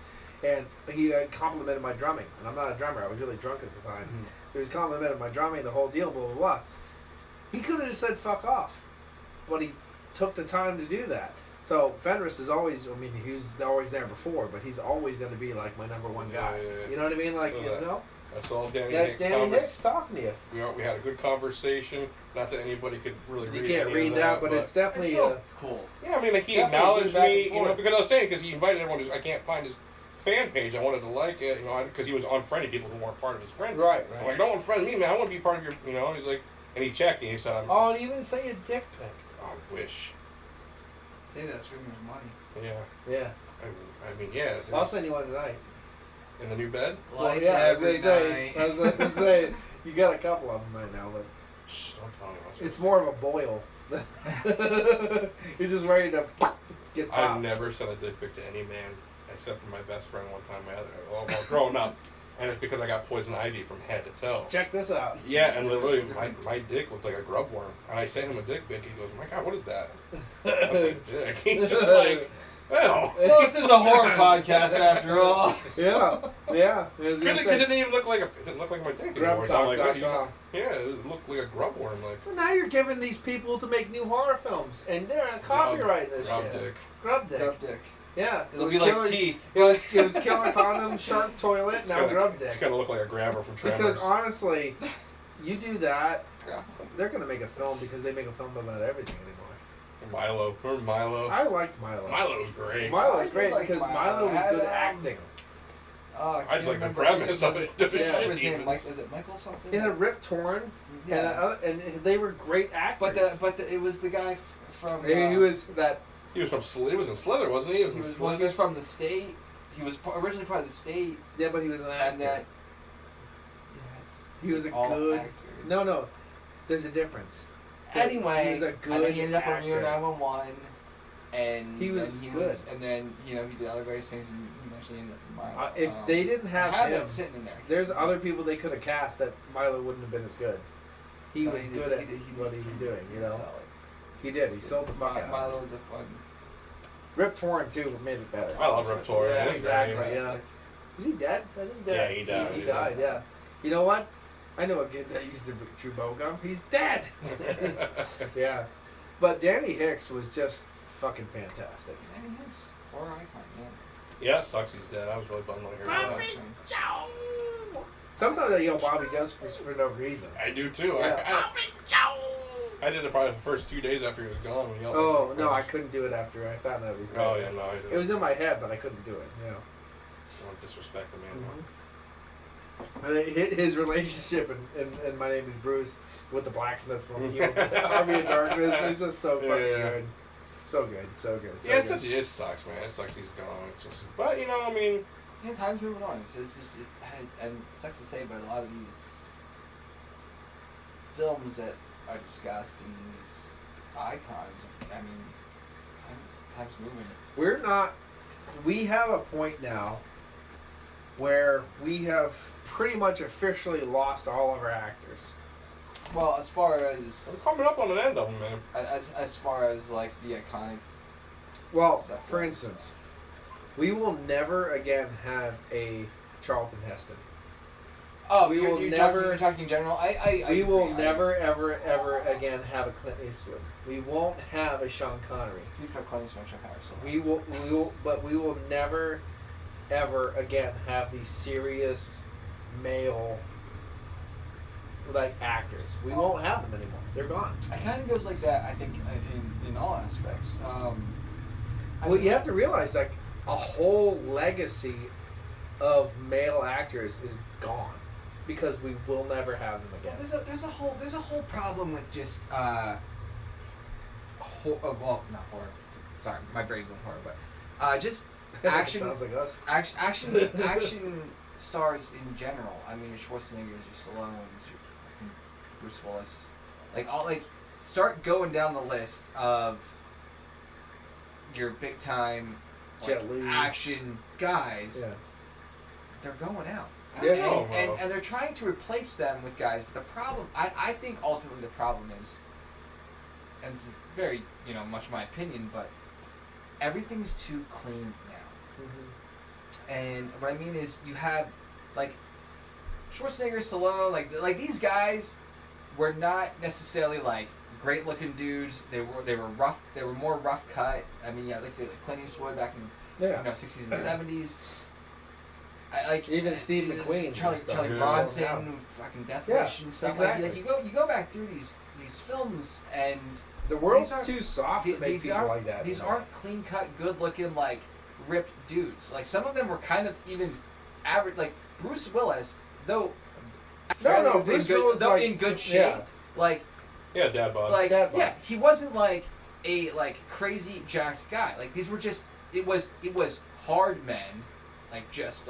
And he complimented my drumming, and I'm not a drummer. I was really drunk at the time. He was complimenting my drumming, the whole deal, blah blah blah. He could have just said "fuck off," but he took the time to do that. So Fenris is always, I mean, he was always there before, but he's always going to be like my number one guy. Yeah. You know what I mean? Like, That's all Danny that's Hicks. Danny Hicks talking to you. We had a good conversation. Not that anybody could really read. You can't read that, but it's definitely cool. Yeah, I mean, like he definitely acknowledged back me, and you know, forth. because I was saying because he invited everyone. I can't find his fan page. I wanted to like it, you know, because he was unfriending people who weren't part of his friend. Right. I'm like, don't unfriend me, man. I want to be part of your, you know. He's like, and he checked, and he said, Oh, and even say a dick pic. I wish. Say that's for your money. Yeah. Yeah. I mean, yeah. I'll send you one tonight. In the new bed? Well, yeah, I was going to say, you got a couple of them right now, but Shh, don't tell me what's it's more of a boil. He's just ready to get popped. I've never sent a dick pic to any man except for my best friend one time. Well, growing up, and it's because I got poison ivy from head to toe. Check this out. Yeah, and literally, my dick looked like a grub worm. And I sent him a dick pic. He goes, "My God, what is that?" I was like, dick. He's just like, well, this is a horror podcast after all. Yeah. because it didn't even look like it didn't look like my dick anymore. So I'm like, what, yeah, it looked like a grub worm. Like, well, now you're giving these people to make new horror films, and they're copyrighting this grub shit. dick. Grub dick. Grub dick. Yeah. It'll be like teeth. It was killer condom, shark toilet, now grub dick. It's gonna look like a grabber from Tremors. Because honestly, you do that, Yeah. they're gonna make a film because they make a film about everything anymore. Milo, remember Milo? I liked Milo. Milo's great. Milo's I great did like because Milo. Milo was I good had, acting. I just like the premise of it. What was his name? Is it Michael something? He had Rip Torn, and they were great actors. But it was the guy from. He was that. He was from he was in Slither, wasn't he? He was from the state. He was originally part of the state. Yeah, but he was an actor. And that. Yes. He was a all good. actors. No. There's a difference. Anyway, he was a good and then he ended up on actor. Near 911, and He was good. and then he did other various things, and he eventually ended up in Milo. If they didn't have I have him, that sitting in there. there's other people they could have cast that Milo wouldn't have been as good. He No, was he good did- at he did- what he was doing, you know. solid. He did. He sold the fuck out. Milo was a fun. Rip Torn too made it better. I love Rip Torn. Yeah, He's exactly. great. Yeah. Is he dead? I think Yeah, he died. He died. Yeah. You know what? I know a kid that used to chew bubblegum. He's dead. Yeah. But Danny Hicks was just fucking fantastic. Danny Hicks. Or icon, Yeah, it sucks he's dead. I was really bummed when I heard that. Sometimes I yell Bobby Jones for no reason. I do too. Yeah. I did it probably the first 2 days after he was gone. When he yelled Oh, at no, me. I couldn't do it after I found out he was dead. Oh, yeah, no, I didn't. It was in my head, but I couldn't do it. Yeah. I don't disrespect the man. And his relationship and My Name is Bruce with the blacksmith from Army of Darkness is just so fucking good. So good, so good. So Yeah, good. it sucks, man. It sucks he's gone. It's just, but, you know, I mean... Yeah, time's moving on. It's just, and it sucks to say, but a lot of these films that are discussed and these icons, I mean, time's moving. We have a point now where we have pretty much officially lost all of our actors. Well, as far as We're coming up on an end of them, man. as far as like the iconic. Well, Stuff, for yeah. instance, we will never again have a Charlton Heston. Oh, We will you're never- talking general. I We will agree. never, ever again have a Clint Eastwood. We won't have a Sean Connery. We for Clint Eastwood, Chuck Harrison. We will never, ever again have these serious male like actors. We won't have them anymore. They're gone. It kind of goes like that. I think in all aspects. Well, you have to realize like a whole legacy of male actors is gone because we will never have them again. There's a whole problem with just well, not horror. Sorry, my brain's on horror, but just action. Sounds like us. action stars in general. I mean, your Schwarzeneggers, your Stallones, your fucking Bruce Willis, start going down the list of your big time Jet Li. action guys. Yeah. They're going out. Yeah. And they're trying to replace them with guys, but the problem, I think ultimately the problem is, and this is very, much my opinion, but everything's too clean now. Mm-hmm. And what I mean is, you had, Schwarzenegger, Stallone, like these guys were not necessarily, great looking dudes. They were rough, they were more rough cut. I mean, yeah, like Clint Eastwood back in, 60s and 70s. Even Steve McQueen, Charlie Yeah. Bronson, Yeah. fucking Death Yeah, Wish and stuff. exactly. You go back through these films, and The world's These aren't- too soft to make people like that. these anymore. aren't clean cut, good looking, ripped dudes. Some of them were kind of even average. Like Bruce Willis, though. No, in Bruce good, Willis, though in good shape. yeah. Yeah, dad bod. Dad bod. Yeah, he wasn't a crazy jacked guy. These were just it was hard men, just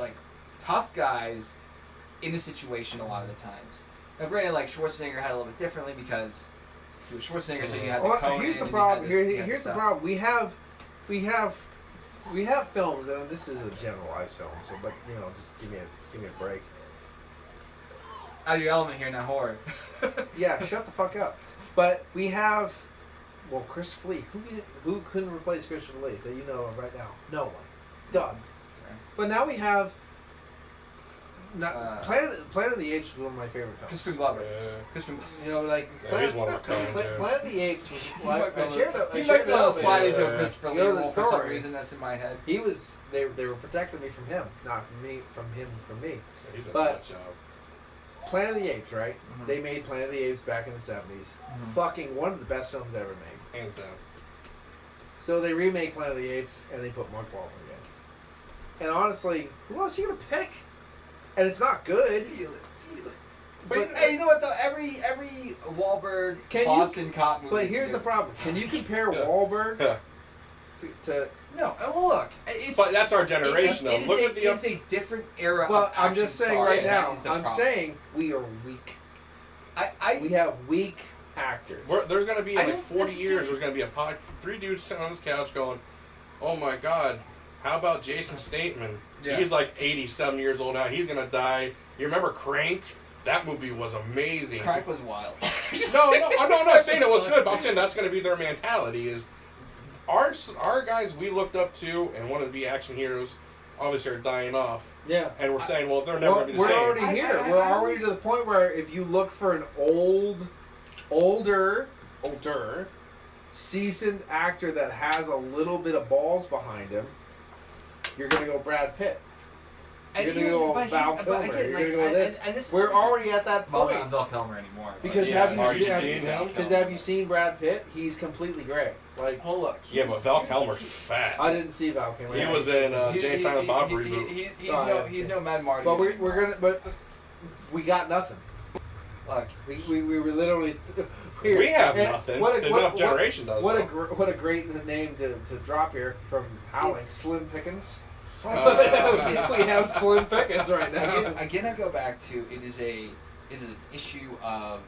tough guys in a situation a lot of the times. Now, granted, Schwarzenegger had a little bit differently because he was Schwarzenegger, so you had the Conan. Here's the and you problem. had this- you had Here's the stuff. problem. We have films, and this is a generalized film. So, but just give me a break. Out of your element here, not horror. Yeah, shut the fuck up. But we have, Christopher Lee. Who couldn't replace Christopher Lee that you know of right now? No one. Done. But now we have. Planet of the Apes was one of my favorite films. Crispin Glover. Yeah. Crispin. he's one of a kind, yeah. Planet of the Apes was. You might I shared it. you might be able to slide into Yeah. a Christopher You Lee know the role for some story. reason. That's in my head. He was. They were protecting me from him, not from me. From him, from me. He's a But- nut job. Planet of the Apes, right? Mhm. They made Planet of the Apes back in the 70s. Mhm. Fucking one of the best films ever made. Hands down. So they remake Planet of the Apes and they put Mark Wahlberg in. And honestly, who else are you gonna pick? And it's not good. Feel it. But Hey, you know what though? Every Wahlberg Can you- Boston cop movie. But is here's the good. problem. Can you compare Yeah. Wahlberg Yeah. to No, well, look. It's, But that's our generation, though. Look at the. It's a different era. Well, of I'm just action saying stars, right and now. that is the I'm problem. saying we are weak. I We have weak actors. There's going to be I in don't 40 years. necessarily- There's going to be three dudes sitting on this couch going, "Oh my God, how about Jason Statham? Yeah. He's 87 years old now. He's going to die. You remember Crank? That movie was amazing. Crank was wild. No, I'm not saying it was good, but I'm saying that's going to be their mentality. Is our guys we looked up to and wanted to be action heroes, obviously are dying off. Yeah. And we're saying, well, they're never going to be the we're same. already here. We're already to the point where if you look for an older, seasoned actor that has a little bit of balls behind him, you're going to go Brad Pitt. You're going to go Val Kilmer. You're going to go this. We're already at that point. Well, not Val Kilmer anymore. Because Yeah, have you seen Brad Pitt? He's completely gray. Like, Oh look. Yeah, but Val Kilmer's fat. I didn't see Val Kilmer. He was in Jay and Silent Bob reboot. He's no Mad Marty. But anymore. we got nothing. Look. We were literally. We have And nothing. What The next generation does. What though. a great name to drop here from Howling. Slim Pickens. We have Slim Pickens right now. Again, I go back to it is an issue of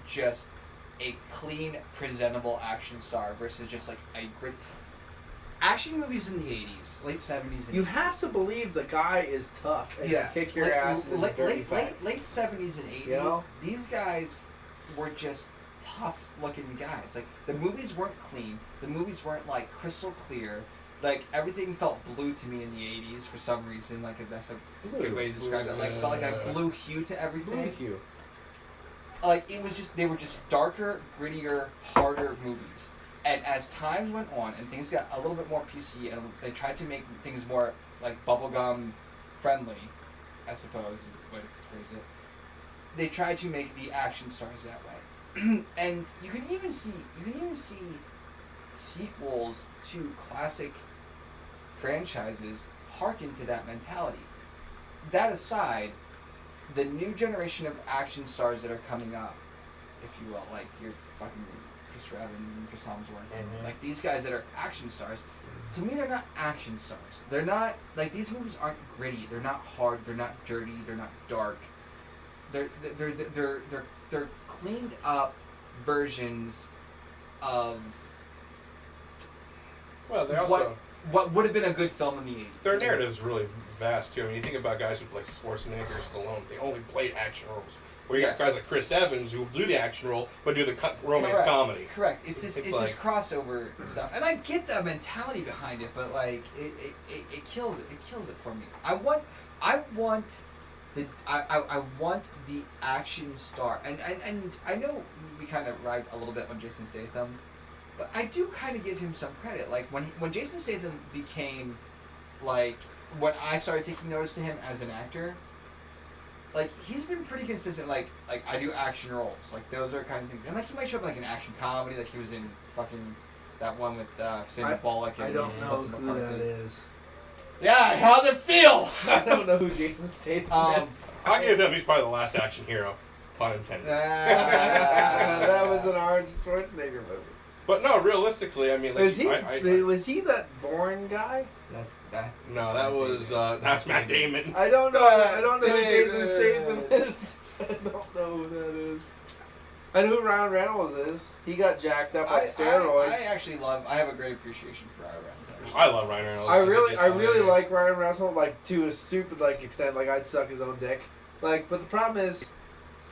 just a clean, presentable action star versus just like a great action movies in the 80s, late 70s. And You 80s. have to believe the guy is tough and Yeah. can kick your ass. And is a dirty Late fat. 70s and 80s. You know? These guys were just tough looking guys. Like the movies weren't clean. The movies weren't like crystal clear. Like everything felt blue to me in the 80s for some reason. Like that's a good way to describe it. Like felt like a blue hue to everything. Thank you. Like it was just they were just darker, grittier, harder movies. And as times went on and things got a little bit more PC and they tried to make things more like bubblegum friendly, I suppose is the way to phrase it. They tried to make the action stars that way. And you can even see sequels to classic franchises harken to that mentality. That aside, the new generation of action stars that are coming up, if you will, like your fucking Chris Evans and Chris Hemsworth, like these guys that are action stars, to me they're not action stars. They're not like these movies aren't gritty. They're not hard. They're not dirty. They're not dark. They're cleaned up versions of Well, they also what would have been a good film in the 80s. their narrative's really vast too. I mean, you think about guys who like Schwarzenegger, Stallone. They only played action roles. Where you got guys like Chris Evans who do the action role but do the romance comedy. Correct. It's this like, crossover stuff, and I get the mentality behind it, but like it kills it. It kills it for me. I want the action star, and I know we kind of ride a little bit on Jason Statham, but I do kind of give him some credit. Like when Jason Statham became like when I started taking notice to him as an actor. Like he's been pretty consistent. Like I do action roles. Like those are kind of things. And like he might show up in, like an action comedy. Like he was in fucking that one with Sandra Bullock. And I don't know Melissa who McCarthy. that is. Yeah, how's it feel? I don't know who Jason Statham is. I'll give him. He's probably the last action hero. Pun intended. That was an Arnold Schwarzenegger movie. But no, realistically, I mean, like, was he that Bourne guy? No, that was that's Matt Damon. I don't know who Jason Statham is. I don't know who that is. I know who Ryan Reynolds is. He got jacked up on steroids. I have a great appreciation for Ryan Reynolds. I love Ryan Reynolds. I really like Ryan Reynolds, like to a stupid like extent. Like I'd suck his own dick. Like, but the problem is,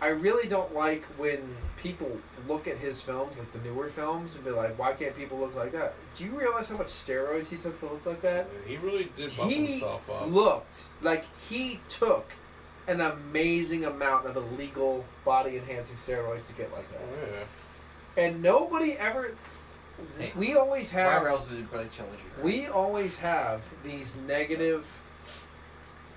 I really don't like when people look at his films, like the newer films, and be like, "Why can't people look like that?" Do you realize how much steroids he took to look like that? He really did bump himself up. He looked like he took an amazing amount of illegal body-enhancing steroids to get like that. Yeah. And nobody ever. Hey, we always have. Ryan Reynolds is probably trilogy. Right? We always have these negative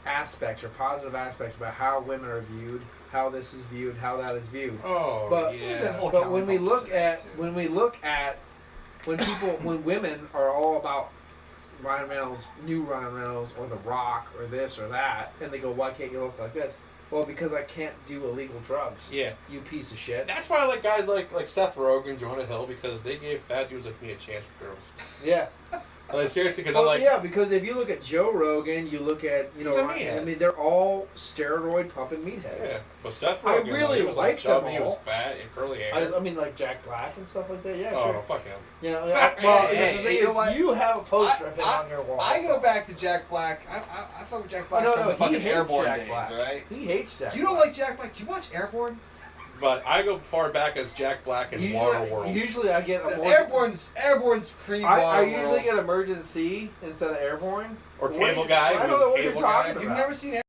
aspects or positive aspects about how women are viewed, how this is viewed, how that is viewed. Oh, but yeah. but when we look at when women are all about Ryan Reynolds, new Ryan Reynolds, or The Rock, or this or that, and they go, "Why can't you look like this?" Well, because I can't do illegal drugs. Yeah. You piece of shit. That's why I like guys like Seth Rogen, Jonah Hill, because they gave fat dudes like me a chance with girls. Yeah. Like, seriously, because Well, I'm like, yeah, because if you look at Joe Rogan, you look at He's a meathead. I mean, they're all steroid pumping meatheads. yeah. But Seth I Rogen, really he was like them chubby, he was all. fat and curly hair. I mean, like Jack Black and stuff like that. Yeah, oh sure. no, fuck him. You know, Hey, well, hey, the thing you know is, what? you have a poster of him on your wall. I go so- back to Jack Black. I fuck with Jack Black No, from no, the he fucking hates Airborne Jack days, Black. right? He hates Jack. You don't Black. like Jack Black? You watch Airborne? But I go far back as Jack Black in Waterworld. Usually I get a Airborne's pre. I usually get Emergency instead of Airborne. Or What Cable do you- Guy. I who don't was know a what you're cable talking guy. about. You've never seen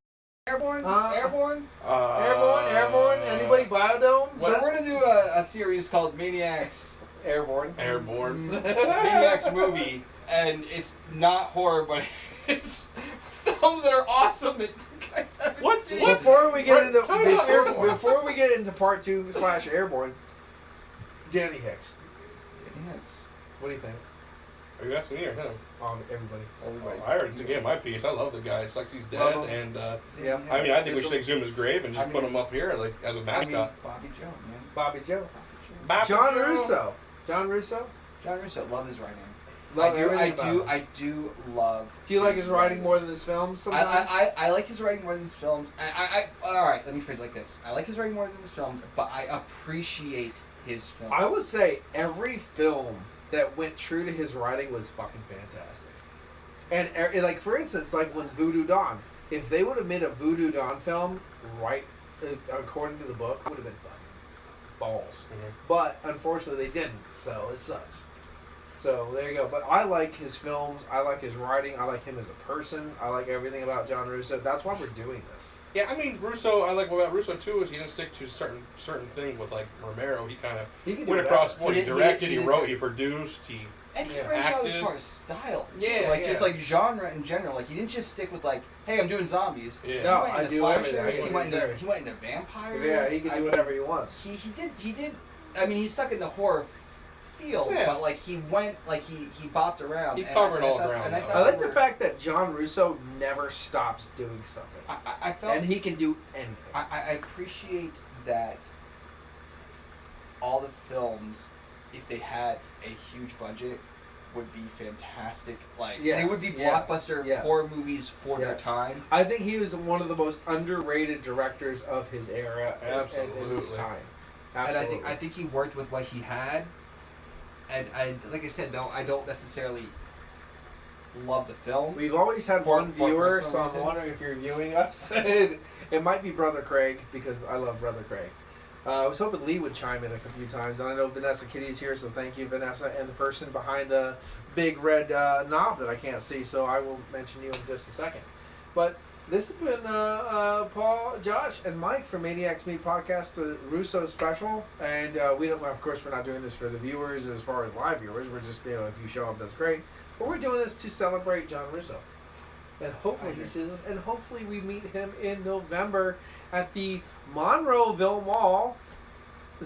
Airborne? Airborne? Airborne? Anybody Biodome? So we're gonna do a series called Maniacs Airborne. Airborne. Maniacs movie, and it's not horror, but it's films that are awesome that you guys haven't What's- seen. what- Before we get Right, into talk about Airborne. before we get into part 2 / Airborne, Danny Hicks. Maniacs. What do you think? Are you asking me or him? Everybody. Everybody. I already gave my piece. I love the guy. It's like he's dead, Love him. and Yeah. I mean, I think we should exhume his grave and just I put mean- him up here, like as a I mean, mascot. Bobby Joe, man. Bobby Joe. Bobby John Joe. Russo. John Russo. John Russo, love his writing. Love everything about him. I do love. Do you like his writing more than his films sometimes? I like his writing more than his films. All right, let me phrase it like this. I like his writing more than his films, but I appreciate his films. I would say every film that went true to his writing was fucking fantastic. And like for instance, like when Voodoo Dawn, if they would have made a Voodoo Dawn film right according to the book, it would have been fucking balls. Mhm. But unfortunately, they didn't. So it sucks. So there you go. But I like his films. I like his writing. I like him as a person. I like everything about John Russo. That's why we're doing this. Yeah, I mean, Russo. I like what about Russo too is he didn't stick to certain things with like Romero. He kind of He can do went across the board. He He did- directed, he he did- wrote, he produced, he. And he Yeah. branched out as Acted. far as style. Too. Yeah, like yeah. just like genre in general. Like he didn't just stick with like, hey, I'm doing zombies. Yeah. No, he went I into do everything. slashers. I He went do into, everything. he went into vampires. Yeah, he can I do mean, whatever he wants. He did. I mean, he's stuck in the horror field, Yeah. but like he went, like he bopped around. He and covered I all thought- ground, and I though. thought I like they the were- fact that John Russo never stops doing something. I felt And he can do anything. I appreciate that all the films, if they had a huge budget, would be fantastic. Like they Yes, would be yes, blockbuster yes. horror movies for their Yes. time. I think he was one of the most underrated directors of his era and his Absolutely. time. And Absolutely. I think he worked with what he had. And like I said, though, I don't necessarily love the film. We've always had For- one for viewer, some so I'm reasons. wondering if you're viewing us. It might be Brother Craig, because I love Brother Craig. I was hoping Lee would chime in a few times, and I know Vanessa Kitty's here, so thank you, Vanessa, and the person behind the big red knob that I can't see, so I will mention you in just a second. But this has been Paul, Josh, and Mike from Maniacs Meat Podcast, the Russo special, and we don't. Of course, we're not doing this for the viewers as far as live viewers. We're just, if you show up, that's great. But we're doing this to celebrate John Russo, and hopefully he sees us, and hopefully we meet him in November at the Monroeville Mall.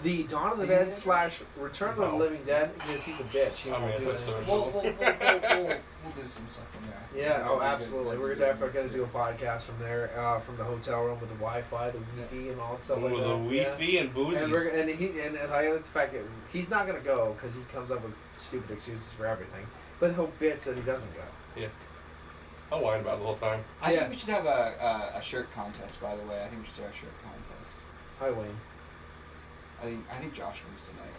The Dawn of the Dead / Return of the No. Living Dead, because he's a bitch. He I won't mean, do that's anything. so- We'll do some stuff from there. Yeah, oh, absolutely. We're definitely going to do a podcast from there, from the hotel room with the Wi-Fi, the Wi-Fi, and all that stuff like With that. the Wi-Fi and boozies. And I like the fact that he's not going to go because he comes up with stupid excuses for everything. But he'll bitch that he doesn't go. I'll whine about it the whole time. I Yeah. think we should have a shirt contest. By the way, I think we should have a shirt contest. Hi, Wayne. I think Josh wins tonight.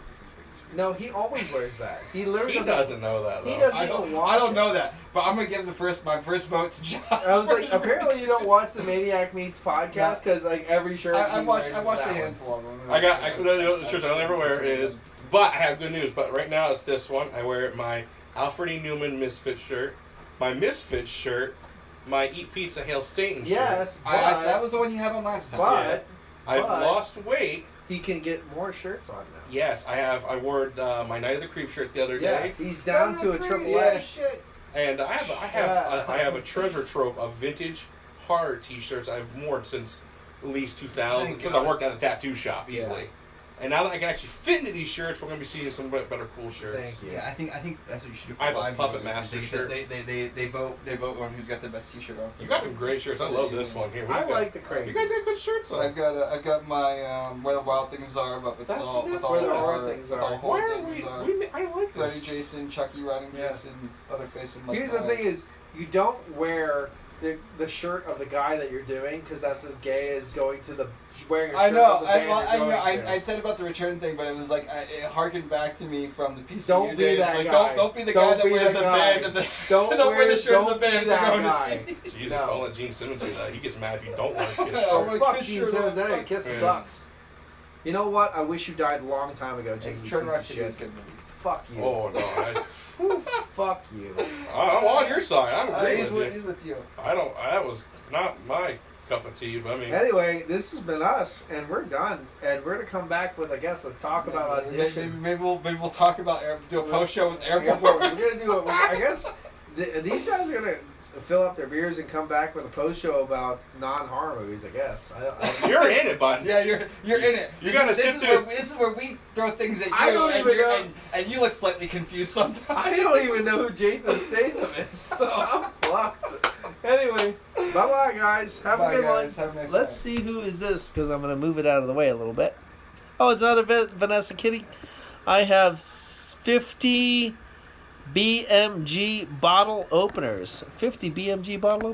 No, he always wears that. He literally He doesn't know that though. He doesn't I even don't. watch I don't it. know that, but I'm gonna give my first vote to Josh. I was like, apparently you don't watch the Maniac Meats podcast because like every shirt I he watched. wears I is watched a that one. handful of them. The shirts I never wear is, but I have good news. But right now it's this one. I wear my Alfred E. Newman Misfit shirt, my Misfit shirt, my Eat Pizza Hail Satan shirt. Yes, but, that was the one you had on last time. but I've but- lost weight. he can get more shirts on now. Yes, I have. I wore my Night of the Creep shirt the other Yeah, day, he's down to a triple Yeah. A. and I have a treasure trove of vintage horror T-shirts I've worn since at least 2000, Thank since God. I worked at a tattoo shop Yeah. easily. And now that I can actually fit into these shirts, we're going to be seeing some better cool shirts. Thank you. Yeah, I think that's what you should do. For I have a live Puppet videos, Master is shirt. They vote on who's got the best T-shirt on. You got some great shirts. I love this one here. What I do you got? like the crazy. You guys got good shirts on. I've got my Where the Wild Things Are, but with That's all where the horror things are. Why are we? I like Freddy this. Jason, Chucky riding Yeah. Jason, Leatherface, and Mike Here's the Myers. thing: is you don't wear the shirt of the guy that you're doing because that's as gay as going to the wearing. A shirt I know. of the band you're going to. I said about the return thing, but it was like it harkened back to me from the PCU Don't be days. that Like, guy. Don't be the Don't guy that be wears that the guy. band. Of the, Don't wear the shirt don't of the band. be that they're going guy. to see. Jesus, No. don't let Gene Simmons do that. He gets mad if you don't wear Kiss. Oh, Oh, my fuck Kiss Gene shirt Simmons on. anyway. Kiss Yeah. sucks. You know what? I wish you died a long time ago, Jake. You Trent piece of Reznor is shit. good movie. Fuck you. Oh no, Fuck you. I'm on your side. I'm agreeing He's with you. with you. I don't. That was not my cup of tea. But I mean, Anyway, this has been us, and we're done. And we're gonna come back with, I guess, a talk about audition. Maybe we'll talk about do a post show with Airport. Airport. We're gonna do it. I guess these guys are gonna fill up their beers and come back with a post show about non-horror movies. I guess. you're in it, bud. Yeah, you're in it. You gotta sit through. This is where we throw things at you. I don't even know. And you look slightly confused sometimes. I don't even know who Jason Statham is, so I'm fucked. Anyway, bye-bye, guys. Have a good guys. one. Have a nice Let's see who is this, because I'm going to move it out of the way a little bit. Oh, it's another Vanessa Kitty. I have 50 BMG bottle openers. 50 BMG bottle openers.